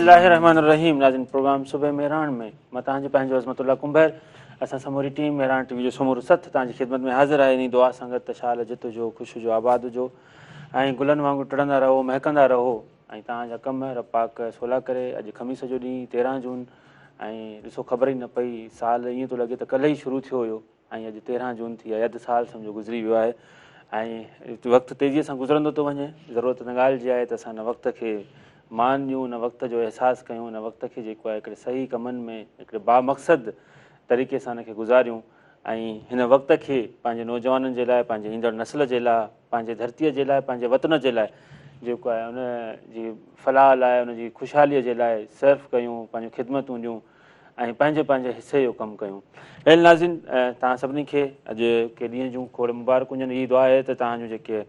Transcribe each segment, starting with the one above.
बिस्मिल्लाहिर्रहमानिर्रहीम। नाज़रीन, प्रोग्राम सुबह मेहरान में मां तव्हांजो पंहिंजो अज़मतुल्ला कुंभर असां समूरी टीम मेहरान टीवी जो समूरो सथ तव्हांजी ख़िदमत में हाज़िर आहे। इन दुआ संगत त शाल जित हुजो, ख़ुशि हुजो, आबाद हुजो ऐं गुलनि वांगुरु टिड़ंदा रहो, महकंदा रहो ऐं तव्हांजा कम रब पाक सवला करे। अॼु ख़मीस जो ॾींहुं 13 जून ऐं ॾिसो ख़बर ई न पई, साल ईअं थो लॻे त कल्ह ई शुरू थियो हुयो ऐं अॼु 13 जून थी आहे। अधु साल सम्झो गुज़री वियो आहे ऐं वक़्तु तेज़ीअ सां गुज़रंदो थो वञे। ज़रूरत हिन ॻाल्हि जी आहे त असां हिन वक़्त खे मान ॾियूं, हुन वक़्त जो अहसासु कयूं, हुन वक़्त खे जेको आहे हिकिड़े सही कमनि में हिकिड़े बामक़सद तरीक़े सां हिनखे गुज़ारियूं ऐं हिन वक़्त खे पंहिंजे नौजवाननि जे लाइ, पंहिंजे ईंदड़ नस्ल जे लाइ, पंहिंजे धरतीअ जे लाइ, पंहिंजे वतन जे लाइ जेको आहे उन जी फलाह लाइ, उनजी ख़ुशहालीअ जे लाइ सर्फ कयूं, पंहिंजूं ख़िदमतूं ॾियूं ऐं पंहिंजे पंहिंजे हिसे जो कमु कयूं। नाज़रीन, तव्हां सभिनी खे अॼु के ॾींहं जूं खोड़ मुबारक हुजनि। इहा दुआ आहे त तव्हांजो जेके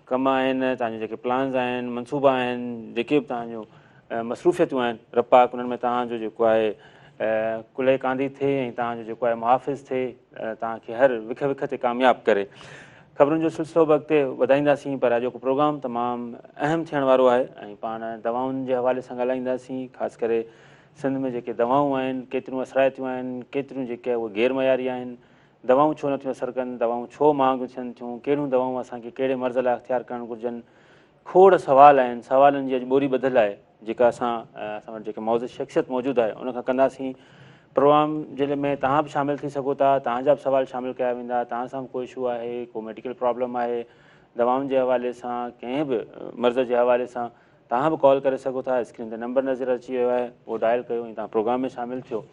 कम आहिनि, तव्हांजा जेके प्लान्स आहिनि, मनसूबा आहिनि, जेके बि तव्हांजो मसरूफ़ियतूं आहिनि, रब पाक उन्हनि में तव्हांजो जेको आहे कुले कांदी थिए ऐं तव्हांजो जेको आहे मुहाफ़िज़ थिए, तव्हांखे हर विख विख ते कामयाबु करे। ख़बरुनि जो सिलसिलो बि अॻिते वधाईंदासीं, पर अॼोको प्रोग्राम तमामु अहम थियण वारो आहे ऐं पाण दवाउनि जे हवाले सां ॻाल्हाईंदासीं। ख़ासि करे सिंध में जेके दवाऊं आहिनि, केतिरियूं असराइतियूं आहिनि, केतिरियूं जेके उहे गैरमयारी आहिनि, दवाऊं छो नथियूं असरु कनि, दवाऊं छो महांगियूं थियनि थियूं, कहिड़ियूं दवाऊं असांखे कहिड़े मर्ज़ लाइ अख़्तियार करणु घुरिजनि। खोड़ सवाल आहिनि, सवालनि जी अॼु ॿोरी ॿधलु आहे जेका असां वटि जेके मौज़ूद शख़्सियत मौजूदु आहे उनखां कंदासीं। प्रोग्राम जे में तव्हां बि शामिलु थी सघो था, तव्हांजा बि सवाल शामिलु कया वेंदा। तव्हां सां बि को इशू आहे, को मेडिकल प्रॉब्लम आहे, दवाउनि जे हवाले सां, कंहिं बि मर्ज़ जे हवाले सां तव्हां बि कॉल करे सघो था। स्क्रीन ते नंबर नज़र अची वियो आहे, उहो डायल कयो ऐं तव्हां प्रोग्राम में शामिलु थियो।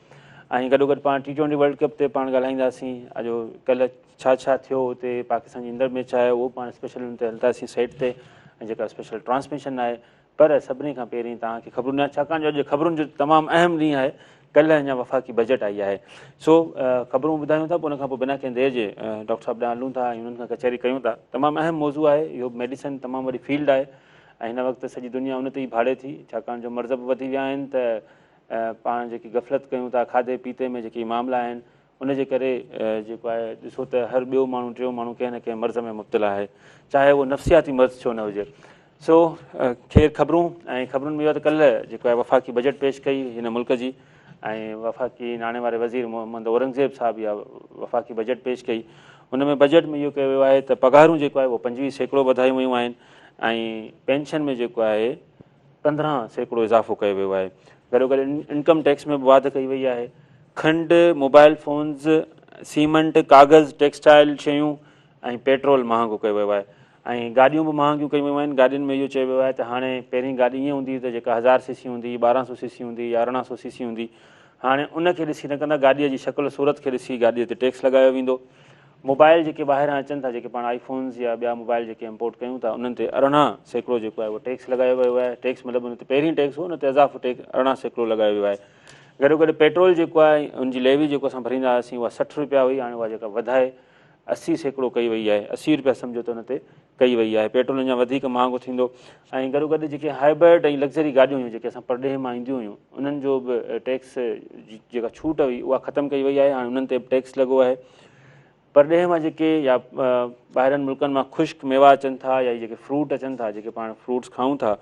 ऐं गॾोगॾु पाण T20 वर्ल्ड कप ते पाण ॻाल्हाईंदासीं। अॼु कल्ह छा छा थियो हुते, पाकिस्तान जी ईंदड़ मैच आहे उहो पाण स्पेशल हुन ते हलंदासीं सेट ते ऐं जेका स्पेशल ट्रांसमिशन आहे। पर सभिनी खां पहिरीं तव्हांखे ख़बरूं न, छाकाणि जो अॼु ख़बरुनि जो तमामु अहम ॾींहुं आहे। कल्ह अञा वफ़ाक़ी बजट आई आहे, सो ख़बरूं ॿुधायूं था, पोइ उनखां पोइ बिना कंहिं देरि जे डॉक्टर साहिब ॾांहुं हलूं था ऐं उन्हनि खां कचहरी कयूं था। तमामु अहम मौज़ू आहे इहो। मेडिसिन तमामु वॾी फील्ड आहे ऐं हिन वक़्तु सॼी दुनिया उन ते ई भाड़े थी, छाकाणि जो मर्ज़ बि वधी विया आहिनि त पाण जेकी गफ़लत कयूं था खाधे पीते में, जेके मामला आहिनि उनजे करे जेको आहे ॾिसो त हर ॿियो माण्हू टियों माण्हू कंहिं न कंहिं मर्ज़ में मुब्तला आहे, चाहे उहो नफ़्सियाती मर्ज़ छो न हुजे। सो ख़ैर ख़बरूं ऐं ख़बरुनि में इहो त कल्ह जेको आहे वफ़ाक़ी बजट पेश कई हिन मुल्क जी ऐं वफ़ाक़ी नाणे वारे वज़ीर मोहम्मद औरंगज़ेब साहब इहा वफ़ाक़ी बजट पेश कई। हुन में बजट में इहो कयो वियो आहे त पघारूं जेको आहे उहो 25% वधायूं वियूं आहिनि ऐं पेंशन में जेको आहे 15% इज़ाफ़ो कयो वियो आहे। गॾोगॾु इनकम टैक्स में बि वाध कई वई आहे। खंडु, मोबाइल फ़ोन्स, सीमेंट, कागज़, टेक्सटाइल शयूं ऐं पेट्रोल महांगो कयो वियो आहे ऐं गाॾियूं बि महांगियूं कयूं वियूं आहिनि। गाॾियुनि में इहो चयो वियो आहे त हाणे पहिरीं गाॾी ईअं हूंदी त जेका 1000 सीसी हूंदी, 1200 सीसी हूंदी या 1800 सीसी हूंदी, हाणे उनखे ॾिसी न कंदा, गाॾीअ जी शकुल सूरत खे ॾिसी गाॾीअ ते टैक्स लॻायो वेंदो। मोबाइल जेके ॿाहिरां अचनि था, जेके पाण आईफोन्स या ॿिया मोबाइल जेके इम्पोर्ट कयूं था, उन्हनि ते 18% जेको आहे उहो टैक्स लॻायो वियो आहे। टैक्स मतिलबु उन ते पहिरीं टैक्स हो, उन ते इज़ाफ़ो टैक्स 18% लॻायो वियो आहे। गॾोगॾु पेट्रोल जेको आहे उनजी लेवी जेको असां भरींदा हुआसीं उहा 60 रुपया हुई, हाणे उहा जेका वधाए 80% कई वई आहे। 80 रुपया सम्झो त उन ते कई वई आहे। पेट्रोल अञा वधीक महांगो थींदो ऐं गॾोगॾु जेके हाइब्रिड ऐं लग्ज़री गाॾियूं हुयूं जेके असां परॾेह मां ईंदियूं हुयूं, उन्हनि जो बि टैक्स जेका छूट हुई उहा ख़तमु कई वई आहे। हाणे उन्हनि ते बि टैक्स लॻो आहे। परॾेह मां जेके या ॿाहिरनि मुल्कनि मां ख़ुश्क मेवा अचनि था या जेके फ्रूट अचनि था, जेके पाण फ्रूट्स खाऊं था,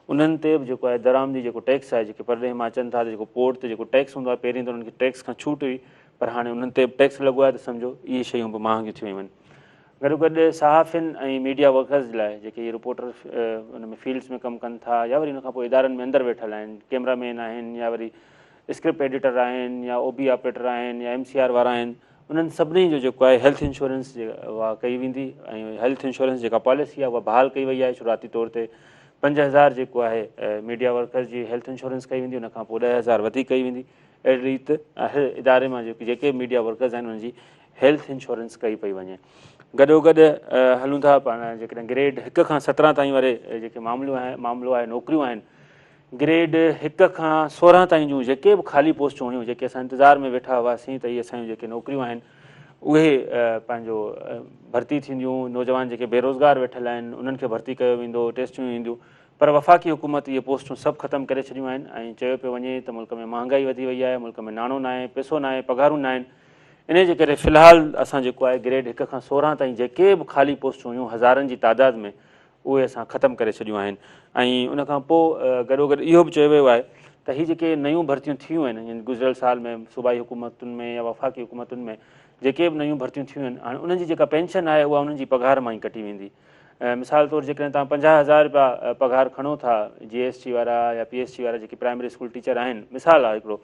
उन्हनि ते बि जेको आहे दरामदी जेको टैक्स आहे, जेके परॾेह मां अचनि था, जेको पोर्ट ते जेको टैक्स हूंदो आहे, पहिरीं त उन्हनि खे टैक्स खां छूट हुई, पर हाणे उन्हनि ते बि टैक्स लॻो आहे त सम्झो इहे शयूं बि महांगियूं थी वियूं आहिनि। गॾोगॾु सहाफ़ियुनि ऐं मीडिया वर्कर्स जे लाइ जेके इहे रिपोर्टर उन में फील्ड्स में कमु कनि था या वरी उनखां पोइ इदारनि में अंदरि वेठल आहिनि, कैमरामैन आहिनि या वरी स्क्रिप्ट एडिटर आहिनि या OB ऑपरेटर आहिनि या MCR वारा आहिनि, उन्हनि सभिनी जो जेको आहे हेल्थ इंश्योरेंस उहा कई वेंदी ऐं हेल्थ इंश्योरेंस जेका पॉलिसी आहे उहा बहाल कई वई आहे। शुरूआती तौर ते 5000 जेको आहे मीडिया वर्कर्स जी हेल्थ इंश्योरेंस कई वेंदी, उनखां पोइ 10,000 वधीक कई वेंदी। अहिड़ी रीति हर इदारे मां जेके मीडिया वर्कर्स आहिनि उन्हनि जी हेल्थ इंश्योरेंस कई पई वञे। गॾोगॾु हलूं था पाण जेकॾहिं ग्रेड 1 खां 17 ताईं वारे जेके मामिलो आहे नौकरियूं आहिनि, ग्रेड 1 खां 16 ताईं जूं जेके बि ख़ाली पोस्टूं हुयूं, जेके असां इंतज़ार में वेठा हुआसीं त इहे असांजूं जेके नौकरियूं आहिनि उहे पंहिंजो भर्ती थींदियूं। नौजवान जेके बेरोज़गार वेठल आहिनि उन्हनि खे भर्ती कयो वेंदो, टेस्टियूं ईंदियूं, पर वफ़ाक़ी हुकूमत इहे पोस्टूं सभु ख़तमु करे छॾियूं आहिनि ऐं चयो पियो वञे त मुल्क में महांगाई वधी वई आहे, मुल्क में नाणो न आहे, पैसो न आहे, पघारूं न आहिनि। इन जे करे फ़िलहालु असां जेको आहे ग्रेड 1 खां 16 ताईं जेके बि ख़ाली पोस्टूं हुयूं हज़ारनि जी तादाद में, उहे असां ख़तमु करे छॾियूं आहिनि। ऐं उन खां पोइ गॾोगॾु इहो बि चयो वियो आहे त हीअ जेके नयूं भर्तियूं थियूं आहिनि यानी गुज़िरियल साल में सूबाई हुकूमतुनि में या वफ़ाक़ी हुकूमतुनि में जेके बि नयूं भर्तियूं थियूं आहिनि, हाणे उन्हनि जी जेका पेंशन आहे उहा उन्हनि जी पघार मां ई कटी वेंदी। मिसाल तौरु जेकॾहिं तव्हां 50,000 रुपया पघार खणो था GST वारा या PSC वारा जेके प्राइमरी स्कूल टीचर आहिनि, मिसाल आहे हिकिड़ो,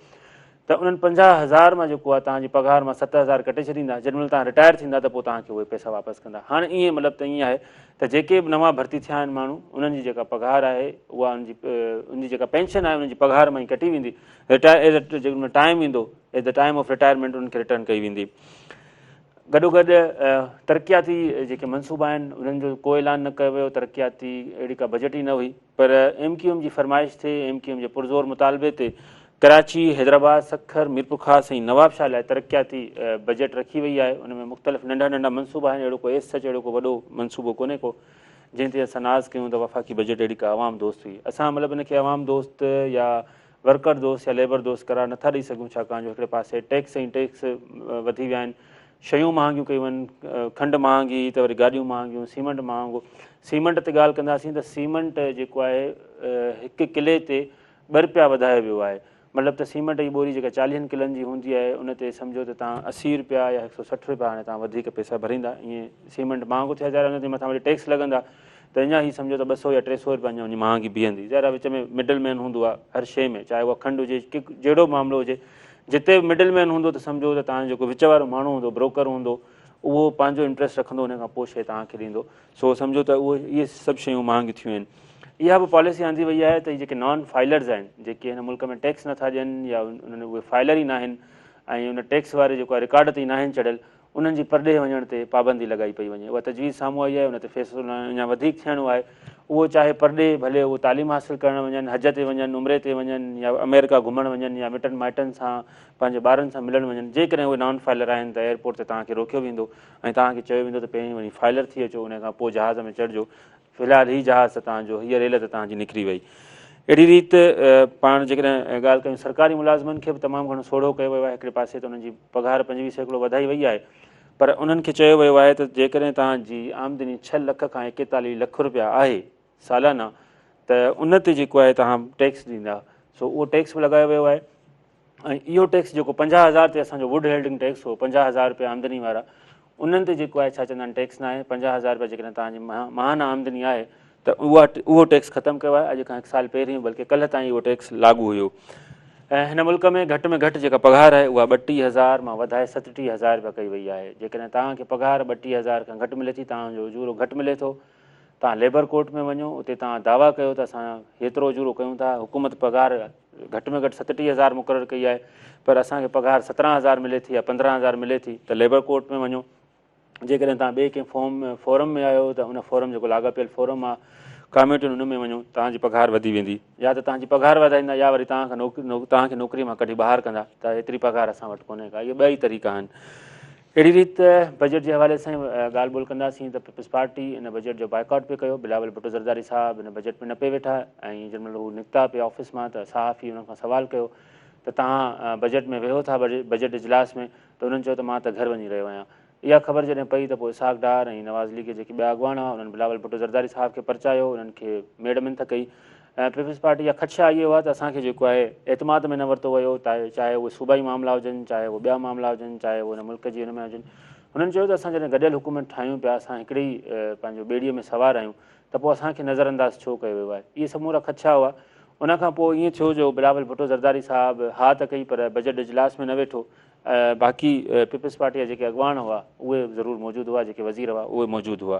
त उन्हनि 50,000 मां जेको आहे तव्हांजी पघार मां 7,000 कटे छॾींदा। जेॾीमहिल तव्हां रिटायर थींदा त पोइ तव्हांखे उहे पैसा वापसि कंदा। हाणे ईअं मतिलबु त ईअं आहे त जेके बि नवां भर्ती थिया आहिनि माण्हू, उन्हनि जी जेका पघार आहे उहा उनजी जेका पेंशन आहे उन्हनि जी पघार मां ई कटी वेंदी। जेॾीमहिल टाइम ईंदो at the time of retirement उन्हनि खे रिटर्न कई वेंदी। गॾोगॾु तरक़ियाती जेके मनसूबा आहिनि उन्हनि जो को ऐलान न कयो वियो। तरक़ियाती अहिड़ी का बजट ई न हुई, पर MQM जी फरमाइश ते, MQM जे पुरज़ोर मुतालबे ते कराची, हैदराबाद, सखर, मीरपुर ख़ास ऐं नवाबशाह लाइ तरक़ियाती बजट रखी वई आहे। उन में मुख़्तलिफ़ नंढा नंढा मनसूबा आहिनि। अहिड़ो को सच अहिड़ो को वॾो मनसूबो कोन्हे को जंहिं ते असां नाज़ कयूं त वफ़ाक़ी बजट अहिड़ी का आवाम दोस्त हुई। असां मतिलबु इनखे आवाम दोस्त या वर्कर दोस्त या लेबर दोस्त करार नथा ॾेई सघूं, छाकाणि जो हिकिड़े पासे टैक्स ऐं टैक्स वधी विया आहिनि, शयूं महांगियूं कयूं आहिनि, खंडु महांगी त वरी गाॾियूं महांगियूं, सीमेंट महांगो। सीमेंट ते ॻाल्हि कंदासीं त सीमेंट जेको आहे हिकु किले ते 2 रुपया वधायो वियो आहे। मतिलबु त सीमेंट जी ॿोरी जेका 40 किलनि जी हूंदी आहे उन ते सम्झो त तव्हां 80 रुपया या 160 रुपया हाणे तव्हां वधीक पैसा भरींदा। ईअं सीमेंट महांगो थिया जा उन ते मथां वरी टैक्स लॻंदा त अञा ई सम्झो त 200 या 300 रुपया अञा महांगी बीहंदी। ज़ाहिर विच में मिडल मैन हूंदो आहे हर शइ में, चाहे उहा खंडु हुजे, जहिड़ो मामिलो हुजे, जिते बि मिडल मैन हूंदो त सम्झो त तव्हांजो जेको विच वारो माण्हू हूंदो, ब्रोकर हूंदो, उहो पंहिंजो इंट्रस्ट रखंदो, उन खां पोइ शइ तव्हांखे ॾींदो। सो सम्झो त इहे सभु शयूं महांगियूं थियूं आहिनि। इहा बि पॉलिसी आंदी वई आहे त जेके नॉन फाइलर्स आहिनि, जेके हिन मुल्क में टैक्स नथा ॾियनि या उन्हनि उहे फाइलर ई न आहिनि ऐं उन टैक्स वारे जेको आहे रिकॉर्ड ते ई न आहिनि चढ़ियल, उन्हनि जी परॾे वञण ते पाबंदी लॻाई पई वञे। उहा तजवीज़ साम्हूं आई आहे, उन ते फ़ैसिलो अञा वधीक थियणो आहे। उहो चाहे परॾे भले उहो तालीम हासिलु करणु वञनि, हज ते वञनि, उमिरे ते वञनि, या अमेरिका घुमणु वञनि, या मिटनि माइटनि सां पंहिंजे ॿारनि सां मिलणु वञनि, जेकॾहिं उहे नॉन फाइलर आहिनि त एयरपोर्ट ते तव्हांखे रोकियो वेंदो ऐं तव्हांखे चयो वेंदो त पहिरीं वञी फाइलर थी अचो, उन खां पोइ जहाज़ में चढ़िजो। फ़िलहालु हीअ जहाज़ त तव्हांजो, हीअ रेल त तव्हांजी निकिरी वई। अहिड़ी रीति पाण जेकॾहिं ॻाल्हि कयूं सरकारी मुलाज़िमनि खे बि तमामु घणो सोढ़ो कयो वियो आहे। हिकिड़े पासे त उन्हनि जी पघार 25% वधाई वई आहे, पर उन्हनि खे चयो वियो आहे त जेकॾहिं तव्हांजी आमदनी 6 लख खां 41 लख रुपया आहे सालाना, त उन ते जेको आहे तव्हां टैक्स ॾींदा। सो उहो टैक्स बि लॻायो वियो आहे। ऐं इहो टैक्स जेको 50,000 ते असांजो वुड हेल्डिंग टैक्स हो, 50,000 रुपया आमदनी वारा, उन्हनि ते जेको आहे छा चवंदा आहिनि टैक्स न आहे। 50,000 रुपया जेकॾहिं तव्हांजी महाना आमदनी आहे त उहो टैक्स ख़तमु कयो आहे अॼु खां 1 साल पहिरीं, बल्कि कल्ह ताईं उहो टैक्स लागू हुयो। ऐं हिन मुल्क में घटि जेका पघार आहे उहा 32,000 मां वधाए 37,000 रुपया कई वई आहे। जेकॾहिं तव्हांखे पघार 32,000 खां घटि मिले थी, तव्हांजो उजूरो घटि मिले थो, तव्हां लेबर कोर्ट में वञो, उते तव्हां दावा कयो त असां हेतिरो उजूरो कयूं था, हुकूमत पघार घटि में घटि 37,000 मुक़ररु कई आहे, पर असांखे पघार 17,000 मिले थी या 15,000 मिले थी, त लेबर कोर्ट में वञो। जेकॾहिं तव्हां ॿिए कंहिं फोरम में आहियो त उन फोरम जेको लाॻापियल फोरम आहे कमेटियुनि उन में वञो, तव्हांजी पघार वधी वेंदी। या त तव्हांजी पघार वधाईंदा या वरी तव्हांखे नौकिरी मां कढी ॿाहिरि कंदा, त एतिरी पघार असां वटि कोन्हे का। इहे 2 ई तरीक़ा आहिनि। अहिड़ी रीति बजट जे हवाले सां ॻाल्हि ॿोल कंदासीं त पीपल्स पार्टी इन बजट जो बाइकआउट पियो कयो। बिलावल भुट्टो ज़रदारी साहिबु इन बजट में न पिए वेठा ऐं जंहिंमहिल हू निकिता पिया ऑफिस मां त सहाफ़ी हुन खां सुवाल कयो त तव्हां बजट में वियो था बजट इजलास में, त उन्हनि चयो त मां त घर वञी रहियो आहियां। इहा ख़बर जॾहिं पई त पोइ इसहाक डार ऐं नवाज़ लीग जेके ॿिया अॻवान हुआ उन्हनि बिलावल भुट्टो ज़रदारी साहिब खे परचायो, उन्हनि खे मेडमिंथ कई। ऐं पीपल्स पार्टी जा ख़दशा इहो आहे त असांखे जेको आहे एतमाद में न वरितो वियो, चाहे उहे सूबाई मामला हुजनि, चाहे उहे ॿिया मामला हुजनि, चाहे उहे मुल्क जी हुन में हुजनि। हुननि चयो त असां जॾहिं गॾियल हुकूमत ठाहियूं पिया, असां हिकिड़ी पंहिंजो ॿेड़ीअ में सवार आहियूं, त पोइ असांखे नज़रअंदाज़ छो कयो वियो आहे। इहे समूरा ख़दशा हुआ। उनखां पोइ ईअं थियो जो बिलावल भुट्टो ज़रदारी साहिबु हा त कई पर बजट इजलास में न वेठो। बाक़ी पीपल्स पार्टी जा जेके अॻवान हुआ उहे ज़रूरु मौजूदु हुआ, जेके वज़ीर हुआ उहे मौजूदु हुआ।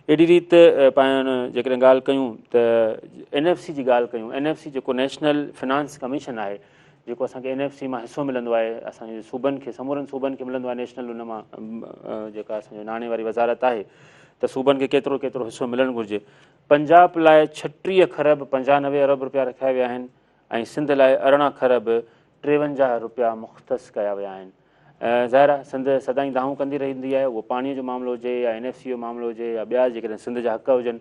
अहिड़ी रीति पाण जेकॾहिं ॻाल्हि कयूं त NFC जी ॻाल्हि कयूं, NFC जेको नेशनल फिनांस कमीशन आहे, जेको असांखे NFC मां हिसो मिलंदो आहे, असांजे सूबनि खे, समूरनि सूबनि खे मिलंदो आहे नेशनल हुन मां जेका असांजो नाणे वारी वज़ारत आहे, त सूबनि खे केतिरो केतिरो हिसो मिलणु घुरिजे। पंजाब लाइ 36 खरब 95 अरब रुपया रखिया विया आहिनि ऐं सिंध लाइ 18 खरब 53 रुपया मुख़्तस कया विया आहिनि। ज़ाहिर आहे सिंध सदाईं दाहूं कंदी रहंदी आहे, उहो पाणीअ जो मामिलो हुजे या NFC जो मामिलो हुजे या ॿिया जेकॾहिं सिंध जा हक़ हुजनि,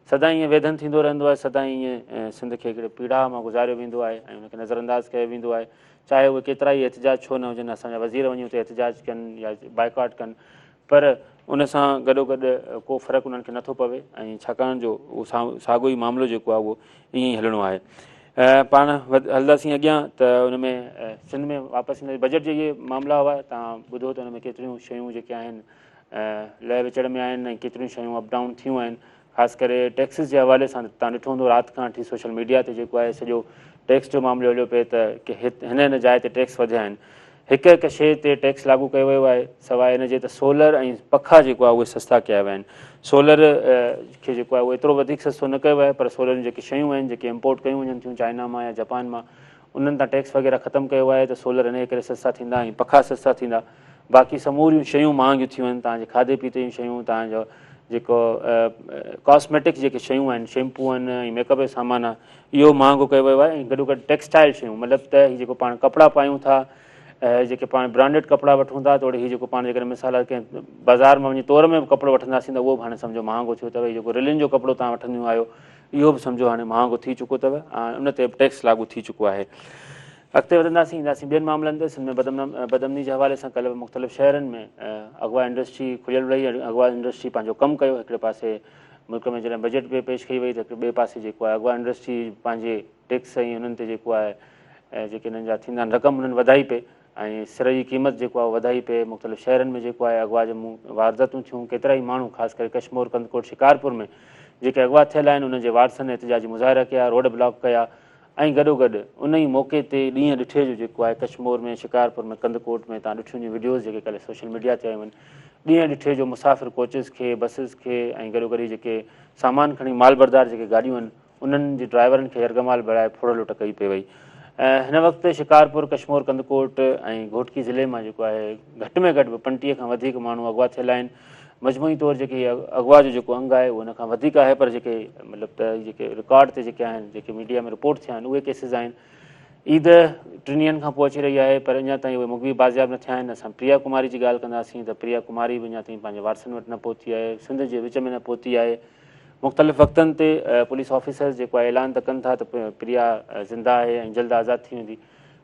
सदाईं ईअं वेधन थींदो रहंदो आहे, सदाईं ईअं सिंध खे हिकिड़े पीड़ा मां गुज़ारियो वेंदो आहे ऐं हुनखे नज़रअंदाज़ कयो वेंदो आहे। चाहे उहे केतिरा ई एहतिजाज छो न हुजनि, असांजा वज़ीर वञी हुते एहतिजाज कनि या बाइकआउट कनि, पर उन सां गॾोगॾु को फ़र्क़ु उन्हनि खे नथो पवे ऐं छाकाणि जो उहो साॻियो ई मामिलो जेको आहे उहो ईअं ई हलणो आहे। पाण हलंदासीं अॻियां त उन में सिंध में वापसि ईंदासीं। बजट जे इहे मामला हुआ, तव्हां ॿुधो त हुन में केतिरियूं शयूं जेके आहिनि लह विचड़ में आहिनि ऐं केतिरियूं शयूं अप डाउन थियूं आहिनि। ख़ासि करे टैक्सिस जे हवाले सां तव्हां ॾिठो हूंदो राति खां वठी सोशल मीडिया ते जेको आहे सॼो टैक्स जो मामिलो हलियो पिए त की हिन हिन जाइ ते टैक्स वधिया आहिनि। हिकु हिकु शइ ते टैक्स लागू कयो वियो आहे, सवाइ हिन जे त सोलर ऐं पखा जेको आहे उहे सस्ता कया विया आहिनि। सोलर खे जेको आहे उहो एतिरो वधीक सस्तो न कयो आहे, पर सोलर जूं जेके शयूं आहिनि जेके इम्पोर्ट कयूं वञनि थियूं चाइना मां या जापान मां, उन्हनि तां टैक्स वग़ैरह ख़तमु कयो आहे त सोलर इन करे सस्ता थींदा ऐं पखा सस्ता थींदा। बाक़ी समूरियूं शयूं महांगियूं थियूं आहिनि, तव्हांजे खाधे पीते जूं शयूं, तव्हांजो जेको कॉस्मेटिक जेके शयूं आहिनि, शैम्पू आहिनि ऐं मेकअप जो सामान आहे, इहो महांगो कयो वियो आहे। ऐं गॾोगॾु टेक्सटाइल शयूं, मतिलबु त हीअ जेको पाण कपिड़ा पायूं था, जेके पाण ब्रांडेड कपिड़ा वठूं था, त हीअ जेको पाण जेकॾहिं मिसाल कंहिं बाज़ारि मां वञी तौर में कपिड़ो वठंदासीं त उहो बि हाणे सम्झो महांगो थियो अथव। जेको रिलिन जो कपिड़ो तव्हां वठंदियूं आहियो इहो बि सम्झो हाणे महांगो थी चुको अथव ऐं उन ते बि टैक्स लागू थी चुको आहे। अॻिते वधंदासीं, ईंदासीं ॿियनि मामलनि ते। सिंध में बदमनी जे हवाले सां कल्ह मुख़्तलिफ़ शहरनि में अगवा इंडस्ट्री खुलियल रही। अगवा इंडस्ट्री पंहिंजो कमु कयो। हिकिड़े पासे मुल्क में जॾहिं बजट पे पेश कई वई त ॿिए पासे जेको आहे अगवा इंडस्ट्री पंहिंजे टैक्स ऐं हुननि ते जेको आहे जेके हिननि जा थींदा आहिनि रक़म उन्हनि वधाई पे ऐं सिर जी क़ीमत जेको आहे वधाई पे। मुख़्तलिफ़ शहरनि में जेको आहे अगवा जूं वारदातूं थियूं। केतिरा ई माण्हू ख़ासि करे कश्मीर, कंदकोट, शिकारपुर में जेके अगवा थियल आहिनि उन्हनि जे वारसनि एतिजाजी मुज़ाहिरा कया, रोड ब्लॉक कया ऐं गॾोगॾु उन ई मौक़े ते ॾींहं ॾिठे जो जेको आहे कश्मीर में, शिकारपुर में, कंदकोट में तव्हां ॾिठियूं वीडियोज़ जेके कल्ह सोशल मीडिया ते आयूं आहिनि। ॾींहं ॾिठे जो मुसाफ़िर कोचिस खे, बसिस खे ऐं गॾोगॾु जेके सामान खणी माल बरदार जेके गाॾियूं आहिनि उन्हनि जे ड्राइवरनि खे यरगमाल बणाए फोड़ लुट कई पई वई। हिन वक़्तु शिकारपुर, कश्मीर, कंदकोट ऐं घोटकी ज़िले मां जेको आहे घटि में घटि 35 खां वधीक माण्हू अगवा थियल आहिनि। मजमूई तौरु जेके अगवा जो जेको अंगु आहे उहो हुन खां वधीक आहे, पर जेके मतिलबु त जेके रिकॉर्ड ते जेके आहिनि, जेके मीडिया में रिपोर्ट थिया आहिनि उहे केसिस आहिनि। ईद 3 ॾींहंनि खां पोइ अची रही आहे, पर अञा ताईं उहे मुग़वी बाज़ियाब न थिया आहिनि। असां प्रिया कुमारी जी ॻाल्हि कंदासीं त प्रिया कुमारी बि अञा ताईं पंहिंजे वारसनि वटि न पहुती आहे, सिंध जे विच में न पहुती आहे। मुख़्तलिफ़ वक़्तनि ते पुलिस ऑफिसर्स जेको आहे ऐलान त कनि था त प्रिया ज़िंदा आहे ऐं जल्द आज़ादु थी वेंदी,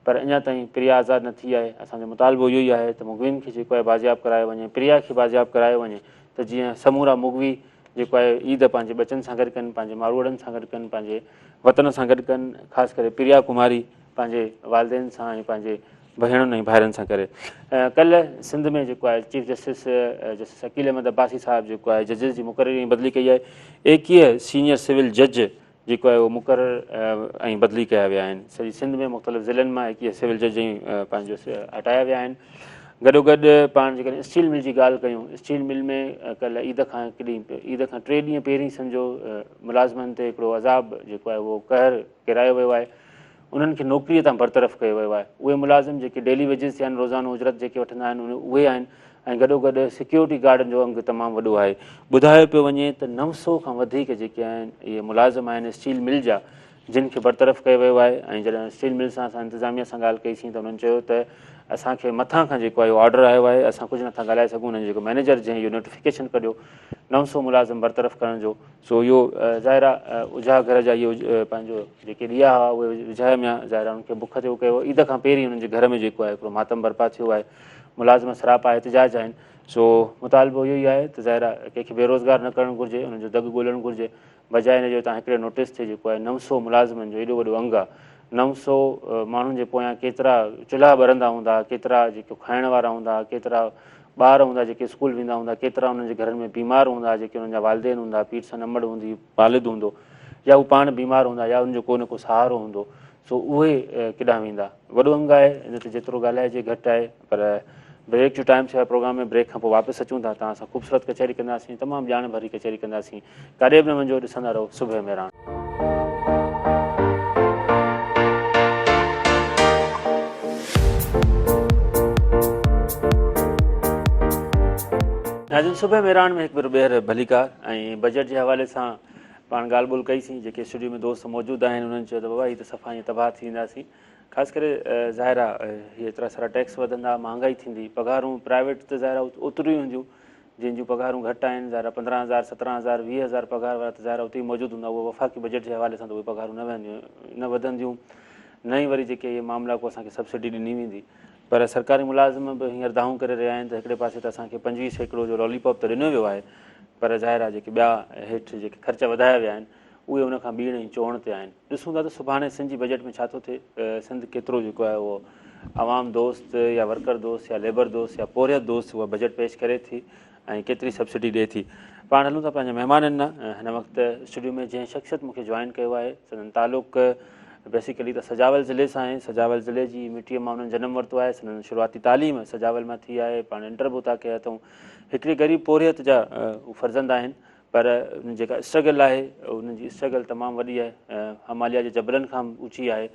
पर अञा ताईं प्रिया आज़ादु न थी आहे। असांजो मुतालबो इहो ई आहे त मुग़वियुनि खे जेको आहे बाज़ियाब करायो वञे, प्रिया खे बाज़ियाब करायो वञे, त जीअं समूरा मुग़वी जेको आहे ईद पंहिंजे बचनि सां गॾु कनि, पंहिंजे मारूड़नि सां गॾु कनि, पंहिंजे वतन सां गॾु कनि। ख़ासि करे प्रिया कुमारी पंहिंजे वालदेन सां ऐं पंहिंजे भेणुनि ऐं भाइरनि सां करे। कल्ह सिंध में जेको आहे चीफ जस्टिस अकील अहमद अब्बासी साहिबु जेको आहे जजिस जी मुक़ररी बदिली कई आहे। 21 सीनियर सिविल जज जेको आहे उहो मुक़ररु ऐं बदिली कया विया आहिनि। सॼी सिंध में मुख़्तलिफ़ ज़िलनि मां 21 सिविल जज पंहिंजो हटाया विया आहिनि। गॾोगॾु पाण जेकॾहिं स्टील मिल जी ॻाल्हि कयूं, स्टील मिल में कल्ह ईद खां 3 ॾींहं पहिरीं सम्झो मुलाज़िमनि ते हिकिड़ो अज़ाब जेको आहे उहो कहर किरायो वियो आहे। उन्हनि खे नौकरीअ तां बरतरफ़ कयो वियो आहे। उहे मुलाज़िम जेके डेली वेजिस थिया आहिनि, रोज़ानो उजरत जेके वठंदा आहिनि उहे आहिनि ऐं गॾोगॾु सिक्योरिटी गार्डनि जो अंगु तमामु वॾो आहे। ॿुधायो पियो वञे त 900 खां वधीक जेके आहिनि इहे मुलाज़िम आहिनि स्टील मिल जा, जिन खे बरतरफ़ कयो वियो आहे। ऐं जॾहिं स्टील मिल सां असां इंतिज़ामिया सां ॻाल्हि कईसीं त उन्हनि चयो त असांखे मथां खां जेको आहे इहो ऑडर आयो आहे, असां कुझु नथा ॻाल्हाए सघूं। हुननि जेको मैनेजर जंहिं इहो नोटिफिकेशन कढियो 900 मुलाज़िम बरतरफ़ करण जो, सो इहो ज़ाहिर आहे उजागर जा इहो पंहिंजो जेके ॾीआ हुआ उहे विझाइमिया, ज़ाहिर आहे उन्हनि खे बुख ते उहो कयो। ईद खां पहिरीं हुननि जे घर में जेको आहे हिकिड़ो मातम बर्पा थियो आहे, मुलाज़िम सरापा एतिजाज आहिनि। सो मुतालबो इहो ई आहे त ज़ाहिर आहे कंहिंखे बेरोज़गार न करणु घुरिजे, हुननि जो दॻु ॻोल्हणु घुरिजे। बजाए हिन जो तव्हां हिकिड़े नोटिस ते जेको आहे 900 मुलाज़िमनि जो एॾो वॾो अंगु आहे। 900 माण्हुनि जे पोयां केतिरा चुल्हा ॿरंदा हूंदा, केतिरा जेके खाइण वारा हूंदा, केतिरा ॿार हूंदा जेके स्कूल वेंदा हूंदा, केतिरा हुननि जे घरनि में बीमार हूंदा, जेके हुननि जा वालदेन हूंदा, पीठ सां नमड़ हूंदी, वालिद हूंदो, या उहो पाण बीमार हूंदा, या उनजो को न को सहारो हूंदो। सो उहे केॾांहुं वेंदा। वॾो अंगु आहे, इन ते जेतिरो ॻाल्हाइजे घटि आहे। पर ब्रेक जो टाइम थियो आहे प्रोग्राम में, ब्रेक खां पोइ वापसि अचूं था। तव्हां सां ख़ूबसूरत कचहरी कंदासीं, तमामु ॼाण भरी कचहरी कंदासीं। काॾे बि न वञो, ॾिसंदा रहो सुबुह मेराण। नाज़रीन, सुबुह मेराण में हिकु भेरो ॿीहर भलीकार ऐं बजट जे हवाले सां पाण ॻाल्हि ॿोल कईसीं। जेके स्टूडियो में दोस्त मौजूदु आहिनि उन्हनि चयो त बाबा हीअ त सफ़ा ईअं तबाह थी वेंदासीं। ख़ासि करे ज़ाहिर आहे हीअ एतिरा सारा टैक्स वधंदा, महांगाई थींदी, पघारूं प्राइवेट त ज़ाहिर ओतिरियूं हूंदियूं, जंहिंजूं पघारूं घटि आहिनि, ज़ाहिर 15,000, 17,000, 20,000 पघार वारा त ज़ाहिर उते ई मौजूदु हूंदा। उहो वफ़ाक़ी बजट जे हवाले सां त उहे पघारूं न वधंदियूं। न ई वरी जेके इहे मामला को असांखे सब्सिडी ॾिनी वेंदी। पर सरकारी मुलाज़िम बि हींअर दाऊं करे रहिया आहिनि त हिकिड़े पासे त असांखे 25% जो लॉलीपॉप त ॾिनो वियो आहे, पर ज़ाहिर आहे जेके ॿिया हेठि जेके ख़र्च वधाया विया आहिनि उहे उनखां ॿीहर ई चोण ते आहिनि। ॾिसूं था त सुभाणे सिंध जी बजट में छा थो थिए, सिंध केतिरो जेको आहे उहो आवाम दोस्त या वर्कर दोस्त या लेबर दोस्त या पोरियत दोस्त उहा बजट पेश करे थी ऐं केतिरी सब्सिडी ॾिए थी। पाण हलूं था पंहिंजे महिमाननि न। हिन वक़्तु स्टूडियो में जंहिं शख़्सियत मूंखे जॉइन कयो आहे संदन तालुक़ बेसिकली त सजावल ज़िले सां आहे। सजावल ज़िले जी मिटीअ मां उन्हनि जनमु वरितो आहे। संदन शुरूआती तालीम सजावल मां थी आहे। पाण इंटर बि उतां कया अथऊं। हिकिड़ी ग़रीब पोरियत जा फर्ज़ंद आहिनि, पर जेका स्ट्रगल आहे उन्हनि जी स्ट्रगल तमामु वॾी आहे, हमालिया जे जबलनि खां ऊची आहे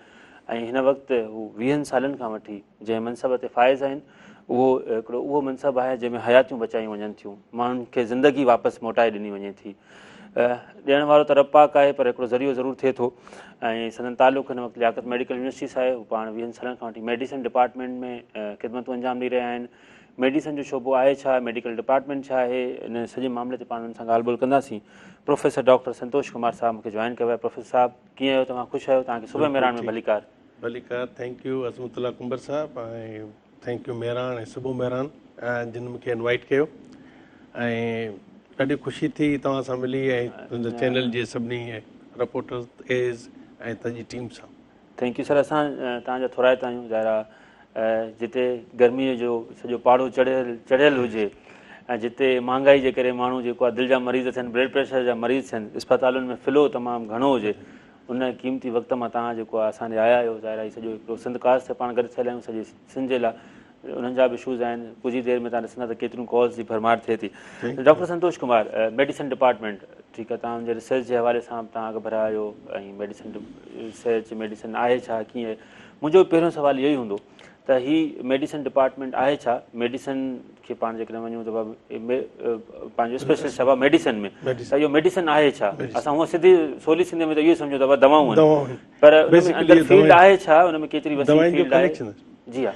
ऐं हिन वक़्तु हू 20 सालनि खां वठी जंहिं मनसब ते फ़ाइज़ आहिनि उहो हिकिड़ो उहो मनसबु आहे जंहिंमें हयातियूं बचायूं वञनि थियूं, माण्हुनि खे ज़िंदगी वापसि मोटाए ॾिनी वञे थी। ॾियण वारो त रपाक आहे, पर हिकिड़ो ज़रियो ज़रूरु थिए थो। ऐं संदन तालुक़ हिन वक़्तु लियाकत मेडिकल यूनिवर्सिटी आहे। हू पाण 20 सालनि खां वठी मेडिसिन डिपार्टमेंट में ख़िदमतूं अंजाम ॾेई रहिया आहिनि। मेडिसिन जो शोबो आहे छा, मेडिकल डिपार्टमेंट छा आहे, इन सॼे मामले ते पाण हुन सां ॻाल्हि ॿोल कंदासीं। प्रोफेसर डॉक्टर संतोष कुमार साहब मूंखे जॉइन कयो आहे। प्रोफेसर साहब कीअं आहियो, तव्हां ख़ुशि आहियो? तव्हांखे सुबुह मेरान में भलीकार। भलीकार, थैंक यू अज़मतुल्ला कुंबर साहब, ऐं थैंक यू मेहरान ऐं सुबुह मेहरान जिन मूंखे इनवाइट कयो ऐं ॾाढी ख़ुशी थी तव्हां सां मिली ऐं तुंहिंजे चैनल जे सभिनी रिपोर्टर्स एज़ ऐं तव्हांजी टीम सां। Thank you sir. असां तव्हांजा थोराइता आहियूं। ज़ाहिर जिते गर्मीअ जो सॼो पाड़ो चढ़ियल हुजे ऐं जिते महांगाई जे करे माण्हू जेको आहे दिलि जा मरीज़ थियनि, ब्लड प्रेशर जा मरीज़ थियनि, इस्पतालुनि में फ़िलो तमामु घणो हुजे, उन क़ीमती वक़्त मां तव्हां जेको आहे असांजे आया आहियो। ज़ाहिर आहे सॼो हिकिड़ो सिंध कास्ट ते पाण गॾु थियल आहियूं सॼे सिंध जे लाइ, उन्हनि जा बि इशूज़ आहिनि। कुझु ई देरि में तव्हां ॾिसंदा त केतिरियूं कॉल्स जी भरमार थिए थी। Doctor Santosh Kumar, medicine department, ठीकु आहे, तव्हांजे रिसर्च जे हवाले सां तव्हां अॻु भरिया आहियो ऐं मेडिसिन रिसर्च मेडिसिन आहे छा, कीअं? मुंहिंजो पहिरियों सुवालु इहो ई हूंदो त हीअ मेडिसिन डिपार्टमेंट आहे छा? मेडिसिन खे पाण जेकॾहिं वञूं त पंहिंजो स्पेशलिस्ट आहे मेडिसिन में, त इहो मेडिसिन आहे छा? असां हूअं सिधी सोली सिंधीअ में त इहो सम्झो था दवाऊं आहिनि, पर अंदरि फील्ड आहे छा, हुन में केतिरी वसी फील्ड आहे? जी हा,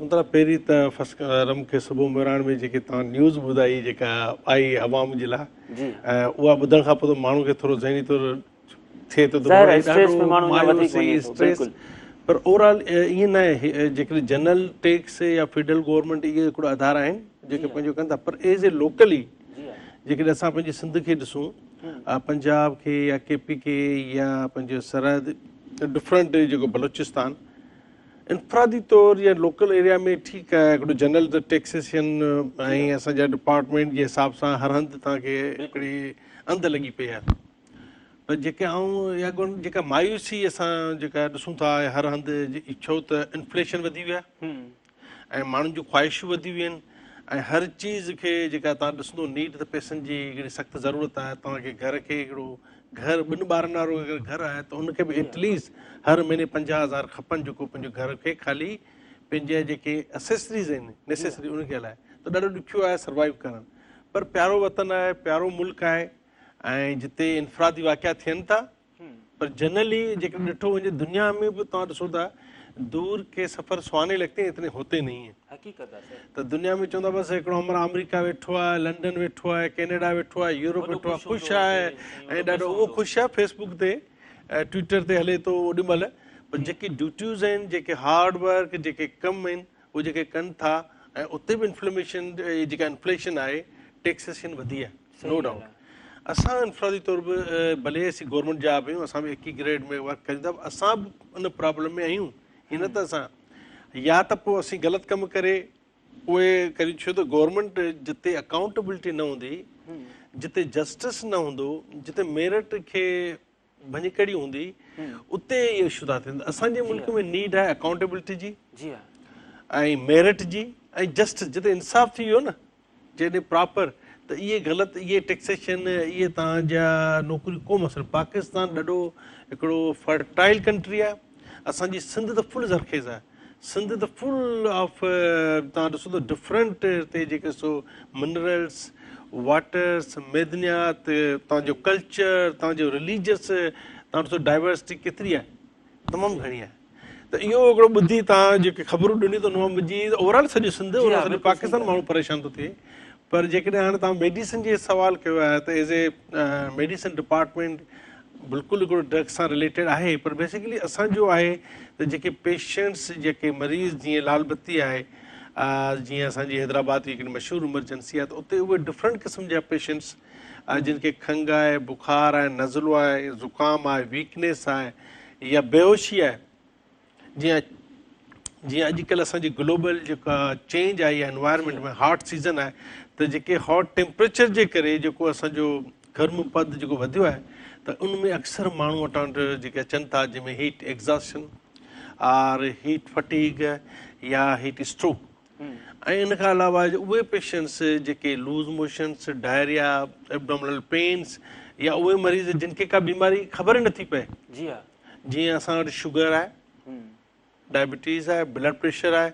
मतिलबु पहिरीं त फर्स्ट मूंखे सुबुह मेरान में जेके तव्हां न्यूज़ ॿुधाई जेका आई आवाम जे लाइ, उहा ॿुधण खां पोइ माण्हू खे थोरो ज़हनी तौरु थिए थो स्ट्रेस, पर ओवरऑल ईअं न आहे। जेकॾहिं जनरल टैक्स या फेडरल गवर्नमेंट इहे हिकिड़ो आधार आहिनि जेके पंहिंजो कनि था, पर एज़ ए लोकली जेकॾहिं असां पंहिंजी सिंध खे ॾिसूं, पंजाब खे या KP खे या पंहिंजो सरहद डिफरेंट जेको बलोचिस्तान, इनफरादी तौरु या लोकल एरिया में ठीकु आहे हिकिड़ो जनरल टैक्सेशन ऐं असांजा डिपार्टमेंट जे हिसाब सां हर हंधि तव्हांखे हिकिड़ी अंधु लॻी पई आहे। पर जेके या जेका मायूसी असां जेका ॾिसूं था हर हंधि, छो त इन्फ्लेशन वधी वियो आहे ऐं माण्हुनि जूं ख़्वाहिशूं वधी वियूं आहिनि ऐं हर चीज़ खे जेका तव्हां ॾिसंदो नीड त पैसनि जी हिकिड़ी सख़्तु ज़रूरत आहे। तव्हांखे घर खे हिकिड़ो घरु 2 ॿारनि वारो अगरि घरु आहे त उनखे बि एटलीस्ट हर महीने 50,000 खपनि, जेको पंहिंजो घर खे ख़ाली पंहिंजे जेके एसेसरीज़ आहिनि नेसेसरी उनखे हलाए, त ॾाढो ॾुखियो आहे सर्वाइव करणु। पर प्यारो वतन आहे, प्यारो मुल्क आहे ऐं जिते इनफरादी वाक़िया थियनि था, पर जनरली जेकॾहिं ॾिठो वञे दुनिया में बि तव्हां ॾिसो था दूर के सफ़र सुहाने लगते हैं इतने होते नहीं हैं। हक़ीक़त आहे त दुनिया में चवंदा बसि हिकिड़ो हमारा अमेरिका वेठो आहे, लंडन वेठो आहे, कैनेडा वेठो आहे, यूरोप वेठो आहे, ख़ुशि आहे ऐं ॾाढो उहो ख़ुशि आहे, फेसबुक ते ट्विटर ते हले थो ओॾीमहिल। पर जेके ड्यूटीज़ आहिनि, जेके हार्ड वर्क, जेके कम आहिनि, उहे जेके कनि था ऐं उते बि जेका इन्फ्लेशन आहे, टैक्सेशन वधी आहे, नो डाउट। असां इनफरादी तौर बि भले असीं गवर्नमेंट जा बि आहियूं, असां बि 1 ग्रेड में वर्क कयूं था, असां बि उन प्रॉब्लम में आहियूं। हिन त असां या त पोइ असीं ग़लति कमु करे उहे करी, छो त गवर्नमेंट जिते अकाउंटेबिलिटी न हूंदी, जिते जस्टिस न हूंदो, जिते मेरिट खे भञकड़ी हूंदी, उते इहे इशू था थियनि। असांजे मुल्क में नीड आहे अकाउंटेबिलिटी जी ऐं मेरिट जी ऐं जस्टिस, जिते इंसाफ़ थी वियो न जॾहिं प्रॉपर, त इहे ग़लति इहे टैक्सेशन इहे तव्हांजा नौकिरी को मसइलो। पाकिस्तान ॾाढो हिकिड़ो फर्टाइल कंट्री आहे, असांजी सिंध त फुल ज़रखेज़ आहे, सिंध त फुल ऑफ तव्हां ॾिसो त डिफरेंट ते जेके सो मिनरल्स, वाटर्स, मैदनियात, तव्हांजो कल्चर, तव्हांजो रिलीजियस, तव्हां ॾिसो डाइवर्सिटी केतिरी आहे, तमामु घणी आहे। त इहो हिकिड़ो ॿुधी तव्हां जेके ख़बरूं ॾिनियूं त हुन मुंहिंजी ओवरऑल सॼो सिंध सॼो पाकिस्तान माण्हू परेशान थो थिए। पर जेकॾहिं हाणे तव्हां मेडिसिन जे सवालु कयो आहे त एज़ ए मेडिसिन डिपार्टमेंट बिल्कुलु हिकिड़ो ड्रग सां रिलेटेड आहे, पर बेसिकली असांजो आहे त जेके पेशेंट्स जेके मरीज़ जीअं लाल बत्ती आहे, जीअं असांजी हैदराबाद जी हिकिड़ी मशहूरु इमरजेंसी आहे, त उते उहे डिफरेंट क़िस्म जा पेशेंट्स जिन खे खंघि आहे, बुखार आहे, नज़लो आहे, ज़ुकाम आहे, वीकनेस आहे या बेहोशी आहे, जीअं अॼुकल्ह असांजी ग्लोबल जेका चेंज आई आहे एनवायरमेंट में, हॉट सीज़न आहे, त जेके हॉट टेम्परेचर जे करे जेको असांजो गर्म पद जेको वधियो आहे, त उन में अक्सर माण्हू वटि जेके अचनि था जंहिंमें हीट एग्ज़ॉशन और हीट फटीग या हीट स्ट्रोक, ऐं इन खां अलावा उहे पेशेंट्स जेके loose motions, diarrhoea, abdominal pains, या उहे मरीज़ जिन खे का बीमारी ख़बर ई नथी पए, जीअं असां वटि शुगर आहे, डायबिटीज़ आहे, ब्लड प्रेशर आहे,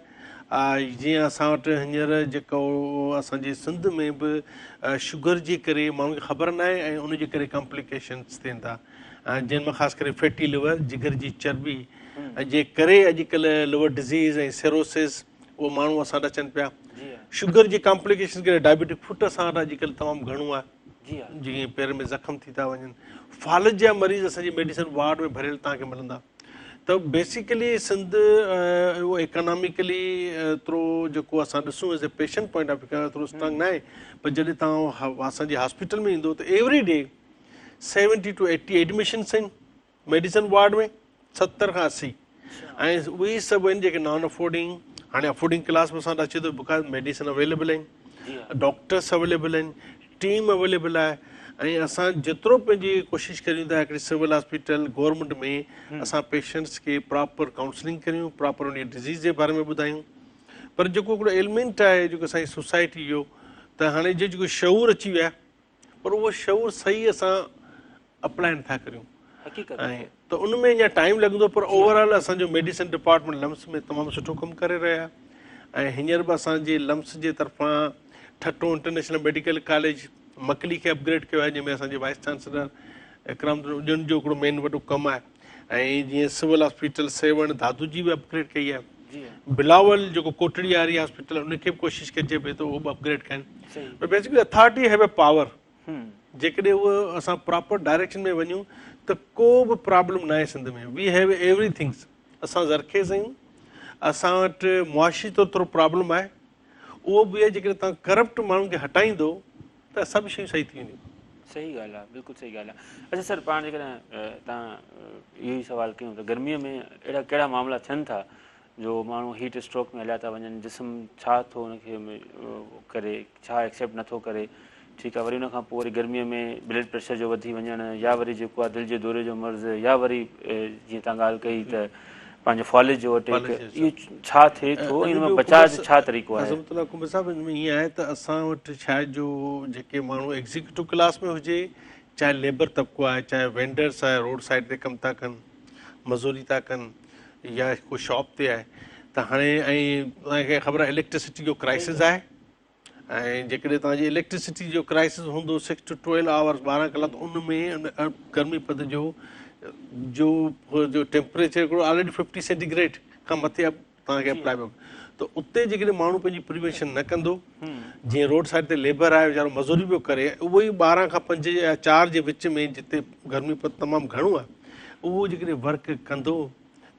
जीअं असां वटि हींअर जेको असांजे सिंध में बि शुगर जे करे माण्हुनि खे ख़बर न आहे ऐं उनजे करे कॉम्प्लिकेशन्स थियनि था, जिन में ख़ासि करे फैटी लिवर, जिगर जी चर्बी जे करे अॼुकल्ह लिवर डिज़ीज़ ऐं सेरोसिस उहो माण्हू असां वटि अचनि पिया। शुगर जी कॉम्प्लिकेशन करे डायबिटिक फुट असां वटि अॼुकल्ह तमामु घणो आहे, जीअं पेर में ज़ख़्म थी था वञनि। फालज जा मरीज़ असांजी मेडिसिन वार्ड में भरियल तव्हांखे मिलंदा। त बेसिकली सिंध उहो इकनॉमिकली एतिरो जेको असां ॾिसूं as a patient point of view एतिरो स्ट्रॉन्ग न आहे, पर जॾहिं तव्हां असांजे हॉस्पिटल में ईंदो त एवरी डे 70 to 80 एडमिशन्स आहिनि मेडिसिन वार्ड में, 70 खां 80, ऐं उहे सभु आहिनि जेके नॉन अफोर्डिंग। हाणे अफोर्डिंग क्लास में असां वटि अचे थो बिकॉज़ मेडिसिन अवेलेबल आहिनि, डॉक्टर्स अवेलेबल आहिनि, टीम अवेलेबल आहे, ऐं असां जेतिरो पंहिंजी कोशिशि करियूं था हिकिड़ी सिविल हॉस्पिटल गवर्नमेंट में असां पेशेंट्स खे प्रॉपर काउंसलिंग करियूं, प्रॉपर उन डिज़ीज़ जे बारे में ॿुधायूं। पर जेको हिकिड़ो एलिमेंट आहे जेको असांजी सोसाइटी जो, त हाणे जेको शऊर अची वियो आहे, पर उहो शऊर सही असां अप्लाई नथा करियूं, ऐं त उन में अञा टाइम लॻंदो, पर ओवरऑल असांजो मेडिसिन डिपार्टमेंट लम्स में तमामु सुठो कमु करे रहिया। ऐं हींअर बि असांजे लम्स जे तरफ़ां ठट्टो इंटरनेशनल मेडिकल कॉलेज मकली खे अपग्रेड कयो आहे, जंहिंमें असांजे वाइस चांसलर इकराम जो हिकिड़ो मेन वॾो कमु आहे। ऐं जीअं सिविल हॉस्पिटल सेवण दादू जी बि अपग्रेड कई आहे, बिलावल जेको कोटड़ी वारी हॉस्पिटल उनखे बि कोशिशि कजे पई त उहो बि अपग्रेड कनि। पर basically authority have a power, जेकॾहिं उहो असां प्रॉपर डायरेक्शन में वञूं त को बि प्रॉब्लम न आहे सिंध में। वी हैव एवरीथिंग्स, असां ज़रखेज़ आहियूं, असां वटि मुआशी तौर थोरो प्रॉब्लम आहे, उहो बि आहे जेकॾहिं तव्हां करप्ट माण्हुनि खे हटाईंदो त सभु शयूं सही थी वेंदियूं। सही ॻाल्हि आहे, बिल्कुलु सही ॻाल्हि आहे। अच्छा सर, पाण जेकॾहिं तव्हां इहो ई सवाल कयूं त गर्मीअ में अहिड़ा कहिड़ा मामला थियनि था जो माण्हू हीट स्ट्रोक में हलिया था वञनि, जिस्म छा थो हुनखे करे, छा एक्सेप्ट नथो करे, ठीकु आहे, वरी हुन खां पोइ वरी गर्मीअ में ब्लड प्रेशर जो वधी वञणु, या वरी जेको आहे दिलि जे दौरे जो मर्ज़, या वरी जीअं तव्हां ॻाल्हि कई त पंहिंजो फॉलेज जो अटैक, इहो छा थिए थो, हिन में बचाव जो छा तरीक़ो आहे? ईअं आहे त असां वटि छा जो जेके माण्हू एग्ज़ीक्यूटिव क्लास में हुजे, चाहे लेबर तबिको आहे, चाहे वेंडर्स आहे, रोड साइड ते कमु था कनि, मज़ूरी था कनि, या को शॉप ते आहे, त हाणे ऐं तव्हांखे ख़बर आहे इलेक्ट्रिसिटी जो क्राइसिस आहे। ऐं जेकॾहिं तव्हांजी इलेक्ट्रिसिटी जो क्राइसिस हूंदो 6 to 12 आवर्स, 12 कलाक, उन में गर्मी पद जो टेम्परेचर हिकिड़ो ऑलरेडी 50 सेंटीग्रेड खां मथे तव्हांखे अप्लाई पियो, त उते जेकॾहिं माण्हू पंहिंजी प्रिवेंशन न कंदो, जीअं रोड साइड ते लेबर आहे वीचारो मज़ूरी पियो करे, उहो ई 12 खां 5 या 4 जे विच में जिते गर्मी पद तमामु घणो आहे, उहो जेकॾहिं वर्क कंदो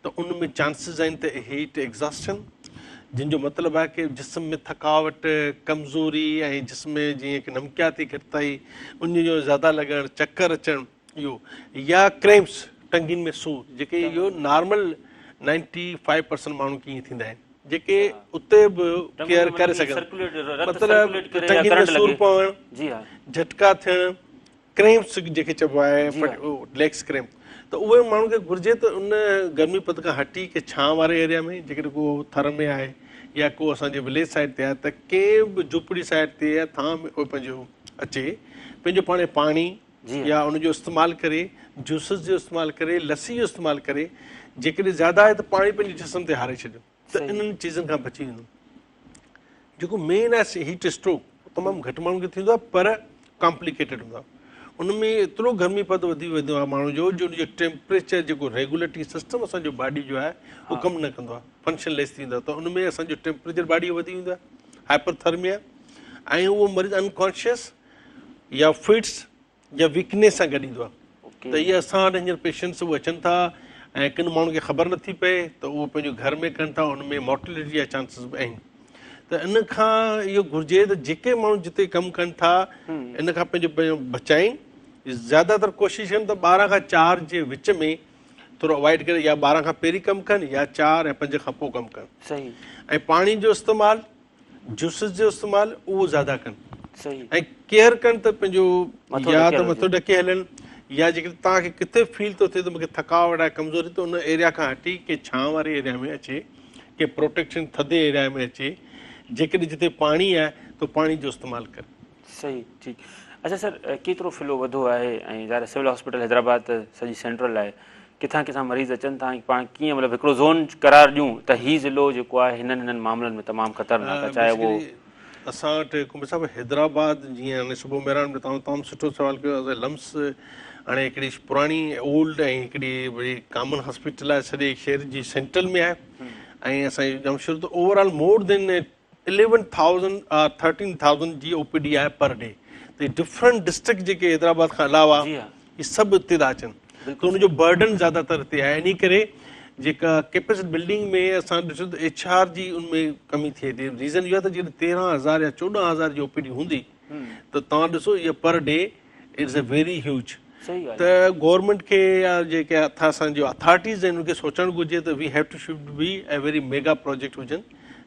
त उन में चांसिस आहिनि त हीट एग्ज़ॉस्शन, जिन जो मतिलबु आहे कि जिस्म में थकावट, कमज़ोरी, ऐं जिस्म में जीअं की नमकियाती घटिताई, उन जो ज़्यादा लॻणु, चकर अचणु, इहो, या क्रैम्प्स, टंगियुनि में सूर, जेके इहो नॉर्मल 95% माण्हू कीअं थींदा आहिनि, जेके उते बि केयर करे सघनि, मतिलबु टंगियुनि में सूर पवणु, झटका थियणु, क्रैम्प्स जेके चइबो आहे, लेग्स क्रैम्प, त उहे माण्हू खे घुरिजे त उन गर्मी पद खां हटी के छांव वारे एरिया में, जेकॾहिं को थर में आहे या को असांजे विलेज साइड ते आहे, त कंहिं बि झुपड़ी साइड ते या थां में उहो पंहिंजो अचे, पंहिंजो पाण पाणी या उनजो इस्तेमालु करे, जूसिस जो इस्तेमालु करे, लस्सी जो इस्तेमालु करे, जेकॾहिं ज़्यादा आहे त पाणी पंहिंजे जिस्म ते हारे छॾियो, त इन्हनि चीज़नि खां बची वेंदो। जेको मेन आहे हीट स्ट्रोक, तमामु घटि माण्हुनि खे थींदो आहे, पर कॉम्प्लिकेटेड हूंदो आहे। उनमें एतिरो गर्मी पद वधी वेंदो आहे माण्हू जो, जो उनजो टेम्परेचर जेको रेगुलेटरी सिस्टम असांजो बॉडी जो आहे उहो कमु न कंदो आहे, फंक्शनलेस थी वेंदो आहे, त उनमें असांजो टेम्परेचर बॉडी जो वधी वेंदो आहे, हाइपरथर्मिया, ऐं उहो मरीज़ अनकॉन्शियस या फिट्स या वीकनेस सां गॾु ईंदो आहे। त इहे असां वटि हींअर पेशेंट्स उहे अचनि था ऐं किन माण्हुनि खे ख़बर नथी पए त उहो पंहिंजो घर में कनि था, उन में मॉर्टेलिटी जा चांसिस बि आहिनि। त इन खां इहो घुरिजे त जेके माण्हू जिते कमु कनि था इन खां पंहिंजो बचाइनि, ज़्यादातर कोशिशि कनि त 12 खां 4 जे विच में थोरो अवॉइड करे, या 12 खां पहिरीं कमु कनि या 4 ऐं 5 खां पोइ कमु कनि। सही। ऐं पाणी जो इस्तेमालु, जूसिस जो इस्तेमालु उहो ज़्यादा कनि। सही। ऐं केयर कनि त पंहिंजो या त मथो ढके हलनि, या जेकॾहिं तव्हांखे किथे फील थो थिए त मूंखे थकावट आहे, कमज़ोरी, त उन एरिया खां हटी के छांव वारे एरिया में अचे, के प्रोटेक्शन थधे एरिया में अचे। जेकॾहिं जिते पाणी आहे त पाणी जो इस्तेमालु करे। सही, ठीकु। अच्छा सर, केतिरो फ्लो वधो आहे ऐं ज़ाहिर सिविल हॉस्पिटल हैदराबाद त सॼी सेंट्रल आहे, किथां किथां मरीज़ अचनि था, पाण कीअं मतिलबु हिकिड़ो ज़ोन करार ॾियूं त हीउ ज़िलो जेको आहे हिननि मामलनि में तमामु ख़तरनाक आहे, चाहे उहो असां वटि कुंबर साहिबु हैदराबाद, जीअं हाणे सुबुह मेरान में तमामु सुठो सवालु कयो। लम्स हाणे हिकिड़ी पुराणी ओल्ड ऐं हिकिड़ी वरी कॉमन हॉस्पिटल आहे, सॼे शहर जी सेंट्रल में आहे। ऐं असांजी जमशेद त ओवरऑल मोर देन 11,000 13,000 जी OPD आहे पर डे। त डिफरेंट डिस्ट्रिक्ट जेके हैदराबाद खां अलावा इहे सभु हिते था अचनि, त हुनजो बर्डन ज़्यादातर हिते आहे। इन करे जेका कैपेसिटी बिल्डिंग में असां ॾिसो त HR जी उनमें कमी थिए थी। रीज़न इहो आहे त जॾहिं 13,000 या 14,000 जी OPD हूंदी त तव्हां ॾिसो इहा per day it's a very huge. त गवर्नमेंट खे या जेके असांजो अथॉरिटीज़ आहिनि उनखे सोचणु घुरिजे त we have to should be a very mega project हुजनि,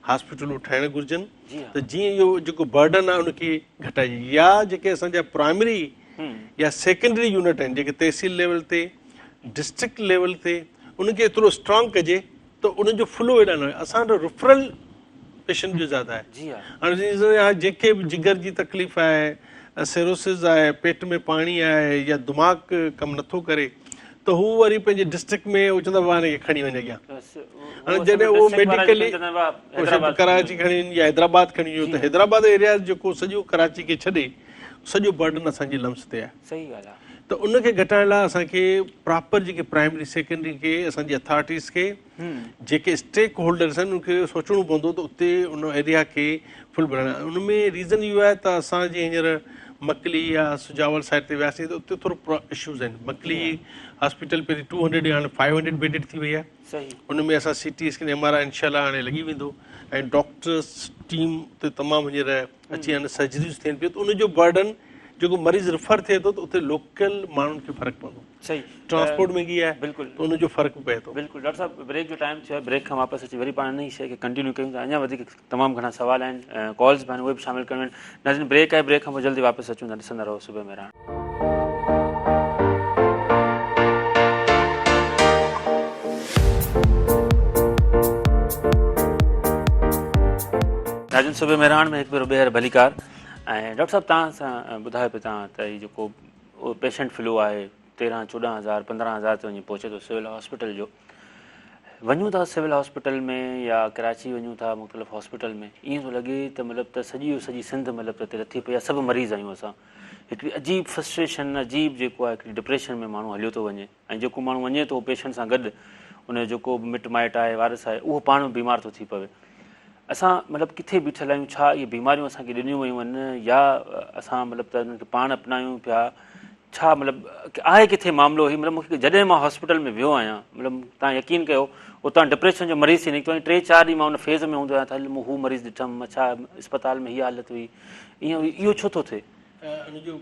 हॉस्पिटलूं ठाहिणु घुरिजनि, त जीअं इहो जेको बर्डन आहे उनखे घटाइजे। या जेके असांजा प्राइमरी या सेकेंडरी यूनिट आहिनि, जेके तहसील लेवल ते, डिस्ट्रिक्ट लेवल ते, उनखे एतिरो स्ट्रॉन्ग कजे त उनजो फ्लो एॾा न। असां वटि रेफरल पेशेंट जो ज़्यादा आहे। हाणे जेके बि जिगर जी तकलीफ़ आहे, सेरोसिस आहे, पेट में पाणी आहे, या दिमाग़ कमु नथो करे, त हू वरी पंहिंजे डिस्ट्रिक्ट में उहो चवंदा हुआ हिनखे खणी वञे अॻियां। हाणे जॾहिं उहो मेडिकली कराची खणी वञे या हैदराबाद खणी वञो, त हैदराबाद एरिया जेको सॼो कराची खे छॾे सॼो बर्डन असांजी लम्स ते आहे। सही ॻाल्हि आहे। त उनखे घटाइण लाइ असांखे प्रॉपर जेके प्राइमरी सेकेंडरी खे असांजी अथॉरिटीज़ खे जेके स्टेक होल्डर्स आहिनि उनखे सोचणो पवंदो त उते उन एरिया खे फुल बढ़ाइणु। उनमें रीज़न इहो आहे त असांजे हींअर मकली या सुजावल साइड ते वियासीं त उते थोरो इशूज़ आहिनि। मकली हॉस्पिटल पहिरीं 200 हाणे 500 बेडेड थी वई आहे। उनमें असां CT स्कैन MRI इनशाला हाणे लॻी वेंदो, ऐं डॉक्टर्स टीम ते तमामु हींअर अची हाणे सर्जरीज़ थियनि पियूं। त उनजो बर्डन जेको मरीज़ रिफर थिए थो त उते लोकल माण्हुनि खे फ़र्क़ु पवंदो। सही, ट्रांसपोर्ट महांगी आहे, बिल्कुलु, त उनजो फ़र्क़ु पए थो। बिल्कुलु। डॉक्टर साहिबु, ब्रेक जो टाइम थियो आहे, ब्रेक खां वापसि अची वरी पाण इन शइ खे कंटिन्यू कयूं था। अञा वधीक तमामु घणा सवाल आहिनि, कॉल्स बि आहिनि, उहे बि शामिलु करणु आहिनि। नाज़रीन, ब्रेक आहे, ब्रेक खां पोइ जल्दी वापसि अचूं था। ॾिसंदा रहो सुबुह मेरान। नाज़रीन, सुबुह मेरान में हिकु भेरो ॿीहर भलीकार। ऐं डॉक्टर साहिबु, तव्हां सां ॿुधायो पियो तव्हां त हीउ जेको पेशेंट फ्लो आहे 13-14,000 15,000 ते वञी पहुचे थो सिविल हॉस्पिटल जो। वञूं था सिविल हॉस्पिटल में या कराची वञूं था मुख़्तलिफ़ हॉस्पिटल में, ईअं थो लॻे त मतिलबु त सॼी सिंध मतिलबु त हिते लथी पई आहे। सभु मरीज़ आहियूं असां। हिकिड़ी अजीब फ्रस्ट्रेशन, अजीब जेको आहे हिकिड़ी डिप्रेशन में माण्हू हलियो थो वञे। ऐं जेको माण्हू वञे थो पेशेंट सां गॾु, उनजो जेको मिट माइट आहे, वारिस आहे, उहो पाण में बीमार थो थी पवे। असां मतिलबु किथे बीठल आहियूं? छा इहे बीमारियूं असांखे ॾिनियूं वयूं आहिनि, या असां मतिलबु त उन्हनि खे पाण अपनायूं पिया? छा मतिलबु आहे किथे मामिलो? ही मतिलबु मूंखे जॾहिं मां हॉस्पिटल में वियो आहियां, मतिलबु तव्हां यकीन कयो, उतां डिप्रेशन जो मरीज़ थी निकितो। 3-4 ॾींहं मां उन फेज़ में हूंदो आहियां त हल मूं हू मरीज़ ॾिठमि, छा अस्पताल में हीअ हालत हुई, ईअं इहो छो थो थिए? हुनजो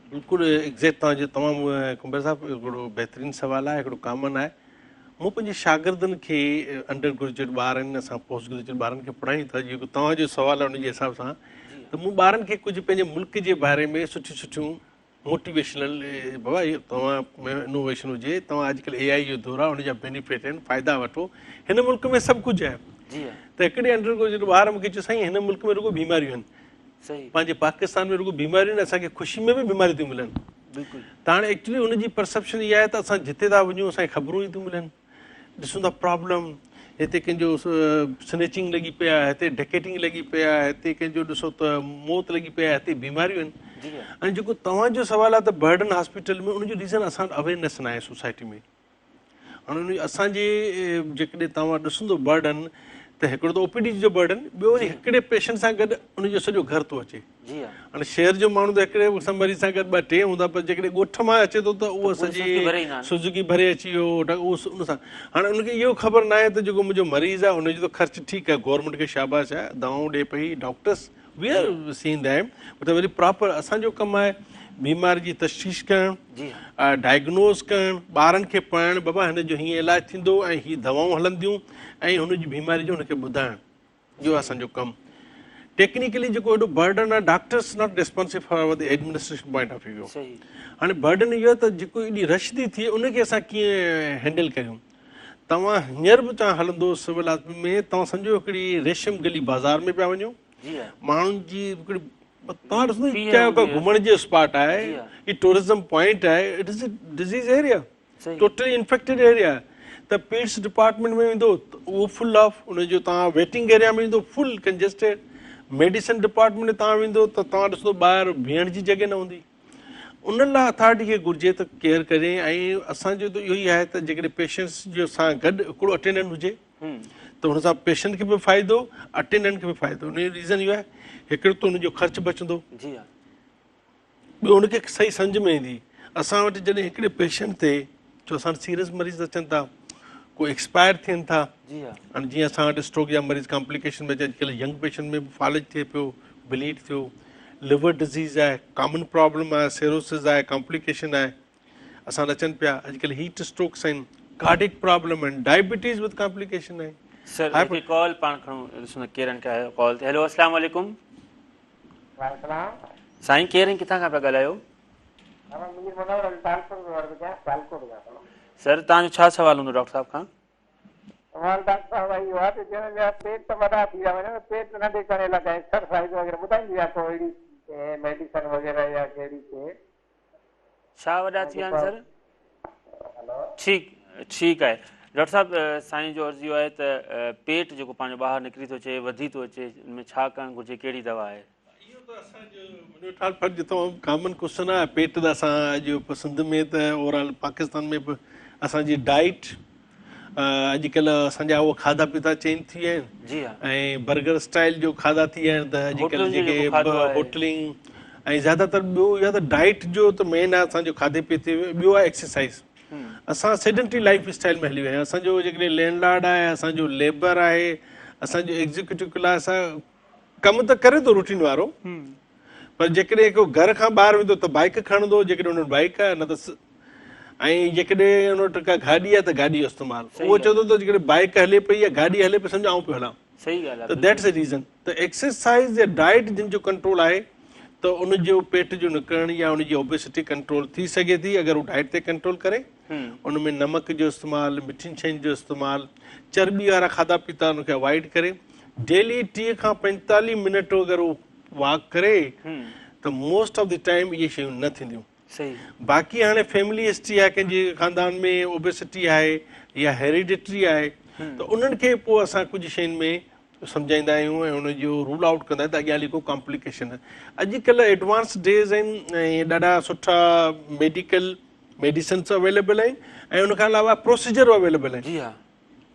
बिल्कुलु एग्ज़ैक्ट तव्हांजो तमामु कुंबर साहिबु हिकिड़ो बहितरीनु सुवालु आहे, हिकिड़ो कॉमन आहे। मूं पंहिंजे शागिर्दनि खे, अंडर ग्रेजुएट ॿार आहिनि, असां पोस्ट ग्रेजुएट ॿारनि खे पढ़ायूं था। जेको तव्हांजो सुवालु आहे उनजे हिसाब सां, त मूं ॿारनि खे कुझु पंहिंजे मुल्क जे बारे में सुठियूं सुठियूं मोटिवेशनल, बाबा इहो तव्हां में इनोवेशन हुजे, तव्हां अॼुकल्ह AI जो दौरु आहे, उनजा बेनिफिट आहिनि, फ़ाइदा वठो। हिन मुल्क में सभु कुझु आहे। त हिकिड़े अंडर ग्रेजुएट ॿार मूंखे चयो, साईं हिन मुल्क में रुॻो बीमारियूं आहिनि। सही, पंहिंजे पाकिस्तान में रुॻो बीमारियूं आहिनि, असांखे ख़ुशी में बि बीमारियूं थियूं मिलनि। बिल्कुलु। त हाणे एक्चुअली हुनजी परसेप्शन इहा आहे त असां जिते था वञूं असांखे ख़बरूं ई थियूं मिलनि। ॾिसूं था प्रॉब्लम, हिते कंहिंजो स्नैचिंग लॻी पई आहे, हिते डैकेटिंग लॻी पई आहे, हिते कंहिंजो ॾिसो त मौत लॻी पई आहे, हिते बीमारियूं आहिनि। ऐं जेको तव्हांजो सुवालु आहे त बर्डन हॉस्पिटल में, उनजो रीज़न असां वटि अवेयरनेस न आहे सोसाइटी में। हाणे असांजे जेकॾहिं तव्हां ॾिसंदो बर्डन, त त हिकिड़ो त ओपीडी जो बर्डन, ॿियो वरी हिकिड़े पेशेंट सां गॾु उनजो सॼो घर थो अचे। हाणे शहर जो माण्हू त हिकिड़े मरीज़ सां गॾु 2-3 हूंदा, पर जेकॾहिं ॻोठ मां अचे थो त उहो सॼी सुजुकी भरे अची वियो उहो उन सां। हाणे उनखे इहो ख़बर न आहे त जेको मुंहिंजो मरीज़ आहे उनजो त ख़र्चु ठीकु आहे, गवर्नमेंट खे शाबाश आहे, दवाऊं ॾिए पई, doctors we are seeing them, त वरी प्रॉपर असांजो कमु आहे बीमारी जी तशख़ीस करणु, डायग्नोज़ करणु, ॿारनि खे पढ़ाइणु, बाबा हिन जो हीअं इलाजु थींदो ऐं हीअ दवाऊं हलंदियूं ऐं हुनजी बीमारी जो हुनखे ॿुधाइणु, इहो आहे असांजो कमु। टेक्निकली जेको एॾो बर्डन आहे, doctors not responsive for the administration point of view. हाणे बर्डन इहो आहे त जेको एॾी रश थी थिए उनखे असां कीअं हैंडल कयूं। तव्हां हींअर बि तव्हां हलंदो सिविल हॉस्पिटल में, तव्हां सम्झो हिकिड़ी रेशम गली बाज़ार में पिया वञो, माण्हुनि जी हिकिड़ी तव्हां ॾिसंदो घुमण जो स्पॉट आहे, ही टूरिज़म पॉइंट आहे, it is a disease area, totally infected area. त पीड्स डिपार्टमेंट में वेंदो उहो फुल ऑफ, उनजो तव्हां वेटिंग एरिया में वेंदो फुल कंजेस्टेड, मेडिसिन डिपार्टमेंट में तव्हां वेंदो त तव्हां ॾिसंदो ॿाहिरि बीहण जी जॻह न हूंदी। उन लाइ अथॉरिटी खे घुरिजे त केयर करे। ऐं असांजो त इहो ई आहे त जेकॾहिं पेशेंट्स जो सां गॾु हिकिड़ो अटेंडेंट हुजे त हुन सां पेशेंट खे बि फ़ाइदो, अटेंडेंट खे बि फ़ाइदो। उन जो रीज़न इहो आहे, हिकिड़ो त हुनजो ख़र्चु बचंदो, ॿियो हुनखे सही सम्झ में ईंदी। असां वटि जॾहिं हिकिड़े पेशेंट ते जो असां सीरियस मरीज़ अचनि था, को एक्सपायर थियनि था, हाणे जीअं असां वटि स्ट्रोक जा मरीज़ कॉम्प्लिकेशन में अॼुकल्ह यंग पेशेंट में फालिज थिए पियो, ब्लीड थियो, लिवर डिज़ीज़ आहे, कॉमन प्रॉब्लम आहे, सेरोसिस आहे, कॉम्प्लिकेशन आहे, असां वटि अचनि पिया। अॼुकल्ह हीट स्ट्रोक्स आहिनि, कार्डिक प्रॉब्लम आहिनि, डायबिटीज़ विद कॉम्प्लिकेशन आहे। सर कॉल पाण खणो, ॾिसो केरनि कयो कॉल ते। हेलो अस्सलाम वालेकुम साईं, केरु आहिनि, किथां खां पिया ॻाल्हायो? सर तव्हांजो छा सवाल हूंदो डॉक्टर साहब खां? डॉक्टर साहब इहो आहे त जंहिंजा पेट वॾा थी विया वञनि, पेट नंढे करण लाइ एक्सरसाइज वग़ैरह ॿुधाईंदी आहे को अहिड़ी मेडिसिन वग़ैरह या कहिड़ी शइ? छा वॾा थी विया आहिनि सर? ठीकु आहे डॉक्टर साहब, साईं जो अर्ज़ु इहो आहे त पेट जेको पंहिंजो ॿाहिरि निकिरी थो अचे, वधी थो अचे, हुनमें छा करणु घुरिजे, कहिड़ी दवा आहे? इहो त असांजो तमामु कॉमन क्वेश्चन आहे। पेट त असां अॼु सिंध में त ओवरऑल पाकिस्तान में बि असांजी डाइट, अॼुकल्ह असांजा उहो खाधा पीता चेंज थी विया आहिनि ऐं बर्गर स्टाइल जो खाधा थी विया आहिनि, त अॼुकल्ह जेके होटलिंग ऐं ज़्यादातर ॿियो या त डाइट जो त मेन आहे असांजो खाधे पीते में, ॿियो आहे एक्सरसाइज़। असां सेडेंटरी लाइफ स्टाइल में हली विया आहियूं। असांजो जेकॾहिं लैंडलॉर्ड आहे, असांजो लेबर आहे, असांजो एग्जीक्यूटिव क्लास आहे, कमु त करे थो रूटीन वारो, पर जेकॾहिं को घर खां ॿाहिरि वेंदो त बाइक खणंदो, जेकॾहिं हुन वटि बाइक आहे न त, ऐं जेकॾहिं हुन वटि का गाॾी आहे त गाॾी जो इस्तेमालु, उहो चवंदो त जेकॾहिं बाइक हले पई या गाॾी हले पई, सम्झो आऊं पियो हलां। सही ॻाल्हि आहे। त दैट्स द रीज़न। त एक्सरसाइज़ या डाइट जिन जो कंट्रोल आहे त उनजो पेट जो निकिरणु या उनजी ओबेसिटी कंट्रोल थी सघे थी, अगरि उहो डाइट ते कंट्रोल करे। उनमें नमक जो इस्तेमालु, मिठियुनि शयुनि जो इस्तेमालु, चर्बी वारा खाधा पीता उनखे अवॉइड करे, डेली 30 खां 45 मिनट अगरि उहो वॉक करे त मोस्ट ऑफ द टाइम इहे शयूं न थींदियूं। बाक़ी हाणे फैमिली हिस्ट्री आहे, कंहिंजे ख़ानदान में ओबेसिटी आहे या हेरिडिटरी आहे, त उन्हनि खे पोइ असां कुझु शयुनि में सम्झाईंदा आहियूं ऐं हुनजो रूल आउट कंदा आहियूं त अॻियां हली को कॉम्प्लिकेशन आहे। अॼुकल्ह एडवांस डेज़ आहिनि ऐं ॾाढा सुठा मेडिकल मेडिसिन्स अवेलेबल आहिनि ऐं उनखां अलावा प्रोसीजर अवेलेबल आहिनि।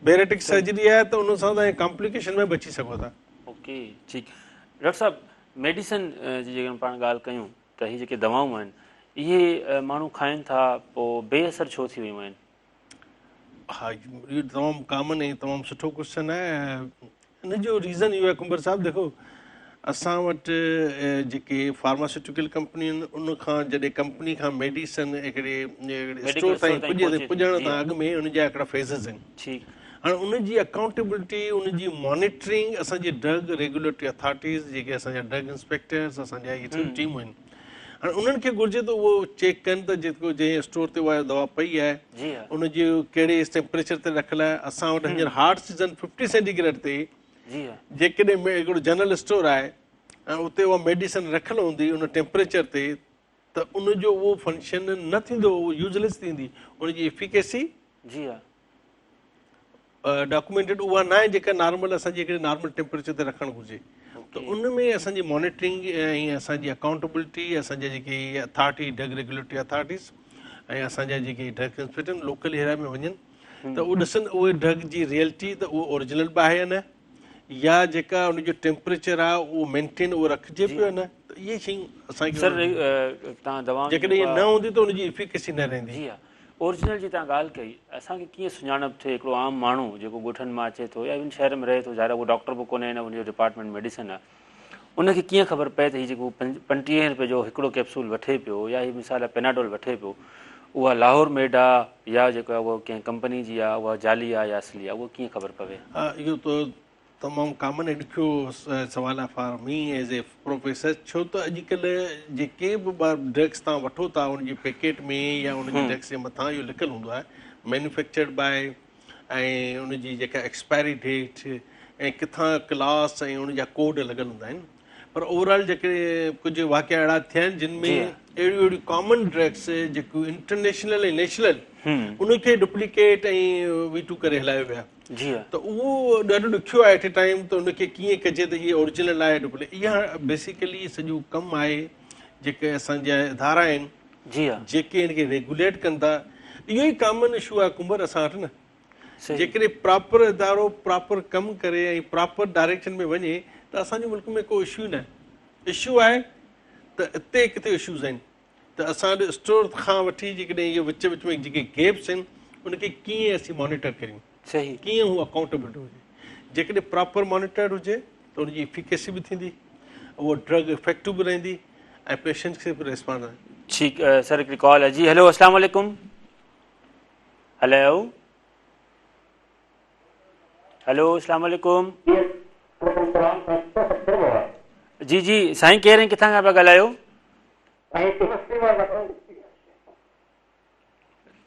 बेरेटिक सर्जरी आहे त उन सां तव्हां कॉम्प्लिकेशन में बची सघो था। ओके, ठीकु। डॉक्टर साहब, मेडिसिन जी जेकॾहिं पाण ॻाल्हि कयूं त हीअ जेके दवाऊं आहिनि इहे माण्हू खाइनि था, पोइ बेअसर छो थी वियूं आहिनि? हा, इहो तमामु कॉमन ऐं तमामु सुठो क्वेश्चन आहे। हिन जो रीज़न इहो आहे कुंबर साहिबु, देखो असां वटि जेके फार्मास्यूटिकल कंपनियूं आहिनि उनखां जॾहिं कंपनी खां मेडिसिन हिकिड़े स्टोर ताईं पुॼण तां अॻु में उनजा हिकिड़ा फेज़िस आहिनि। हाणे उनजी अकाउंटेबिलिटी, उनजी मॉनिटरिंग असांजी ड्रग रेगुलेटरी अथॉरिटीज़, जेके असांजा ड्रग इंस्पेक्टर्स, असांजा इहे टीमूं आहिनि, हाणे उन्हनि खे घुरिजे त उहो चेक कनि त जेको जंहिं स्टोर ते उहा दवा पई आहे उनजी कहिड़े टेम्परेचर ते रखियलु आहे। असां वटि हींअर हार्ट सीज़न 50 सेंटीग्रेड ते जेकॾहिं हिकिड़ो जनरल स्टोर आहे ऐं उते उहा मेडिसिन रखियलु हूंदी उन टेम्परेचर ते, त उनजो उहो फंक्शन न थींदो, उहो यूज़लेस थींदी। उनजी एफिकेसी डॉक्यूमेंटेड उहा न आहे जेका नॉर्मल असांजी हिकिड़े नॉर्मल टेम्परेचर ते रखणु घुरिजे। त उन में असांजी मॉनिटरिंग ऐं असांजी अकाउंटेबिलिटी, असांजा जेके अथॉरिटी ड्रग रेगुलेटरी अथॉरिटीज़ ऐं असांजा जेके ड्रग इंस्पेक्टर लोकल एरिया में वञनि त उहो ॾिसनि उहे ड्रग जी रियलिटी, त उहो ओरिजिनल बि आहे या न, या जेका उनजो टेम्परेचर आहे उहो मेंटेन उहो रखिजे पियो न, त इहे शयूं असांखे सर तव्हां दवाऊं जेकॾहिं इहे न हूंदी त उनजी इफिकेसी न रहंदी। जी हा, ओरिजिनल जी तव्हां ॻाल्हि कई, असांखे कीअं सुञाणप थिए हिकिड़ो आम माण्हू जेको ॻोठनि मां अचे थो या इवन शहर में रहे थो, ज़ाहिर उहो डॉक्टर बि कोन्हे न उनजो डिपार्टमेंट मेडिसिन आहे, उनखे कीअं ख़बर पए त हीउ जेको 35 रुपए जो हिकिड़ो कैप्सूल वठे पियो या हीउ मिसाल पेनाडोल वठे पियो, उहा लाहौर मेड आहे या जेको आहे उहा कंहिं कंपनी जी आहे, उहा जाली आहे या असली आहे, उहा कीअं ख़बर पवे? हा, इहो त तमामु कॉमन ऐं ॾुखियो सवाल आहे for me as a professor, छो त अॼुकल्ह जेके बि ड्रग्स तव्हां वठो था उनजे पैकेट में या उनजे ड्रग्स जे मथां इहो लिखियलु हूंदो आहे मैन्युफैक्चर्ड बाय, ऐं उनजी जेका एक्सपायरी डेट ऐं किथां क्लास ऐं उनजा कोड लॻल हूंदा आहिनि। पर ओवरऑल जेके कुझु वाक़िया अहिड़ा थिया आहिनि जिन में अहिड़ियूं अहिड़ियूं कॉमन ड्रग्स जेकियूं इंटरनेशनल ऐं नेशनल उनखे डुप्लीकेट ऐं वीटू करे हलायो विया, जी हा, त उहो ॾाढो ॾुखियो आहे एट ए टाइम त उनखे कीअं कजे त इहे ओरिजिनल आहे डुप्लीकेट। इहा बेसिकली सॼो कमु आहे जेके असांजा इदारा आहिनि जी हा, जेके इनखे रेगुलेट कनि था। इहो ई कॉमन इशू आहे कुंबर असां वटि न, जेकॾहिं प्रॉपर इदारो प्रॉपर कमु करे ऐं प्रॉपर डायरेक्शन में वञे त असांजे मुल्क में को इशू न, इशू आहे त हिते किथे इशूज़ आहिनि त असां वटि स्टोर खां वठी जेकॾहिं इहे विच विच में जेके गैप्स आहिनि उनखे कीअं असीं मॉनिटर करियूं, सही, कीअं हू अकाउंटेबिलिटी हुजे। जेकॾहिं प्रॉपर मॉनिटर हुजे त उनजी इफिकेसी बि थींदी, उहो ड्रग इफेक्टिव बि रहंदी ऐं पेशेंट्स खे बि रिस्पॉन्ड आहे। ठीकु सर, हिकिड़ी कॉल आहे जी। हेलो, अस्सलाम वालेकुम। हेलो हेलो, अस्सलाम वालेकुम। जी जी साईं, केरु आहिनि, किथां खां पिया ॻाल्हायो?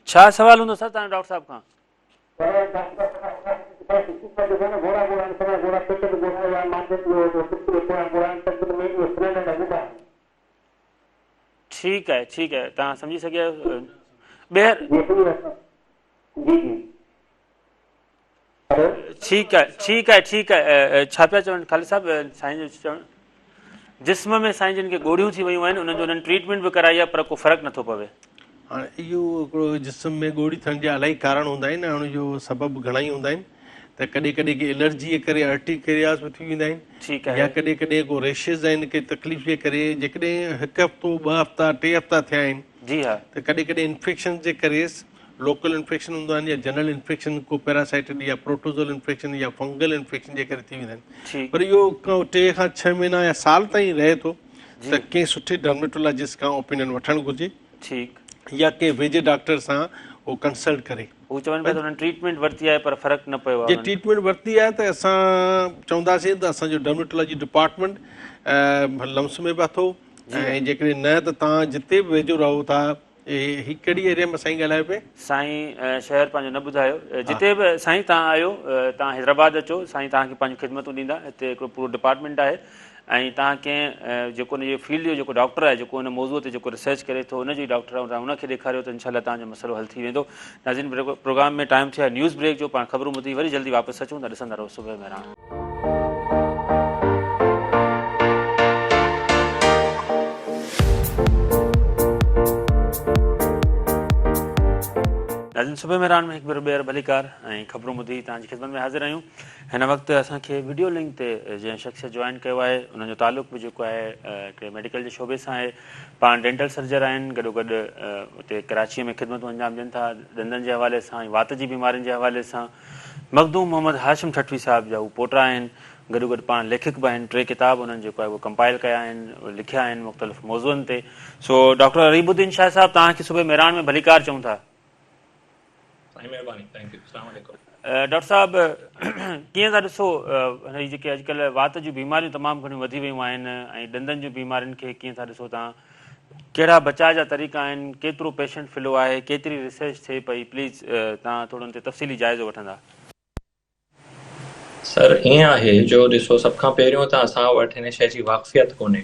छा सवाल हूंदो सर तव्हां डॉक्टर साहब खां? ठीकु आहे, ठीकु आहे, तव्हां सम्झी सघिया। ॿीहर ठीकु आहे, ठीकु आहे, ठीकु आहे। छा पिया चवनि ख़ालिद साहिबु, साईं जो चवणु जिस्म में साईं जिन खे गोरियूं थी वियूं आहिनि उन्हनि जो उन्हनि ट्रीटमेंट बि कराई आहे पर को फ़र्क़ु नथो पवे। हाणे इहो हिकिड़ो जिस्म में ॻोड़ी थियण जा इलाही कारण हूंदा आहिनि ऐं उनजो सबबु घणेई हूंदा आहिनि, त कॾहिं कॾहिं के एलर्जी जे करे अर्टिकेरियास बि थी वेंदा आहिनि, ठीकु आहे, या कॾहिं कॾहिं को रेशिस आहिनि के तकलीफ़ जे करे, जेकॾहिं हिकु हफ़्तो 2 हफ़्ता 3 हफ़्ता थिया आहिनि जी हा, त कॾहिं कॾहिं इन्फेक्शन जे करे लोकल इन्फेक्शन हूंदा आहिनि या जनरल इन्फेक्शन को पैरासाइटिड या प्रोटोज़ोल इन्फेक्शन या फंगल इन्फेक्शन जे करे थी वेंदा आहिनि। पर इहो 3 खां 6 महीना या साल ताईं रहे थो त कंहिं सुठे डर्मेटोलॉजिस्ट खां ओपिनियन वठणु घुरिजे, ठीकु, या कंहिं वेझे डॉक्टर सां उहो कंसल्ट करे। हू चवनि पिया त हुननि ट्रीटमेंट वरिती आहे पर फ़र्क़ु न पियो जे आहे। ट्रीटमेंट वरिती आहे त असां चवंदासीं त असांजो डर्मेटोलॉजी डिपार्टमेंट लम्स में बि अथो, ऐं जेकॾहिं न त तव्हां जिते बि वेझो रहो था, ही कहिड़ी एरिया में साईं ॻाल्हायो पिए? साईं शहर पंहिंजो न ॿुधायो, जिते बि साईं तव्हां आहियो, तव्हां हैदराबाद अचो, साईं तव्हांखे पंहिंजूं ख़िदमतूं ॾींदा। हिते हिकिड़ो पूरो डिपार्टमेंट आहे ऐं तव्हां कंहिं जेको हुनजे फील्ड जो जेको डॉक्टर आहे, जेको हुन मौज़ूअ ते जेको रिसर्च करे थो, हुनजो ई डॉक्टर आहे, तव्हां हुनखे ॾेखारियो त इनशाला तव्हांजो मसइलो हल थी वेंदो। नाज़रीन, प्रोग्राम में टाइम थियो आहे न्यूज़ ब्रेक जो, पाण ख़बरूं ॿुधी वरी जल्दी वापसि अचूं था। ॾिसंदा रहो सुबुह मेहरान। नाज़रीन, सुबुह मेहरान में हिकु भेरो ॿीहर भलीकार ऐं ख़बरूं ॿुधी तव्हांजी ख़िदमत में हाज़िर आहियूं। हिन वक़्तु असांखे वीडियो लिंक ते जंहिं शख़्स जॉइन कयो आहे उन्हनि जो तालुक़ बि जेको आहे हिकिड़े मेडिकल जे शोबे सां आहे। पाण डेंटल सर्जर आहिनि, गॾोगॾु उते कराचीअ में ख़िदमतूं अंजाम ॾियनि था ॾंदनि जे हवाले सां ऐं वात जी बीमारियुनि जे हवाले सां। मखदूम मोहम्मद हाशिम ठठवी साहिब जा हू पोटा आहिनि, गॾोगॾु पाण लेखक बि आहिनि। 3 किताब उन्हनि जेको आहे उहो कंपाइल कया आहिनि, लिखिया आहिनि मुख़्तलिफ़ मौज़ुअनि ते। सो डॉक्टर अरीबुद्दीन शाह साहिबु, तव्हांखे सुबुह मेहरान में भलीकार चऊं था। डॉक्टर साहब, कीअं था ॾिसो हीअ जेके अॼुकल्ह वात जूं बीमारियूं तमामु घणियूं वधी वियूं आहिनि ऐं ॾंदनि जूं बीमारियुनि खे कीअं था ॾिसो तव्हां? कहिड़ा बचाव जा तरीक़ा आहिनि, केतिरो पेशेंट फिलो आहे, केतिरी रिसर्च थिए पई? प्लीज़ तव्हां थोरो हुन ते तफ़सीली जाइज़ो वठंदा। सर ईअं आहे जो ॾिसो, सभ खां पहिरियों त असां वटि हिन शइ जी वाक़फ़ियत कोन्हे।